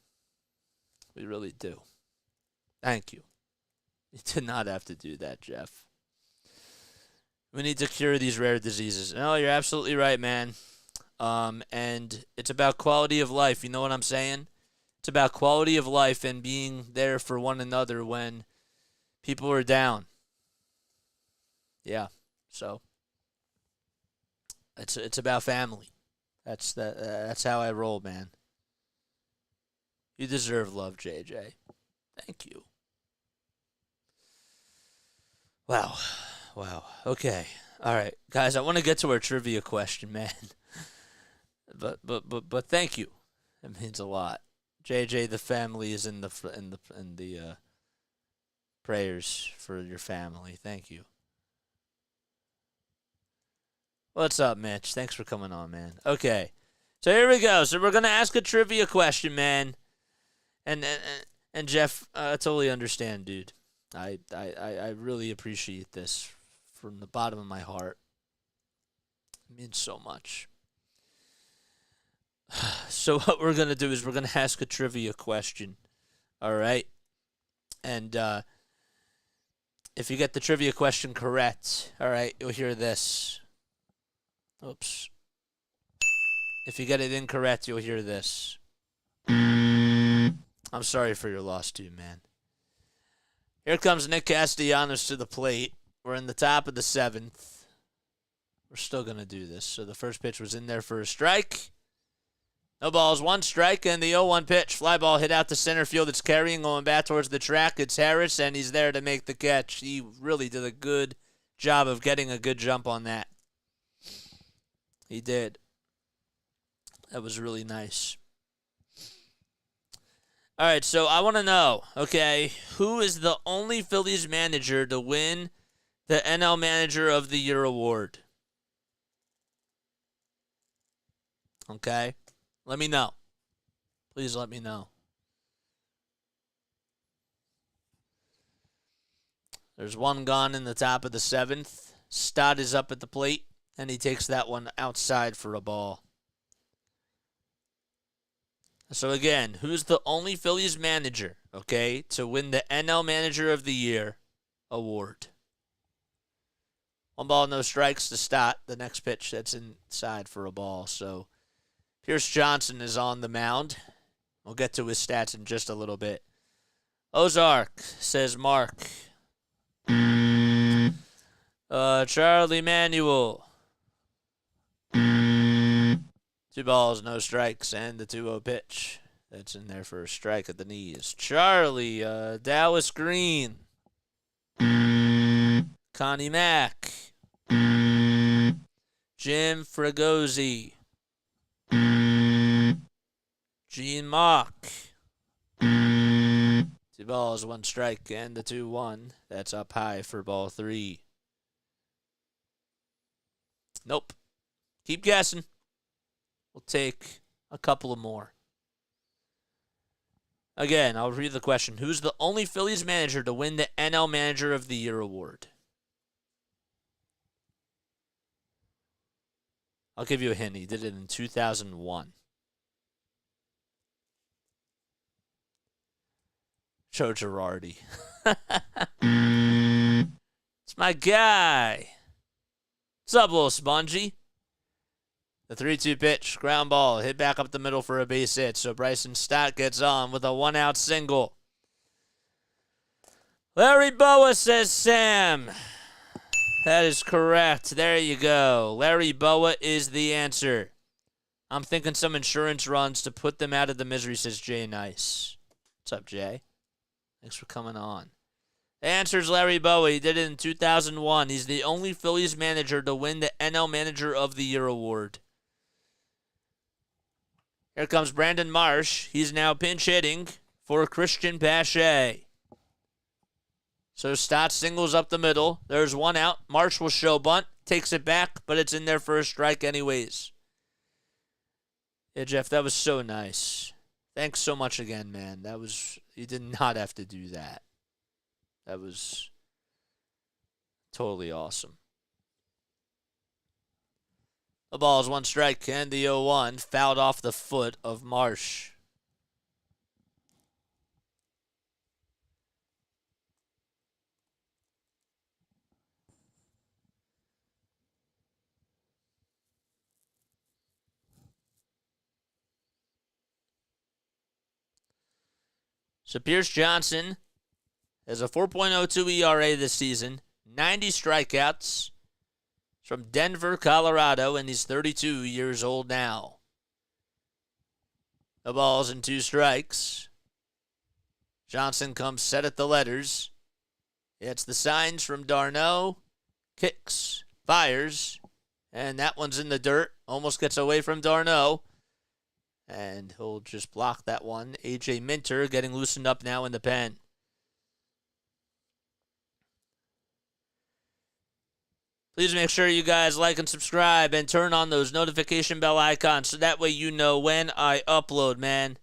We really do. Thank you. You did not have to do that, Jeff. We need to cure these rare diseases. No, you're absolutely right, man. And it's about quality of life. You know what I'm saying? It's about quality of life and being there for one another when people are down. Yeah. So it's about family. That's how I roll, man. You deserve love, JJ. Thank you. Wow. Okay. All right, guys. I want to get to our trivia question, man. But thank you. It means a lot. JJ, the family is in the prayers for your family. Thank you. What's up, Mitch? Thanks for coming on, man. Okay. So here we go. So we're gonna ask a trivia question, man. And Jeff, I totally understand, dude. I really appreciate this from the bottom of my heart. It means so much. So what we're going to do is we're going to ask a trivia question. All right? And if you get the trivia question correct, all right, you'll hear this. Oops. If you get it incorrect, you'll hear this. I'm sorry for your loss, too, man. Here comes Nick Castellanos to the plate. We're in the top of the 7th. We're still going to do this. So the first pitch was in there for a strike. No balls, 1 strike, and the 0-1 pitch. Fly ball hit out to center field. It's carrying, going back towards the track. It's Harris, and he's there to make the catch. He really did a good job of getting a good jump on that. He did. That was really nice. All right, so I want to know, okay, who is the only Phillies manager to win the NL Manager of the Year award? Okay? Let me know. Please let me know. There's one gone in the top of the 7th. Stott is up at the plate, and he takes that one outside for a ball. So again, who's the only Phillies manager, okay, to win the NL Manager of the Year award? 1 ball, no strikes to Stott. The next pitch, that's inside for a ball. So Pierce Johnson is on the mound. We'll get to his stats in just a little bit. Ozark, says Mark. Charlie Manuel. 2 balls, no strikes, and the 2-0 pitch. That's in there for a strike at the knees. Charlie, Dallas Green. Connie Mack. Jim Fregosi. Gene Mock. 2 balls, 1 strike, and the 2-1. That's up high for ball 3. Nope. Keep guessing. We'll take a couple of more. Again, I'll read the question. Who's the only Phillies manager to win the NL Manager of the Year award? I'll give you a hint. He did it in 2001. Joe Girardi. It's my guy. What's up, little spongy? The 3-2 pitch, ground ball, hit back up the middle for a base hit. So Bryson Stott gets on with a 1-out single. Larry Boa, says Sam. That is correct. There you go. Larry Boa is the answer. I'm thinking some insurance runs to put them out of the misery, says Jay Nice. What's up, Jay? Thanks for coming on. The answer is Larry Boa. He did it in 2001. He's the only Phillies manager to win the NL Manager of the Year award. Here comes Brandon Marsh. He's now pinch hitting for Christian Pache. So Stott singles up the middle. There's 1 out. Marsh will show bunt. Takes it back, but it's in there for a strike anyways. Yeah, Jeff, that was so nice. Thanks so much again, man. You did not have to do that. That was totally awesome. The ball is 1 strike, and the 0-1 fouled off the foot of Marsh. So Pierce Johnson has a 4.02 ERA this season, 90 strikeouts. From Denver, Colorado, and he's 32 years old now. The ball's in 2 strikes. Johnson comes set at the letters. It's the signs from d'Arnaud. Kicks, fires, and that one's in the dirt. Almost gets away from d'Arnaud. And he'll just block that one. A.J. Minter getting loosened up now in the pen. Please make sure you guys like and subscribe and turn on those notification bell icons so that way you know when I upload, man.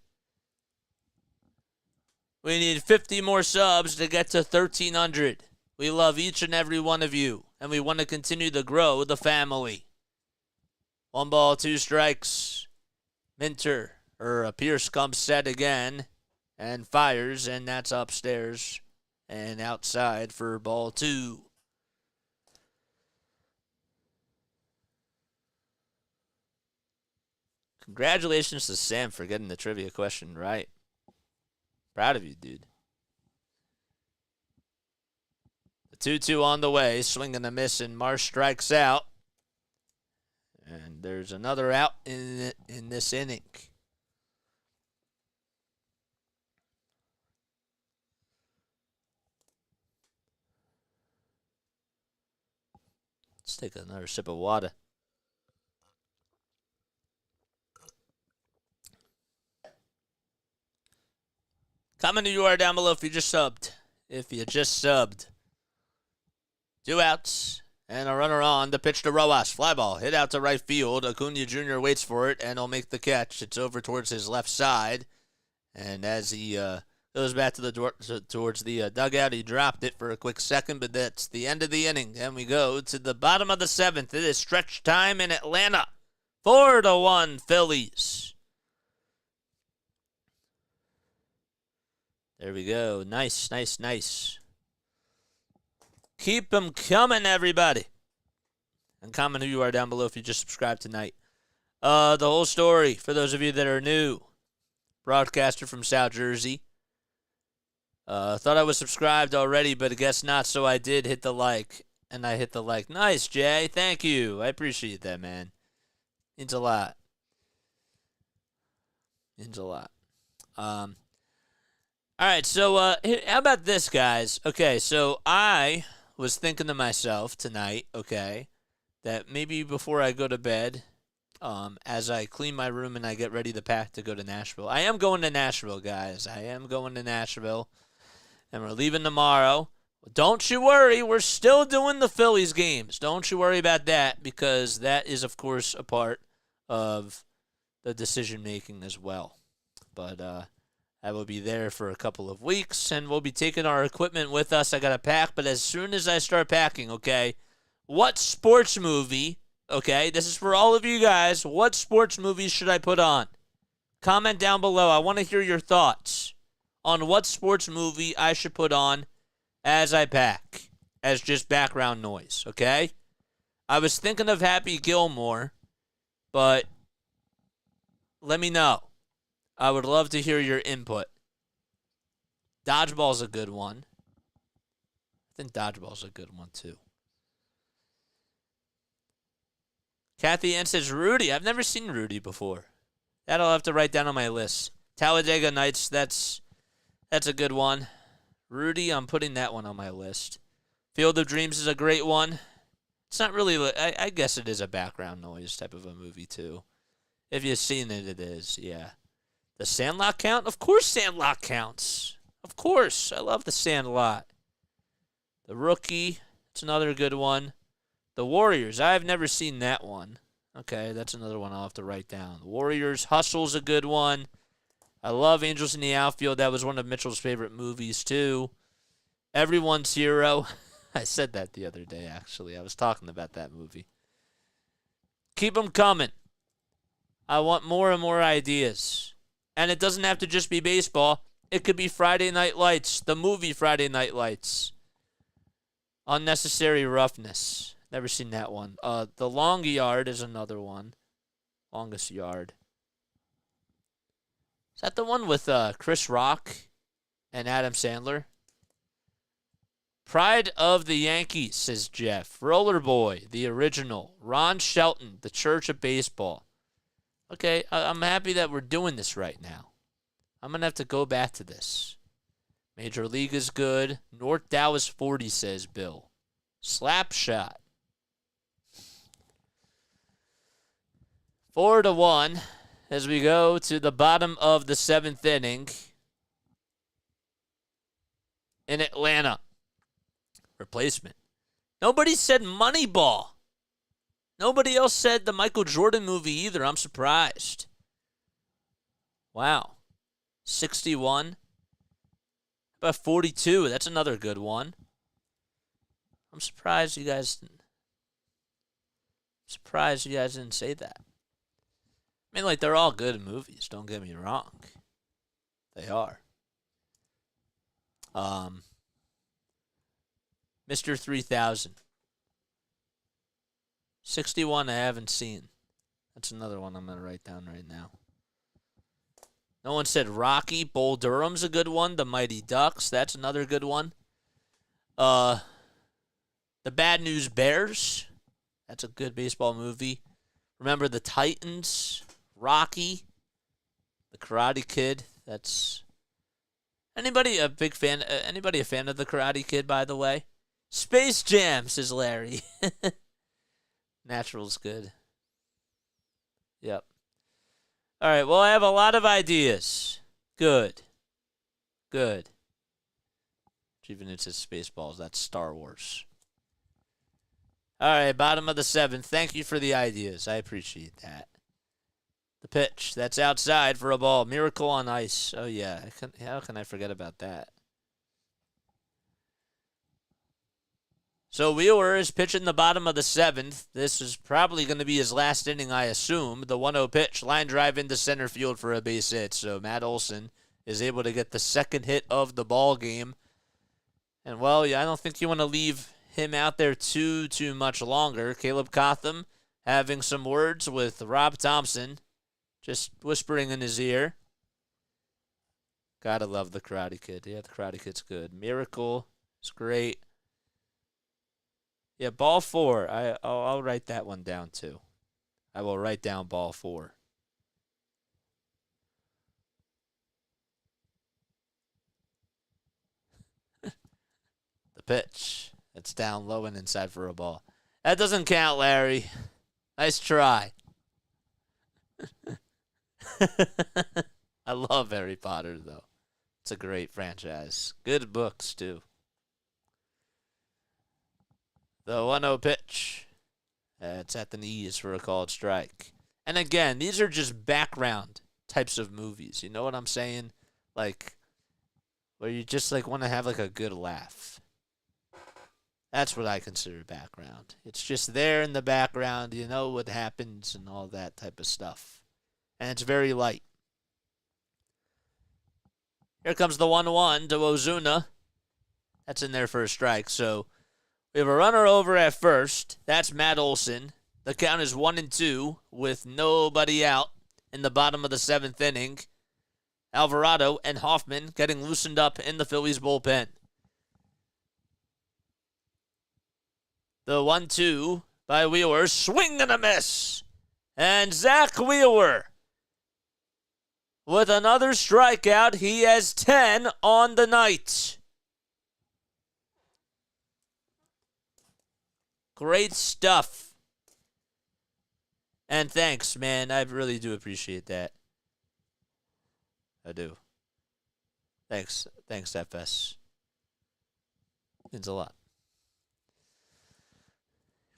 We need 50 more subs to get to 1,300. We love each and every one of you, and we want to continue to grow the family. 1 ball, 2 strikes. Pierce comes set again and fires, and that's upstairs and outside for ball 2. Congratulations to Sam for getting the trivia question right. Proud of you, dude. The 2-2 on the way. Swing and a miss, and Marsh strikes out. And there's another out in this inning. Let's take another sip of water. Comment who you are down below if you just subbed. If you just subbed. 2 outs. And a runner on. The pitch to Rojas. Fly ball. Hit out to right field. Acuna Jr. waits for it and he'll make the catch. It's over towards his left side. And as he goes back to the towards the dugout, he dropped it for a quick second. But that's the end of the inning. And we go to the bottom of the 7th. It is stretch time in Atlanta. 4-1 Phillies. There we go. Nice, nice, nice. Keep them coming, everybody. And comment who you are down below if you just subscribed tonight. The whole story, for those of you that are new. Broadcaster from South Jersey. Thought I was subscribed already, but I guess not, so I did hit the like. And I hit the like. Nice, Jay. Thank you. I appreciate that, man. Means a lot. Means a lot. All right, so how about this, guys? Okay, so I was thinking to myself tonight, okay, that maybe before I go to bed, as I clean my room and I get ready to pack to go to Nashville. I am going to Nashville, guys. I am going to Nashville, and we're leaving tomorrow. Don't you worry, we're still doing the Phillies games. Don't you worry about that, because that is, of course, a part of the decision-making as well. But I will be there for a couple of weeks, and we'll be taking our equipment with us. I got to pack, but as soon as I start packing, okay, what sports movie, okay, this is for all of you guys, what sports movies should I put on? Comment down below. I want to hear your thoughts on what sports movie I should put on as I pack, as just background noise, okay? I was thinking of Happy Gilmore, but let me know. I would love to hear your input. Dodgeball's a good one. I think Dodgeball's a good one, too. Kathy Ann says, Rudy. I've never seen Rudy before. That I'll have to write down on my list. Talladega Nights, that's a good one. Rudy, I'm putting that one on my list. Field of Dreams is a great one. It's not really, I guess it is a background noise type of a movie, too. If you've seen it, it is, yeah. The Sandlot count? Of course Sandlot counts. Of course. I love the Sandlot. The Rookie. It's another good one. The Warriors. I've never seen that one. Okay, that's another one I'll have to write down. The Warriors. Hustle's a good one. I love Angels in the Outfield. That was one of Mitchell's favorite movies, too. Everyone's Hero. I said that the other day, actually. I was talking about that movie. Keep them coming. I want more and more ideas. And it doesn't have to just be baseball. It could be Friday Night Lights, the movie Friday Night Lights. Unnecessary Roughness. Never seen that one. The Long Yard is another one. Longest Yard. Is that the one with Chris Rock and Adam Sandler? Pride of the Yankees, says Jeff. Rollerboy, the original. Ron Shelton, The Church of Baseball. Okay, I'm happy that we're doing this right now. I'm going to have to go back to this. Major League is good. North Dallas 40, says Bill. Slapshot. 4-1 as we go to the bottom of the 7th inning in Atlanta. Replacement. Nobody said Moneyball. Nobody else said the Michael Jordan movie either. I'm surprised. Wow. 61. About 42. That's another good one. I'm surprised you guys didn't say that. I mean, like, they're all good movies. Don't get me wrong. They are. Mr. 3000. 61 I haven't seen. That's another one I'm going to write down right now. No one said Rocky. Bull Durham's a good one. The Mighty Ducks. That's another good one. The Bad News Bears. That's a good baseball movie. Remember the Titans. Rocky. The Karate Kid. That's... Anybody a big fan? Anybody a fan of the Karate Kid, by the way? Space Jam, says Larry. Natural's good. Yep. All right, well, I have a lot of ideas. Good. Good. Even if it's Spaceballs, that's Star Wars. All right, bottom of the 7th. Thank you for the ideas. I appreciate that. The pitch. That's outside for a ball. Miracle on ice. Oh, yeah. How can I forget about that? So Wheeler is pitching the bottom of the 7th. This is probably going to be his last inning, I assume. The 1-0 pitch. Line drive into center field for a base hit. So Matt Olson is able to get the second hit of the ball game. And, well, yeah, I don't think you want to leave him out there too much longer. Caleb Cotham having some words with Rob Thompson, just whispering in his ear. Gotta love the Karate Kid. Yeah, the Karate Kid's good. Miracle is great. Yeah, ball 4. I'll write that one down too. I will write down ball 4. The pitch. It's down low and inside for a ball. That doesn't count, Larry. Nice try. I love Harry Potter, though. It's a great franchise. Good books, too. The 1-0 pitch. It's at the knees for a called strike. And again, these are just background types of movies. You know what I'm saying? Like, where you just like want to have like a good laugh. That's what I consider background. It's just there in the background. You know what happens and all that type of stuff. And it's very light. Here comes the 1-1 to Ozuna. That's in there for a strike. So we have a runner over at first. That's Matt Olson. The count is 1-2 with nobody out in the bottom of the 7th inning. Alvarado and Hoffman getting loosened up in the Phillies bullpen. The 1-2 by Wheeler. Swing and a miss. And Zach Wheeler with another strikeout. He has 10 on the night. Great stuff. And thanks, man. I really do appreciate that. I do. Thanks, FS. Means a lot.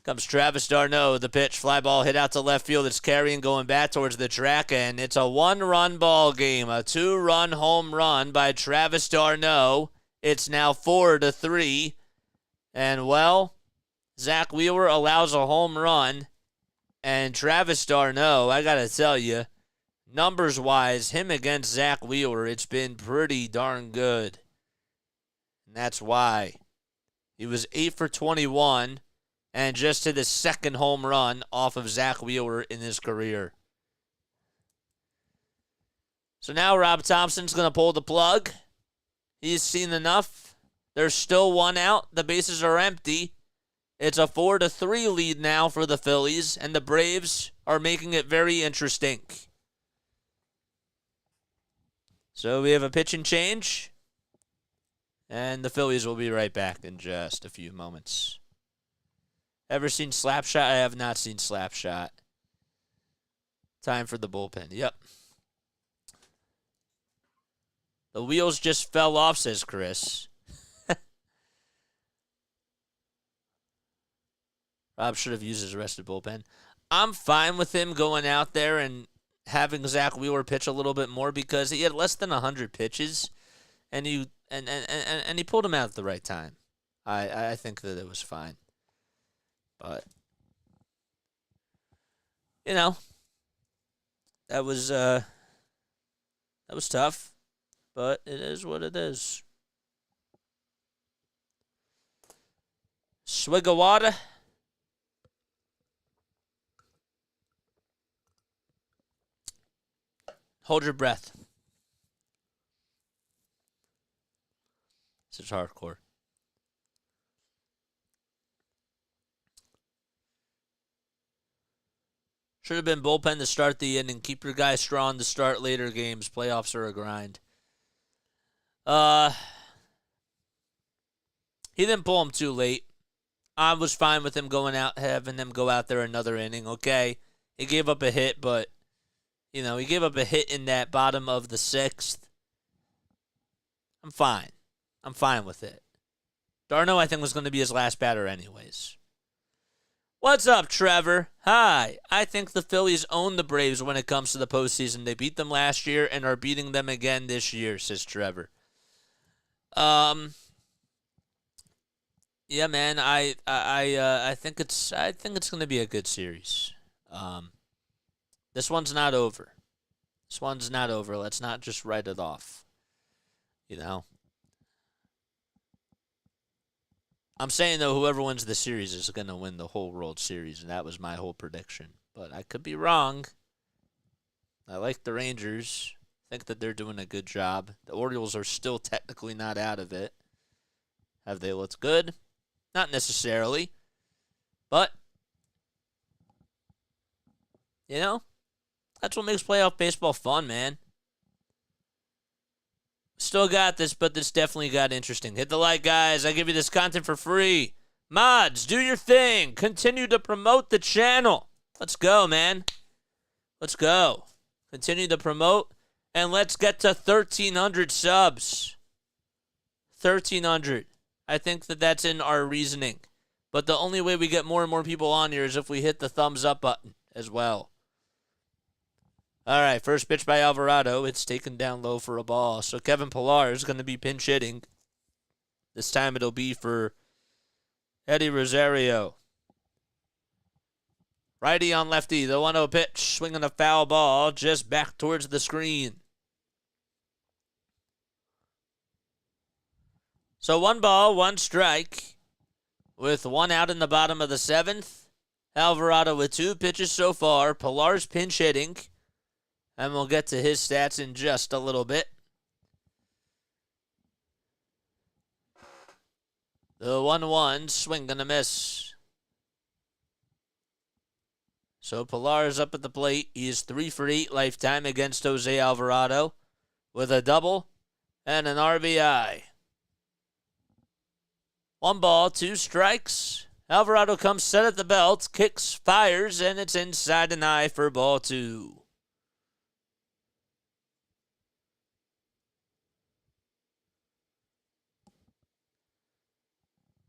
Comes Travis d'Arnaud. The pitch, fly ball hit out to left field. It's carrying going back towards the track, and it's a 1-run ball game. A 2-run home run by Travis d'Arnaud. It's now 4-3. And, well, Zach Wheeler allows a home run. And Travis d'Arnaud, I got to tell you, numbers-wise, him against Zach Wheeler, it's been pretty darn good. And that's why. He was 8 for 21 and just hit his second home run off of Zach Wheeler in his career. So now Rob Thompson's going to pull the plug. He's seen enough. There's still one out. The bases are empty. It's a 4-3 lead now for the Phillies, and the Braves are making it very interesting. So we have a pitching change, and the Phillies will be right back in just a few moments. Ever seen Slapshot? I have not seen Slapshot. Time for the bullpen. Yep. The wheels just fell off, says Chris. Rob should have used his rested bullpen. I'm fine with him going out there and having Zach Wheeler pitch a little bit more because he had less than 100 pitches, and he pulled him out at the right time. I think that it was fine. But, you know, that was tough, but it is what it is. Swig of water. Hold your breath. This is hardcore. Should have been bullpen to start the inning. Keep your guys strong to start later games. Playoffs are a grind. He didn't pull him too late. I was fine with him going out, having him go out there another inning. Okay, he gave up a hit, but he gave up a hit in that bottom of the 6th. I'm fine. I'm fine with it. Darno, I think, was going to be his last batter anyways. What's up, Trevor? Hi. I think the Phillies own the Braves when it comes to the postseason. They beat them last year and are beating them again this year, says Trevor. Yeah, man. I think it's going to be a good series. This one's not over. Let's not just write it off. You know. I'm saying, though, whoever wins the series is going to win the whole World Series, and that was my whole prediction. But I could be wrong. I like the Rangers. I think that they're doing a good job. The Orioles are still technically not out of it. Have they looked good? Not necessarily. But, you know, that's what makes playoff baseball fun, man. Still got this, but this definitely got interesting. Hit the like, guys. I give you this content for free. Mods, do your thing. Continue to promote the channel. Let's go, man. Let's go. Continue to promote, and let's get to 1,300 subs. 1,300. I think that that's in our reasoning. But the only way we get more and more people on here is if we hit the thumbs up button as well. All right, first pitch by Alvarado. It's taken down low for a ball. So Kevin Pillar is going to be pinch hitting. This time it'll be for Eddie Rosario. Righty on lefty. The 1-0 pitch. Swinging a foul ball just back towards the screen. So 1 ball, 1 strike. With 1 out in the bottom of the 7th. Alvarado with 2 pitches so far. Pillar's pinch hitting. And we'll get to his stats in just a little bit. The 1-1, swing and a miss. So Pillar's up at the plate. He is 3 for 8 lifetime against Jose Alvarado with a double and an RBI. 1 ball, 2 strikes. Alvarado comes set at the belt, kicks, fires, and it's inside an eye for ball 2.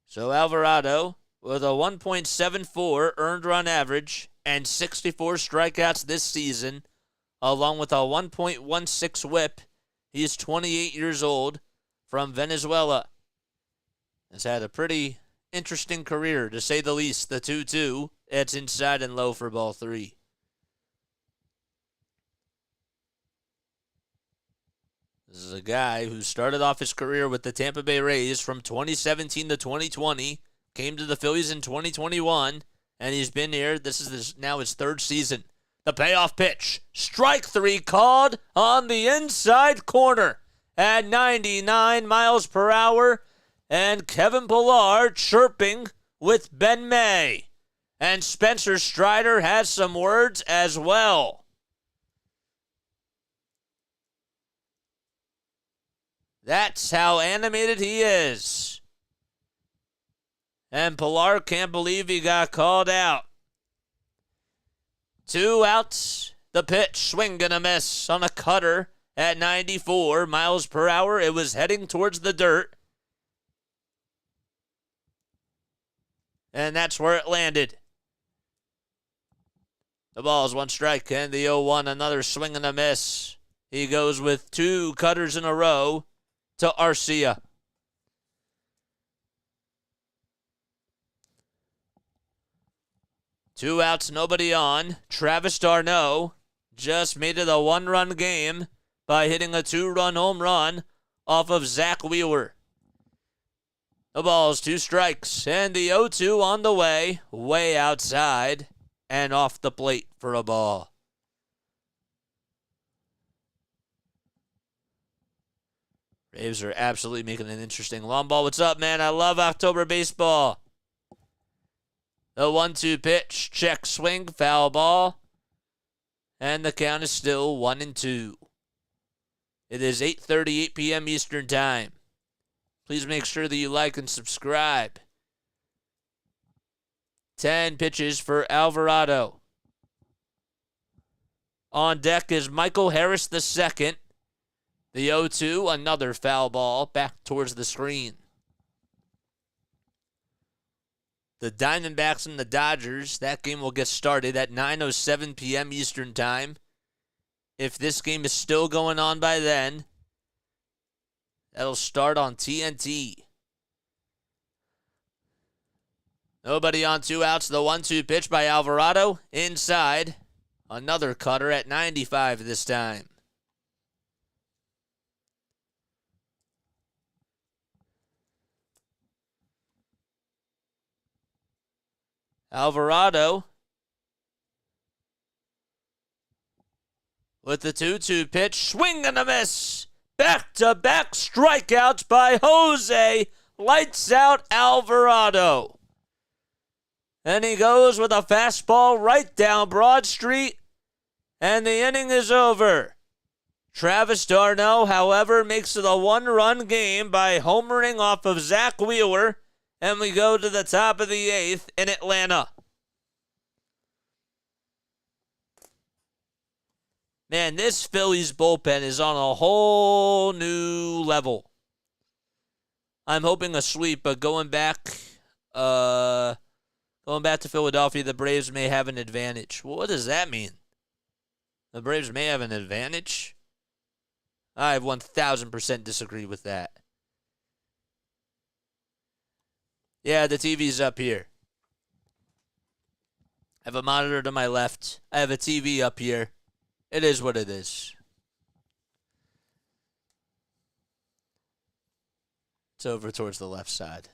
So Alvarado, with a 1.74 earned run average and 64 strikeouts this season, along with a 1.16 whip, he is 28 years old, from Venezuela. Has had a pretty interesting career, to say the least. The 2-2, it's inside and low for ball 3. This is a guy who started off his career with the Tampa Bay Rays from 2017 to 2020, came to the Phillies in 2021, and he's been here. This is now his 3rd season. The payoff pitch, strike 3 called on the inside corner at 99 miles per hour, and Kevin Pillar chirping with Ben May. And Spencer Strider has some words as well. That's how animated he is. And Pillar can't believe he got called out. 2 outs. The pitch, swing and a miss on a cutter at 94 miles per hour. It was heading towards the dirt. And that's where it landed. The ball's 1 strike, and the 0-1, another swing and a miss. He goes with 2 cutters in a row to Arcia. Two outs, nobody on. Travis d'Arnaud just made it a 1-run game by hitting a 2-run home run off of Zach Wheeler. The ball's 2 strikes, and the 0-2 on the way outside, and off the plate for a ball. Braves are absolutely making an interesting long ball. What's up, man? I love October baseball. The 1-2 pitch, check swing, foul ball. And the count is still 1-2. It is 8:38 p.m. Eastern Time. Please make sure that you like and subscribe. 10 pitches for Alvarado. On deck is Michael Harris II. The 0-2, another foul ball back towards the screen. The Diamondbacks and the Dodgers, that game will get started at 9:07 p.m. Eastern Time. If this game is still going on by then, that'll start on TNT. Nobody on 2 outs. The 1-2 pitch by Alvarado. Inside. Another cutter at 95 this time. Alvarado with the 2-2 pitch. Swing and a miss. Back-to-back strikeouts by Jose. Lights out Alvarado. And he goes with a fastball right down Broad Street. And the inning is over. Travis d'Arnaud, however, makes it a 1-run game by homering off of Zach Wheeler. And we go to the top of the 8th in Atlanta. Man, this Phillies bullpen is on a whole new level. I'm hoping a sweep, but going back to Philadelphia, the Braves may have an advantage. Well, what does that mean? The Braves may have an advantage? I 1,000% disagree with that. Yeah, the TV's up here. I have a monitor to my left. I have a TV up here. It is what it is. It's over towards the left side.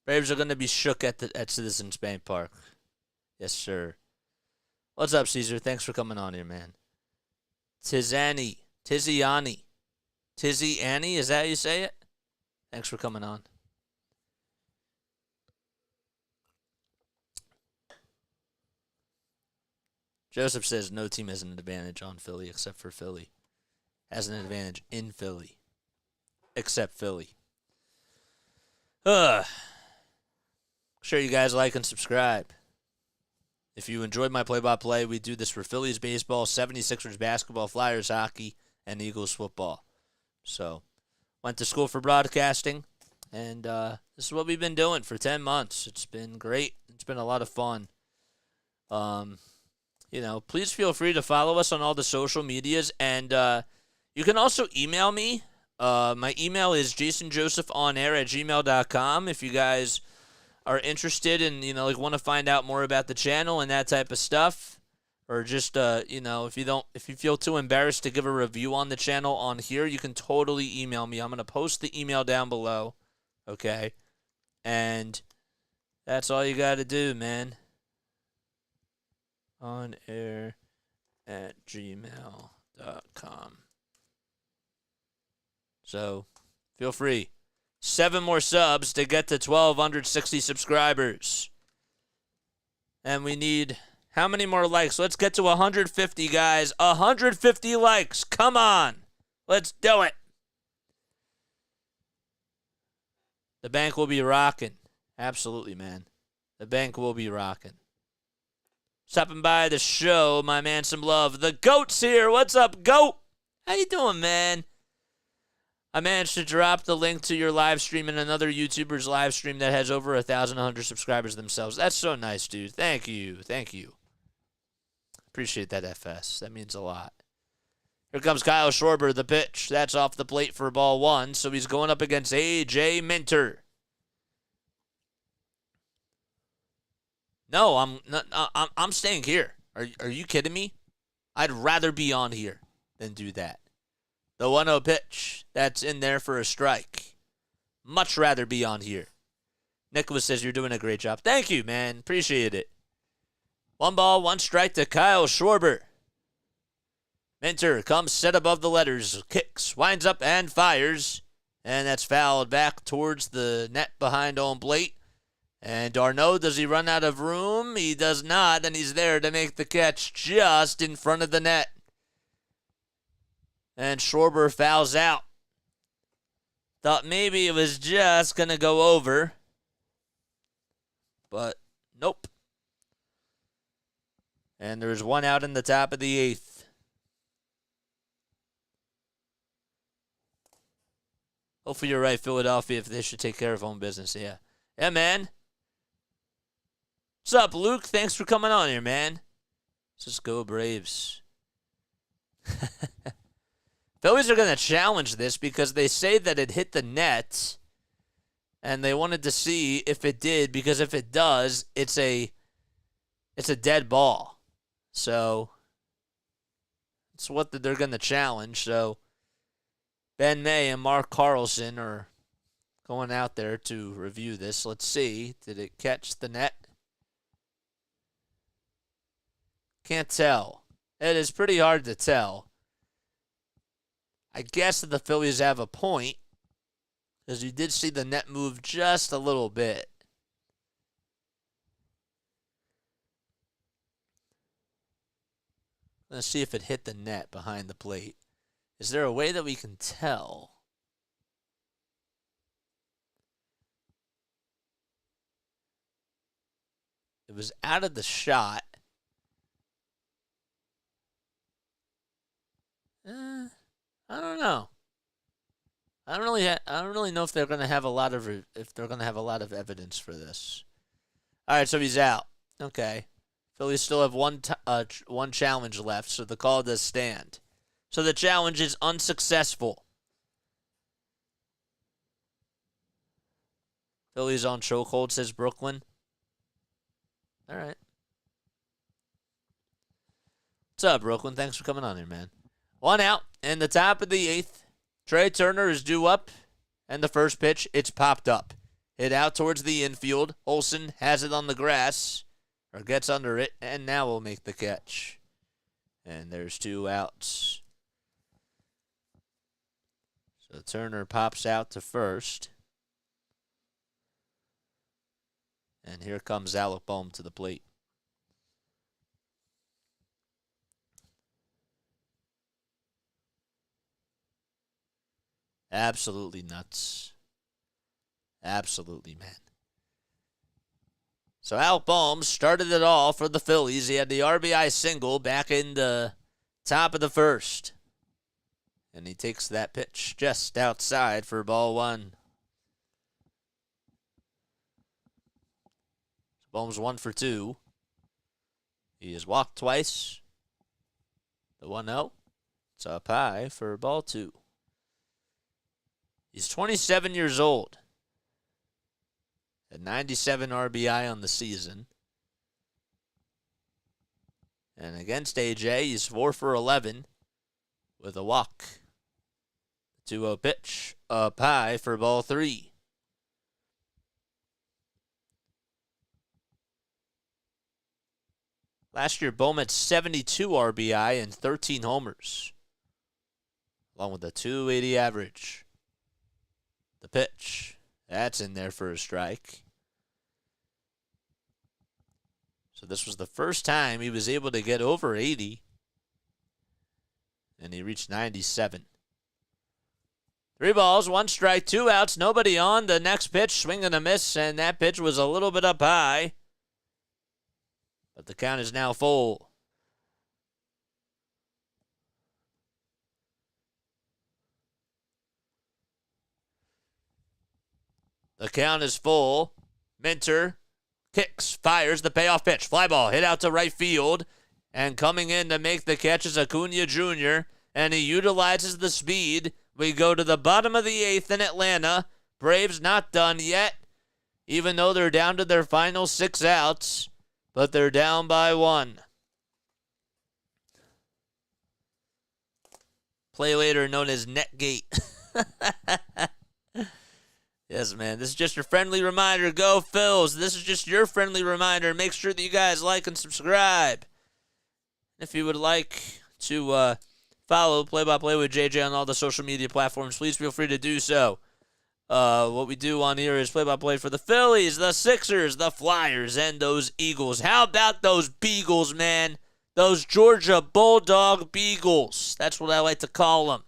Braves are going to be shook at Citizens Bank Park. Yes, sir. What's up, Caesar? Thanks for coming on here, man. Tiziani, is that how you say it? Thanks for coming on. Joseph says no team has an advantage on Philly except for Philly. Has an advantage in Philly. Except Philly. Sure you guys like and subscribe. If you enjoyed my play-by-play, we do this for Phillies baseball, 76ers basketball, Flyers hockey, and Eagles football. So, went to school for broadcasting, and this is what we've been doing for 10 months. It's been great. It's been a lot of fun. Please feel free to follow us on all the social medias, and you can also email me. My email is jasonjosephonair@gmail.com if you guys are interested and, want to find out more about the channel and that type of stuff. Or just, if you feel too embarrassed to give a review on the channel on here, you can totally email me. I'm going to post the email down below. Okay? And that's all you got to do, man. onair@gmail.com. So, feel free. 7 more subs to get to 1,260 subscribers. And we need how many more likes? Let's get to 150, guys. 150 likes. Come on. Let's do it. The bank will be rocking. Absolutely, man. The bank will be rocking. Stopping by the show, my man, some love. The GOAT's here. What's up, GOAT? How you doing, man? I managed to drop the link to your live stream in another YouTuber's live stream that has over 1,100 subscribers themselves. That's so nice, dude. Thank you. Appreciate that, FS. That means a lot. Here comes Kyle Schwarber, the pitch. That's off the plate for ball 1, so he's going up against A.J. Minter. No, I'm staying here. Are you kidding me? I'd rather be on here than do that. The 1-0 pitch, that's in there for a strike. Much rather be on here. Nicholas says you're doing a great job. Thank you, man. Appreciate it. 1 ball, 1 strike to Kyle Schwarber. Minter comes set above the letters, kicks, winds up, and fires. And that's fouled back towards the net behind home plate. And d'Arnaud, does he run out of room? He does not, and he's there to make the catch just in front of the net. And Schwarber fouls out. Thought maybe it was just going to go over. But nope. And there's 1 out in the top of the 8th. Hopefully you're right, Philadelphia, if they should take care of home business. Yeah. Yeah, man. What's up, Luke? Thanks for coming on here, man. Let's just go Braves. Phillies are going to challenge this because they say that it hit the net, and they wanted to see if it did, because if it does, it's a dead ball. So it's what they're going to challenge. So Ben May and Mark Carlson are going out there to review this. Let's see. Did it catch the net? Can't tell. It is pretty hard to tell. I guess that the Phillies have a point, because you did see the net move just a little bit. Let's see if it hit the net behind the plate. Is there a way that we can tell? It was out of the shot. I don't know. I don't really know if they're going to have a lot of evidence for this. All right, so he's out. Okay. Phillies still have one challenge left, so the call does stand. So the challenge is unsuccessful. Phillies on chokehold, says Brooklyn. All right. What's up, Brooklyn? Thanks for coming on here, man. One out in the top of the 8th. Trey Turner is due up, and the first pitch, it's popped up. Hit out towards the infield. Olsen has it on the grass, or gets under it, and now will make the catch. And there's 2 outs. So Turner pops out to first. And here comes Alec Bohm to the plate. Absolutely nuts. Absolutely, man. So Alec Bohm started it all for the Phillies. He had the RBI single back in the top of the first. And he takes that pitch just outside for ball 1. Bohm's 1 for 2. He has walked twice. The 1-0. It's up high for ball 2. He's 27 years old. At 97 RBI on the season. And against AJ, he's 4 for 11 with a walk. 2-0 pitch up high for ball 3. Last year, Bohm had 72 RBI and 13 homers, along with a .280 average. The pitch, that's in there for a strike. So this was the first time he was able to get over 80, and he reached 97. 3 balls, 1 strike, 2 outs, nobody on. The next pitch, swing and a miss, and that pitch was a little bit up high. But the count is now full. The count is full. Minter kicks, fires the payoff pitch. Fly ball hit out to right field. And coming in to make the catch is Acuna Jr. And he utilizes the speed. We go to the bottom of the 8th in Atlanta. Braves not done yet, even though they're down to their final 6 outs. But they're down by 1. Play later known as Netgate. Yes, man. This is just your friendly reminder. Go Phils. This is just your friendly reminder. Make sure that you guys like and subscribe. If you would like to follow Play-by-Play with JJ on all the social media platforms, please feel free to do so. What we do on here is play-by-play for the Phillies, the Sixers, the Flyers, and those Eagles. How about those Beagles, man? Those Georgia Bulldog Beagles. That's what I like to call them.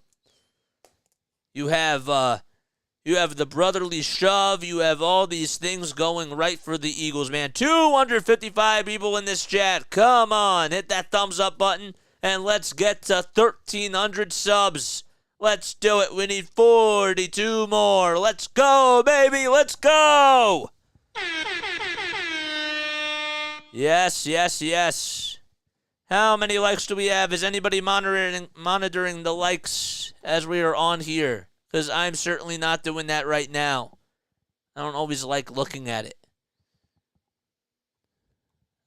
You have the brotherly shove. You have all these things going right for the Eagles, man. 255 people in this chat. Come on, hit that thumbs up button, and let's get to 1,300 subs. Let's do it. We need 42 more. Let's go, baby. Let's go. Yes, yes, yes. How many likes do we have? Is anybody monitoring the likes as we are on here? Because I'm certainly not doing that right now. I don't always like looking at it.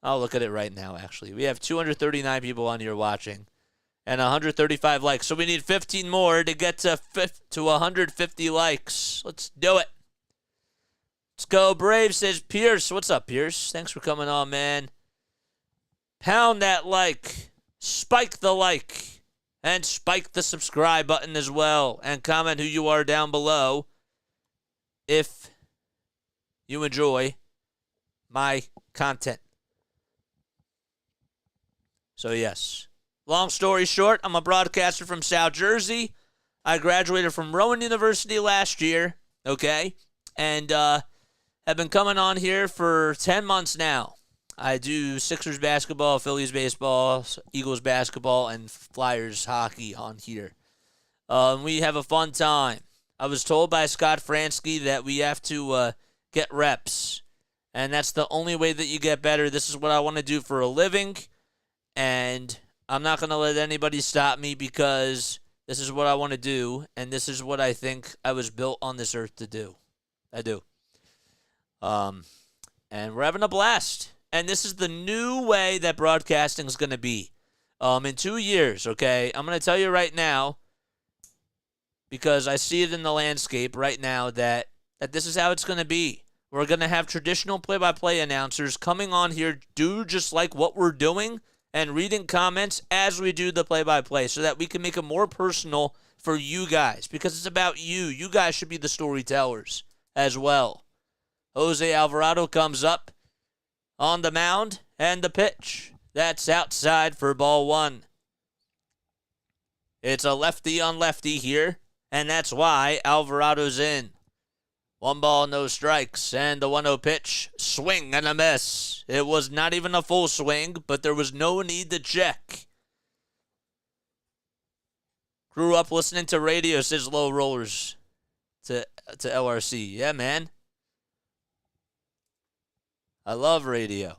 I'll look at it right now, actually. We have 239 people on here watching and 135 likes. So we need 15 more to get to 150 likes. Let's do it. Let's go. Brave, says Pierce. What's up, Pierce? Thanks for coming on, man. Pound that like. Spike the like. And spike the subscribe button as well. And comment who you are down below if you enjoy my content. So, yes. Long story short, I'm a broadcaster from South Jersey. I graduated from Rowan University last year, okay? And have been coming on here for 10 months now. I do Sixers basketball, Phillies baseball, Eagles basketball, and Flyers hockey on here. We have a fun time. I was told by Scott Fransky that we have to get reps. And that's the only way that you get better. This is what I want to do for a living. And I'm not going to let anybody stop me because this is what I want to do. And this is what I think I was built on this earth to do. I do. And we're having a blast. And this is the new way that broadcasting is going to be. In 2 years, okay? I'm going to tell you right now, because I see it in the landscape right now, that this is how it's going to be. We're going to have traditional play-by-play announcers coming on here, do just like what we're doing, and reading comments as we do the play-by-play so that we can make it more personal for you guys, because it's about you. You guys should be the storytellers as well. Jose Alvarado comes up on the mound, and the pitch. That's outside for ball one. It's a lefty on lefty here, and that's why Alvarado's in. 1 ball, no strikes, and the 1-0 pitch, swing and a miss. It was not even a full swing, but there was no need to check. Grew up listening to radio, says Low Rollers to LRC. Yeah, man. I love radio.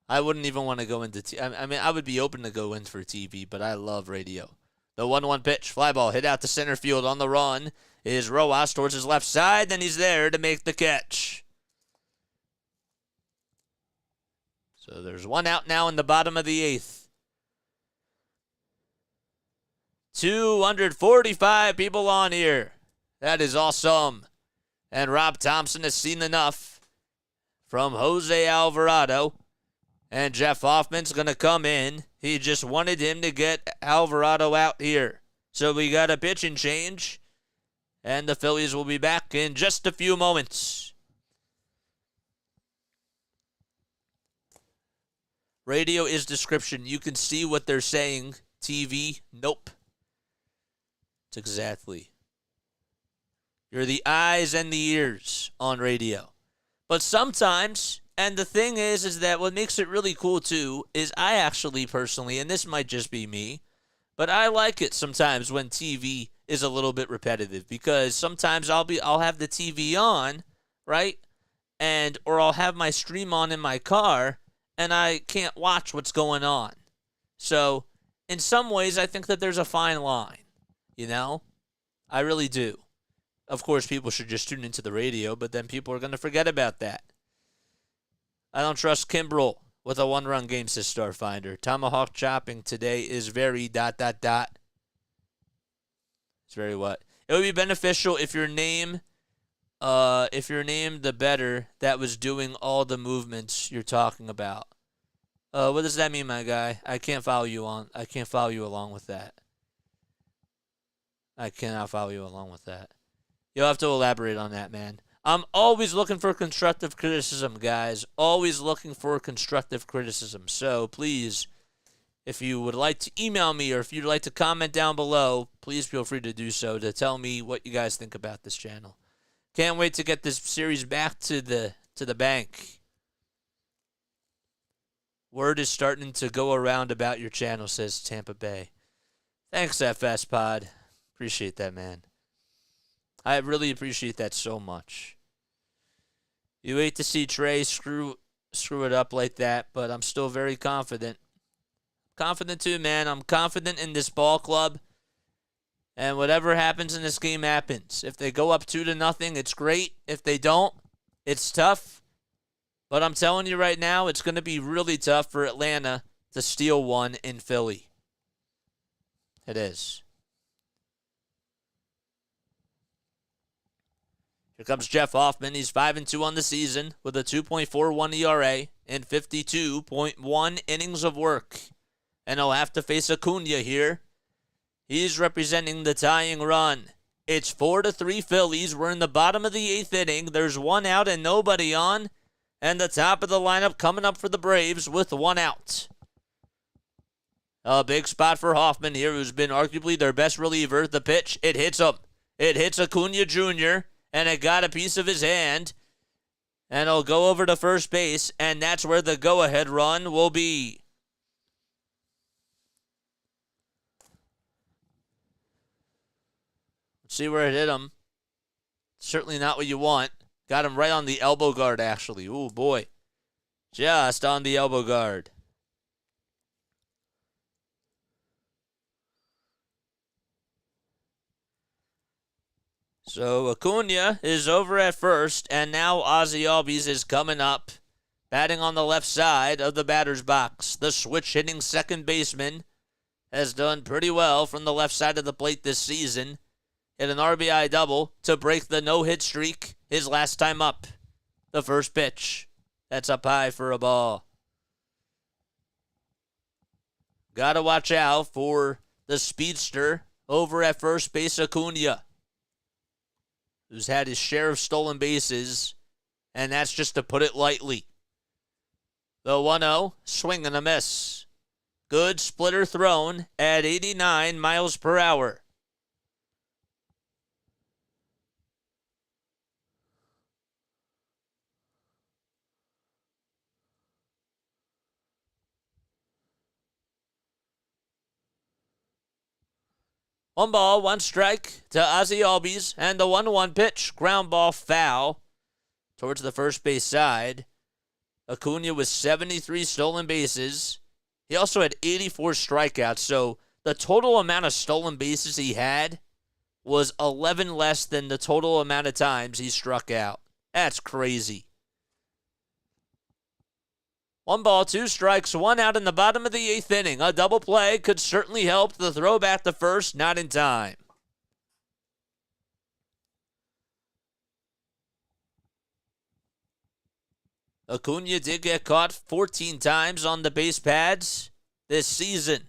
I wouldn't even want to go into I would be open to go in for TV, but I love radio. The 1-1 pitch, fly ball, hit out to center field on the run is Rojas towards his left side, then he's there to make the catch. So there's 1 out now in the bottom of the 8th. 245 people on here. That is awesome. And Rob Thompson has seen enough from Jose Alvarado. And Jeff Hoffman's going to come in. He just wanted him to get Alvarado out here. So we got a pitching change. And the Phillies will be back in just a few moments. Radio is description. You can see what they're saying. TV, nope. It's exactly. You're the eyes and the ears on radio. But sometimes, and the thing is that what makes it really cool too, is I actually personally, and this might just be me, but I like it sometimes when TV is a little bit repetitive, because sometimes I'll have the TV on, right? Or I'll have my stream on in my car, and I can't watch what's going on. So, in some ways, I think that there's a fine line, you know? I really do. Of course, people should just tune into the radio, but then people are going to forget about that. I don't trust Kimbrel with a 1-run game, says Starfinder. Tomahawk chopping today is very ... It's very what? It would be beneficial if your name, the better that was doing all the movements you're talking about. What does that mean, my guy? I can't follow you along with that. I cannot follow you along with that. You'll have to elaborate on that, man. I'm always looking for constructive criticism, guys. Always looking for constructive criticism. So, please, if you would like to email me or if you'd like to comment down below, please feel free to do so to tell me what you guys think about this channel. Can't wait to get this series back to the bank. Word is starting to go around about your channel, says Tampa Bay. Thanks, FS Pod. Appreciate that, man. I really appreciate that so much. You hate to see Trey screw it up like that, but I'm still very confident. Confident too, man. I'm confident in this ball club. And whatever happens in this game happens. If they go up 2-0, it's great. If they don't, it's tough. But I'm telling you right now, it's going to be really tough for Atlanta to steal one in Philly. It is. Here comes Jeff Hoffman. He's 5-2 on the season with a 2.41 ERA and 52.1 innings of work. And he'll have to face Acuna here. He's representing the tying run. It's 4-3 Phillies. We're in the bottom of the 8th inning. There's one out and nobody on. And the top of the lineup coming up for the Braves with one out. A big spot for Hoffman here, who's been arguably their best reliever. The pitch, it hits him. It hits Acuna Jr., and it got a piece of his hand. And it'll go over to first base, and that's where the go-ahead run will be. Let's see where it hit him. Certainly not what you want. Got him right on the elbow guard, actually. Ooh, boy. Just on the elbow guard. So Acuna is over at first, and now Ozzie Albies is coming up, batting on the left side of the batter's box. The switch-hitting second baseman has done pretty well from the left side of the plate this season. Hit an RBI double to break the no-hit streak his last time up. The first pitch. That's up high for a ball. Gotta watch out for the speedster over at first base, Acuna, who's had his share of stolen bases, and that's just to put it lightly. The 1-0, swing and a miss. Good splitter thrown at 89 miles per hour. One ball, one strike to Ozzie Albies, and the 1-1 pitch, ground ball foul towards the first base side. Acuna with 73 stolen bases. He also had 84 strikeouts, so the total amount of stolen bases he had was 11 less than the total amount of times he struck out. That's crazy. 1 ball, 2 strikes, 1 out in the bottom of the 8th inning. A double play could certainly help. The throw back to first, not in time. Acuna did get caught 14 times on the base pads this season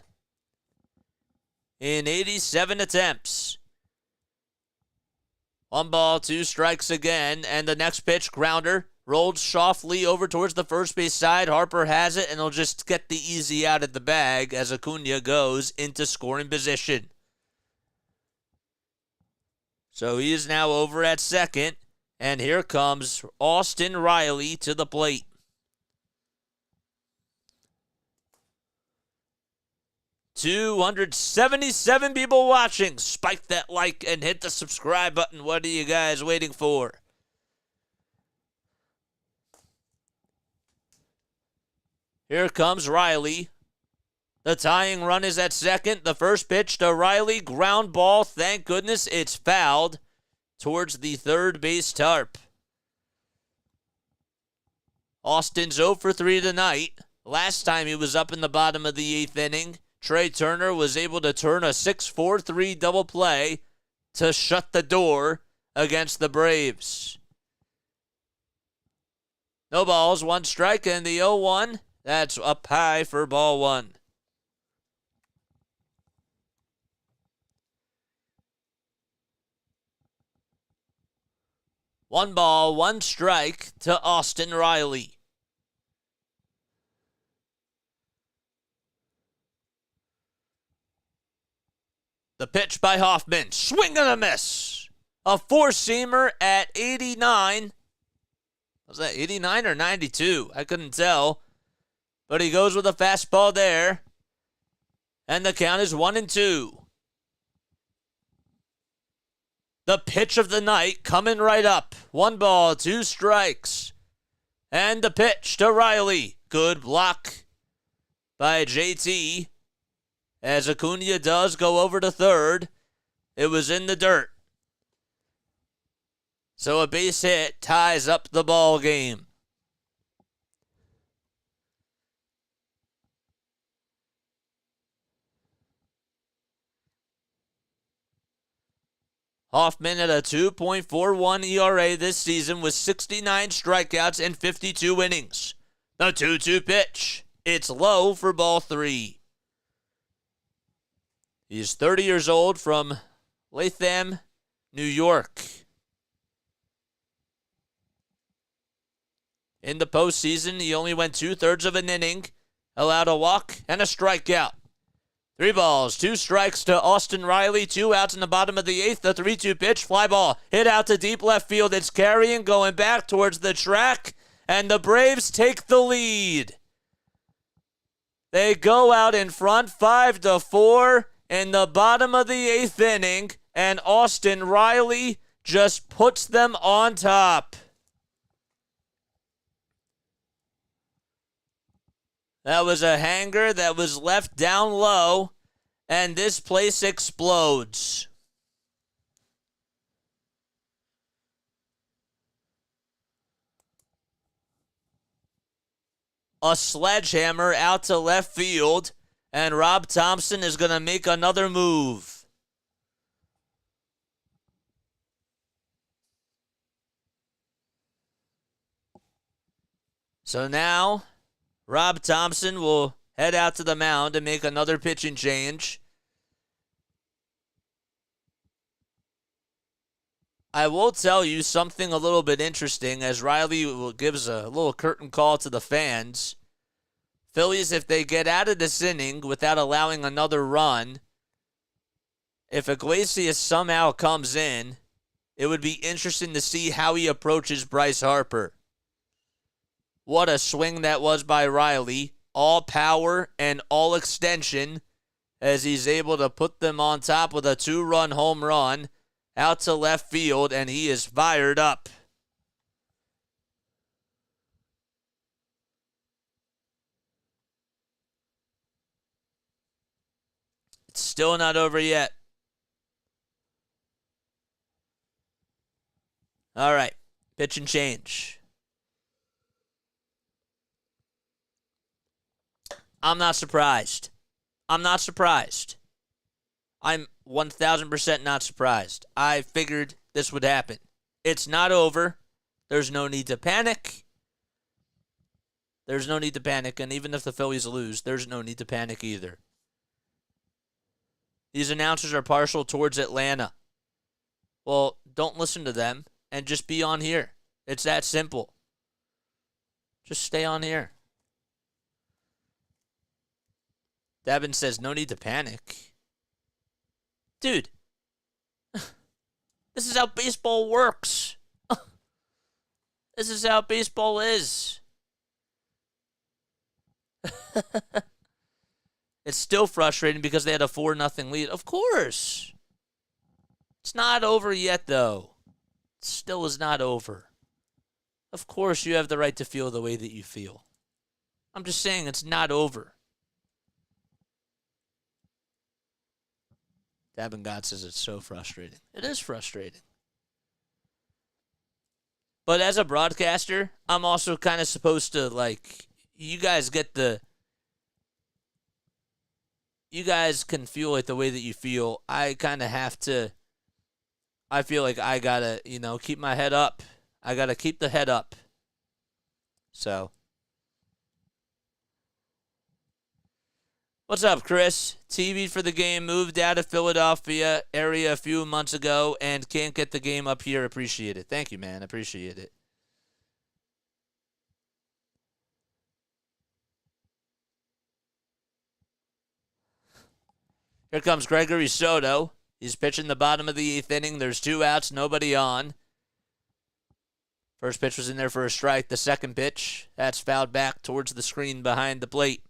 in 87 attempts. 1 ball, 2 strikes again, and the next pitch, grounder. Rolled softly over towards the first base side. Harper has it, and he'll just get the easy out at the bag as Acuna goes into scoring position. So he is now over at second, and here comes Austin Riley to the plate. $277 people watching. Spike that like and hit the subscribe button. What are you guys waiting for? Here comes Riley. The tying run is at second. The first pitch to Riley. Ground ball. Thank goodness it's fouled towards the third base tarp. Austin's 0 for 3 tonight. Last time he was up in the bottom of the 8th inning, Trey Turner was able to turn a 6-4-3 double play to shut the door against the Braves. No balls, 1 strike, and the 0-1. That's up high for ball 1. One ball, 1 strike to Austin Riley. The pitch by Hoffman. Swing and a miss. A 4-seamer at 89. Was that 89 or 92? I couldn't tell. But he goes with a fastball there. And the count is 1-2. The pitch of the night coming right up. 1 ball, 2 strikes. And the pitch to Riley. Good block by JT. As Acuna does go over to third. It was in the dirt. So a base hit ties up the ball game. Hoffman at a 2.41 ERA this season with 69 strikeouts and 52 innings. The 2-2 pitch. It's low for ball 3. He's 30 years old from Latham, New York. In the postseason, he only went 2/3 of an inning, allowed a walk and a strikeout. 3 balls, 2 strikes to Austin Riley, 2 outs in the bottom of the 8th. The 3-2 pitch, fly ball, hit out to deep left field. It's carrying, going back towards the track, and the Braves take the lead. They go out in front, 5-4 in the bottom of the 8th inning, and Austin Riley just puts them on top. That was a hanger that was left down low, and this place explodes. A sledgehammer out to left field, and Rob Thompson is going to make another move. So now Rob Thompson will head out to the mound and make another pitching change. I will tell you something a little bit interesting as Riley gives a little curtain call to the fans. Phillies, if they get out of this inning without allowing another run, if Iglesias somehow comes in, it would be interesting to see how he approaches Bryce Harper. What a swing that was by Riley. All power and all extension as he's able to put them on top with a 2-run home run out to left field, and he is fired up. It's still not over yet. All right, pitch and change. I'm not surprised. I'm not surprised. I'm 1,000% not surprised. I figured this would happen. It's not over. There's no need to panic. There's no need to panic. And even if the Phillies lose, there's no need to panic either. These announcers are partial towards Atlanta. Well, don't listen to them and just be on here. It's that simple. Just stay on here. Devin says, no need to panic. Dude, this is how baseball works. This is how baseball is. It's still frustrating because they had a 4-0 lead. Of course. It's not over yet, though. It still is not over. Of course, you have the right to feel the way that you feel. I'm just saying it's not over. Dabin God says it's so frustrating. It is frustrating. But as a broadcaster, I'm also kind of supposed to, you guys can feel it the way that you feel. I kind of have to, I feel like I got to, keep my head up. I got to keep the head up. So. What's up, Chris? TV for the game moved out of Philadelphia area a few months ago and can't get the game up here. Appreciate it. Thank you, man. Appreciate it. Here comes Gregory Soto. He's pitching the bottom of the 8th inning. There's 2 outs, nobody on. First pitch was in there for a strike. The second pitch, that's fouled back towards the screen behind the plate.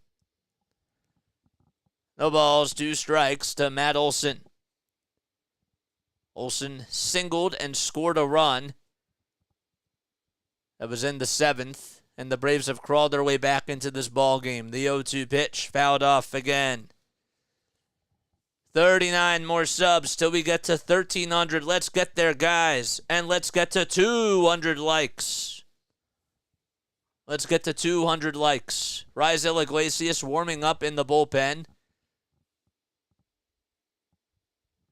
No balls, 2 strikes to Matt Olson. Olsen singled and scored a run. That was in the 7th, and the Braves have crawled their way back into this ball game. The 0-2 pitch fouled off again. 39 more subs till we get to 1,300. Let's get there, guys, and let's get to 200 likes. Let's get to 200 likes. Raisel Iglesias warming up in the bullpen.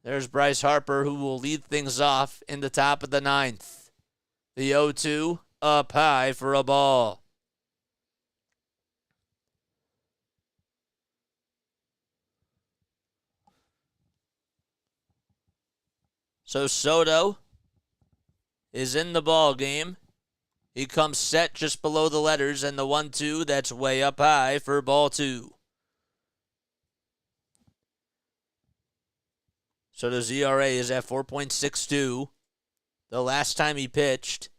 There's Bryce Harper, who will lead things off in the top of the 9th. The 0-2 up high for a ball. So Soto is in the ball game. He comes set just below the letters, and the 1-2 that's way up high for ball 2. Soto's ERA is at 4.62. The last time he pitched,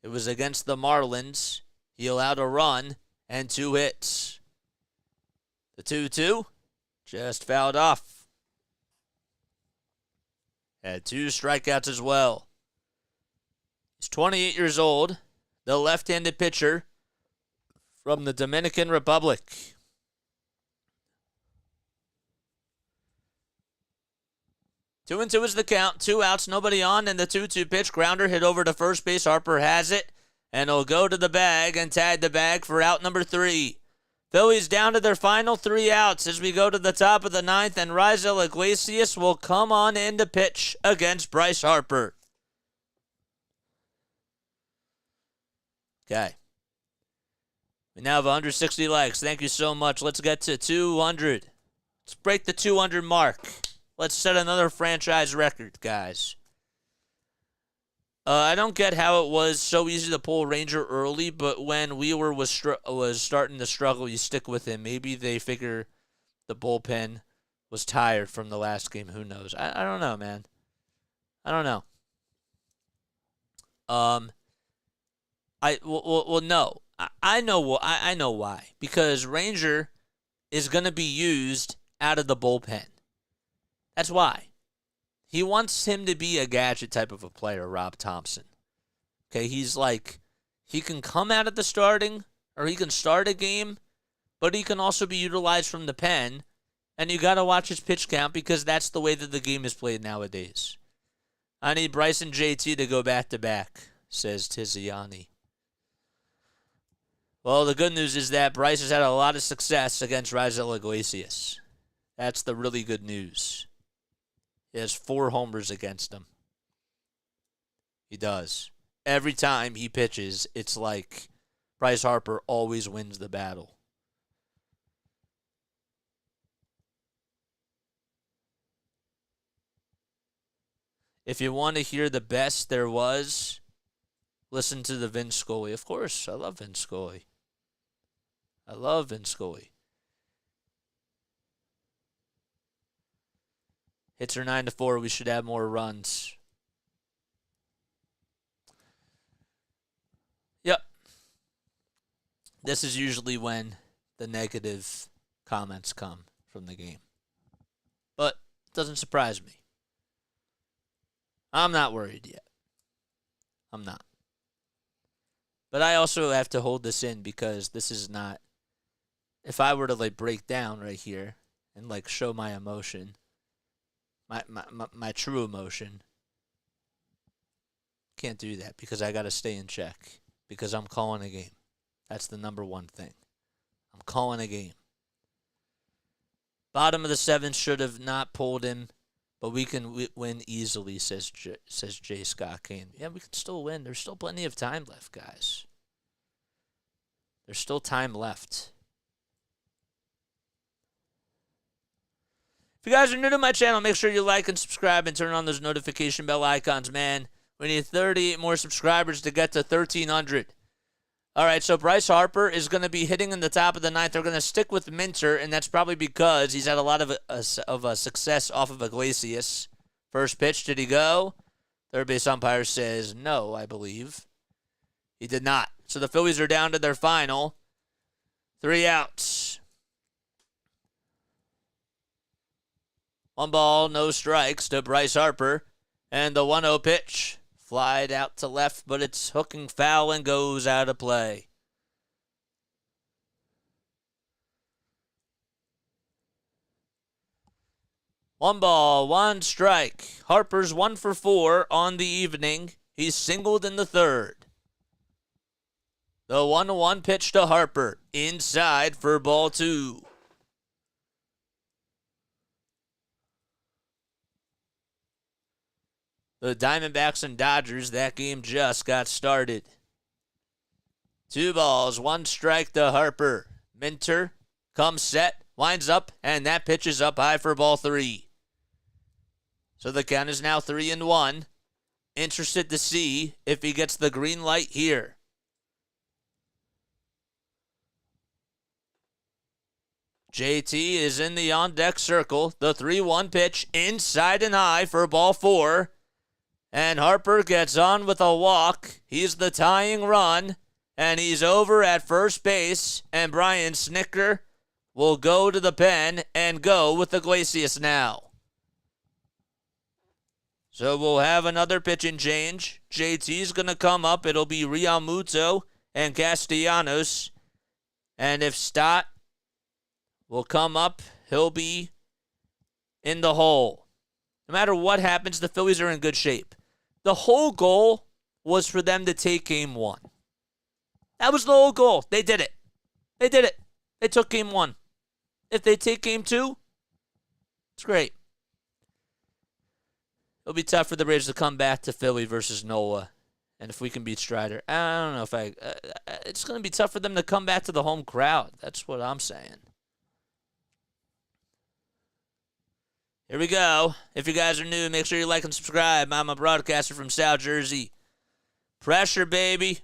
it was against the Marlins. He allowed a run and 2 hits. The 2-2 just fouled off. Had 2 strikeouts as well. He's 28 years old, the left-handed pitcher from the Dominican Republic. Two and two is the count. 2 outs, nobody on, and the 2-2 pitch. Grounder hit over to first base. Harper has it, and he'll go to the bag and tag the bag for out number 3. Phillies down to their final 3 outs as we go to the top of the 9th, and Raisel Iglesias will come on in to pitch against Bryce Harper. Okay. We now have 160 likes. Thank you so much. Let's get to 200. Let's break the 200 mark. Let's set another franchise record, guys. I don't get how it was so easy to pull Ranger early, but when Wheeler was starting to struggle, you stick with him. Maybe they figure the bullpen was tired from the last game. Who knows? I don't know, man. I don't know. No. I know why. Because Ranger is going to be used out of the bullpen. That's why. He wants him to be a gadget type of a player, Rob Thompson. Okay, he's like, he can come out of the starting, or he can start a game, but he can also be utilized from the pen, and you got to watch his pitch count because that's the way that the game is played nowadays. I need Bryce and JT to go back-to-back, says Tiziani. Well, the good news is that Bryce has had a lot of success against Raisel Iglesias. That's the really good news. He has 4 homers against him. He does. Every time he pitches, it's like Bryce Harper always wins the battle. If you want to hear the best there was, listen to the Vin Scully. Of course, I love Vin Scully. I love Vin Scully. Hits are 9-4. We should have more runs. Yep. This is usually when the negative comments come from the game. But it doesn't surprise me. I'm not worried yet. I'm not. But I also have to hold this in because this is not... If I were to break down right here and show my emotion... My true emotion. Can't do that because I got to stay in check because I'm calling a game. That's the number one thing. I'm calling a game. Bottom of the 7th should have not pulled him, but we can win easily, says J. Scott Kane. Yeah, we can still win. There's still plenty of time left, guys. There's still time left. If you guys are new to my channel, make sure you like and subscribe and turn on those notification bell icons, man. We need 38 more subscribers to get to 1,300. All right, so Bryce Harper is going to be hitting in the top of the 9th. They're going to stick with Minter, and that's probably because he's had a lot of success off of Iglesias. First pitch, did he go? Third base umpire says no, I believe. He did not. So the Phillies are down to their final 3 outs. 1 ball, no strikes to Bryce Harper. And the 1-0 pitch, flied out to left, but it's hooking foul and goes out of play. One ball, one strike. Harper's 1 for 4 on the evening. He's singled in the third. The 1-1 pitch to Harper. Inside for ball 2. The Diamondbacks and Dodgers, that game just got started. 2 balls, 1 strike to Harper. Minter comes set, winds up, and that pitch is up high for ball 3. So the count is now 3-1. Interested to see if he gets the green light here. JT is in the on-deck circle. The 3-1 pitch inside and high for ball 4. And Harper gets on with a walk. He's the tying run. And he's over at first base. And Brian Snitker will go to the pen and go with Iglesias now. So we'll have another pitching change. JT's going to come up. It'll be Realmuto and Castellanos. And if Stott will come up, he'll be in the hole. No matter what happens, the Phillies are in good shape. The whole goal was for them to take game 1. That was the whole goal. They did it. They did it. They took game 1. If they take game 2, it's great. It'll be tough for the Braves to come back to Philly versus Nola. And if we can beat Strider, I don't know if it's going to be tough for them to come back to the home crowd. That's what I'm saying. Here we go. If you guys are new, make sure you like and subscribe. I'm a broadcaster from South Jersey. Pressure, baby.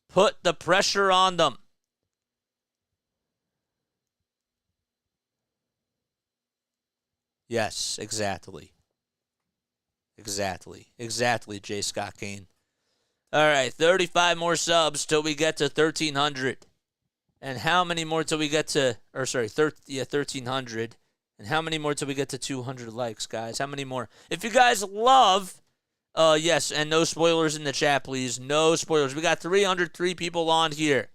Put the pressure on them. Yes, exactly. Exactly, J. Scott Kane. All right, 35 more subs till we get to 1,300. And how many more till we get to, 1,300. And how many more till we get to 200 likes, guys? How many more? If you guys love, yes, and no spoilers in the chat, please. No spoilers. We got 303 people on here.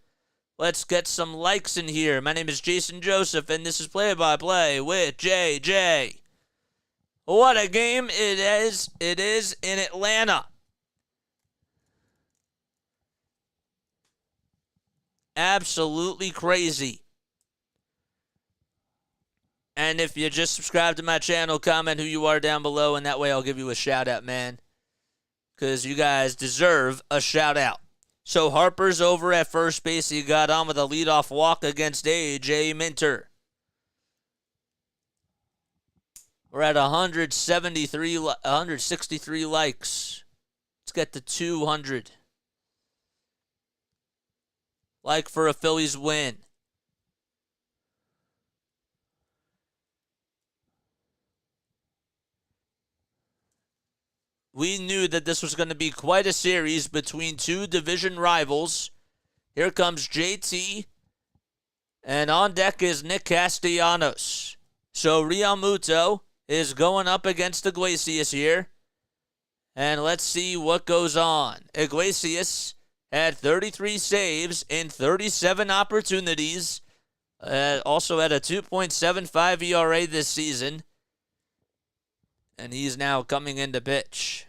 Let's get some likes in here. My name is Jason Joseph, and this is Play-by-Play with JJ. What a game it is. It is in Atlanta. Absolutely crazy. And if you just subscribe to my channel, comment who you are down below, and that way I'll give you a shout-out, man. Because you guys deserve a shout-out. So Harper's over at first base. He got on with a leadoff walk against A.J. Minter. We're at 163 likes. Let's get to 200. Like for a Phillies win. We knew that this was going to be quite a series between two division rivals. Here comes JT. And on deck is Nick Castellanos. So Realmuto is going up against Iglesias here. And let's see what goes on. Iglesias had 33 saves in 37 opportunities. Also had a 2.75 ERA this season. And he's now coming in to pitch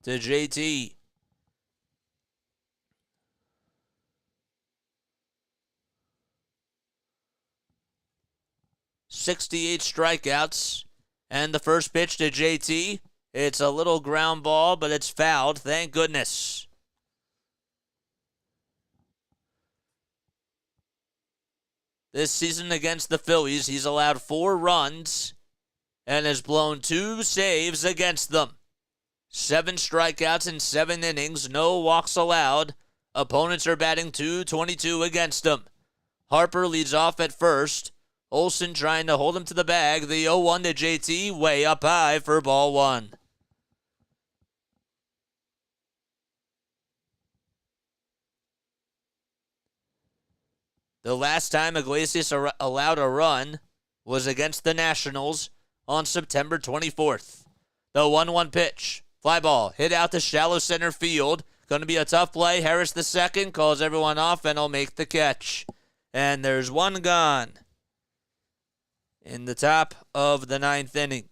to JT. .68 strikeouts. And the first pitch to JT. It's a little ground ball, but it's fouled. Thank goodness. This season against the Phillies, he's allowed 4 runs and has blown 2 saves against them. 7 strikeouts in 7 innings, no walks allowed. Opponents are batting .222 against him. Harper leads off at first. Olsen trying to hold him to the bag. The 0-1 to JT, way up high for ball 1. The last time Iglesias allowed a run was against the Nationals on September 24th. The 1-1 pitch. Fly ball hit out to shallow center field. Going to be a tough play. Harris the second calls everyone off and will make the catch. And there's one gone in the top of the 9th inning.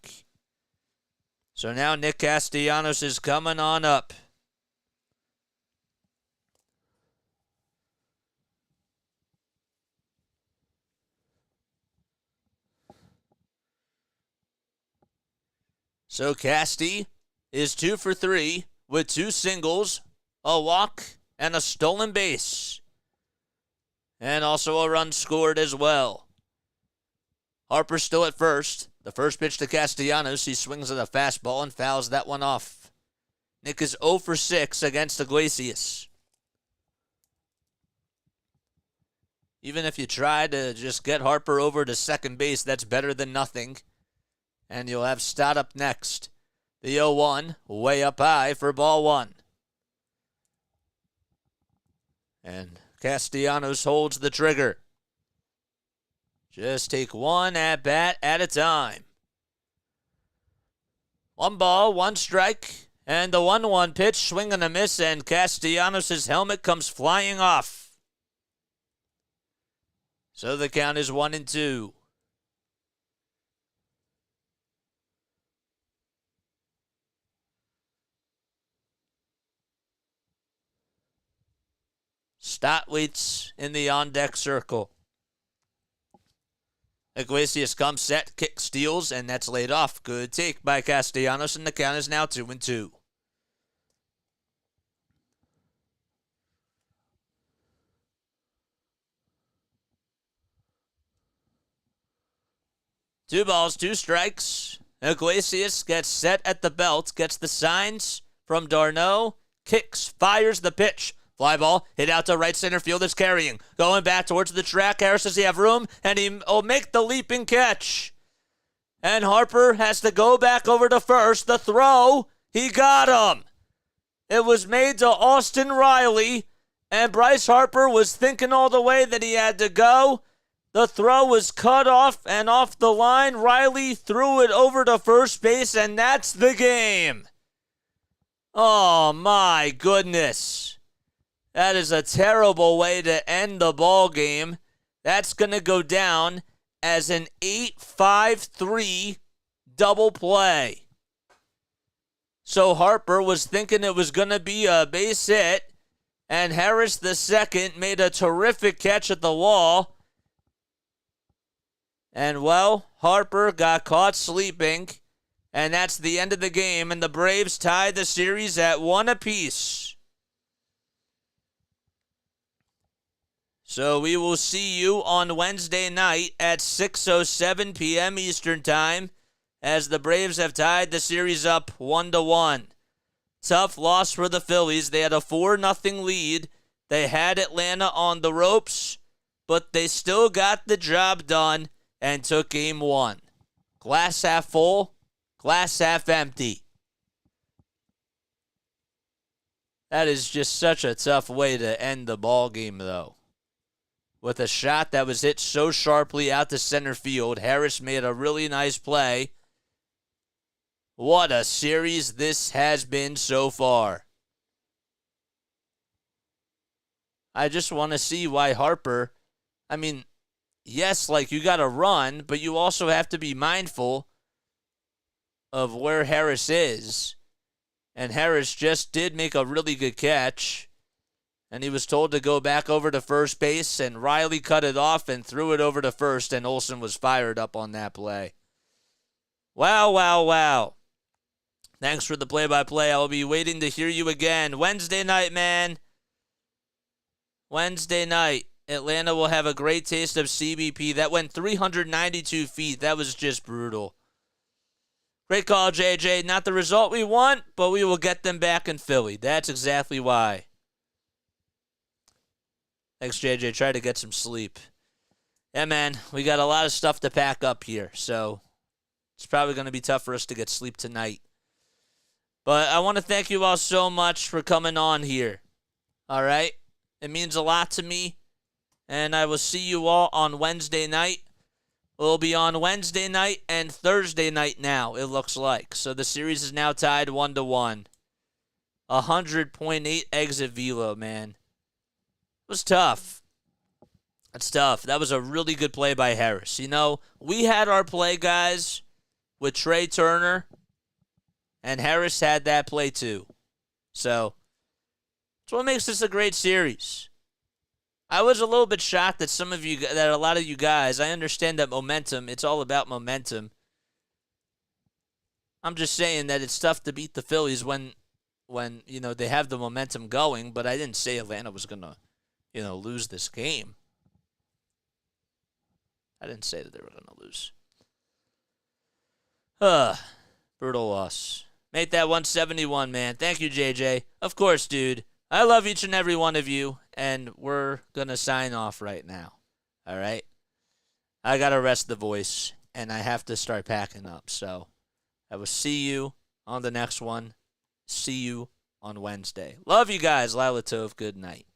So now Nick Castellanos is coming on up. So Casty is 2 for 3 with 2 singles, a walk, and a stolen base. And also a run scored as well. Harper still at first. The first pitch to Castellanos. He swings at a fastball and fouls that one off. Nick is 0 for 6 against Iglesias. Even if you try to just get Harper over to second base, that's better than nothing. And you'll have Stott up next. The 0-1 way up high for ball 1. And Castellanos holds the trigger. Just take one at-bat at a time. 1 ball, 1 strike, and the 1-1 pitch, swing and a miss, and Castellanos' helmet comes flying off. So the count is 1-2. Stott waits in the on-deck circle. Iglesias comes set, kick steals, and that's laid off. Good take by Castellanos, and the count is now 2-2. Two balls, 2 strikes. Iglesias gets set at the belt, gets the signs from Darno, kicks, fires the pitch. Fly ball, hit out to right center field, is carrying. Going back towards the track, Harris does he have room, and he'll make the leaping catch. And Harper has to go back over to first. The throw, he got him. It was made to Austin Riley, and Bryce Harper was thinking all the way that he had to go. The throw was cut off and off the line. Riley threw it over to first base, and that's the game. Oh, my goodness. That is a terrible way to end the ball game. That's going to go down as an 8-5-3 double play. So Harper was thinking it was going to be a base hit, and Harris the second made a terrific catch at the wall. And, well, Harper got caught sleeping, and that's the end of the game, and the Braves tied the series at 1 apiece. So we will see you on Wednesday night at 6:07 p.m. Eastern Time as the Braves have tied the series up 1-1. Tough loss for the Phillies. They had a 4-0 lead. They had Atlanta on the ropes, but they still got the job done and took game 1. Glass half full, glass half empty. That is just such a tough way to end the ball game, though. With a shot that was hit so sharply out to center field, Harris made a really nice play. What a series this has been so far. I just want to see why Harper, yes, you got to run, but you also have to be mindful of where Harris is. And Harris just did make a really good catch. And he was told to go back over to first base, and Riley cut it off and threw it over to first, and Olsen was fired up on that play. Wow, wow, wow. Thanks for the play-by-play. I will be waiting to hear you again. Wednesday night, man. Wednesday night. Atlanta will have a great taste of CBP. That went 392 feet. That was just brutal. Great call, JJ. Not the result we want, but we will get them back in Philly. That's exactly why. Thanks, JJ. Try to get some sleep. Yeah, man, we got a lot of stuff to pack up here, so it's probably going to be tough for us to get sleep tonight. But I want to thank you all so much for coming on here. All right? It means a lot to me, and I will see you all on Wednesday night. will be on Wednesday night and Thursday night now, it looks like. So the series is now tied 1-1. 100.8 exit velo, man. It was tough. That's tough. That was a really good play by Harris. You know, we had our play, guys, with Trey Turner, and Harris had that play too. So that's what makes this a great series. I was a little bit shocked that a lot of you guys, I understand that momentum, it's all about momentum. I'm just saying that it's tough to beat the Phillies when you know, they have the momentum going, but I didn't say Atlanta was going to, you know, lose this game. I didn't say that they were going to lose. Brutal loss. Made that 171, man. Thank you, JJ. Of course, dude. I love each and every one of you, and we're going to sign off right now. All right? I got to rest the voice, and I have to start packing up. So I will see you on the next one. See you on Wednesday. Love you guys. Lila Tov. Good night.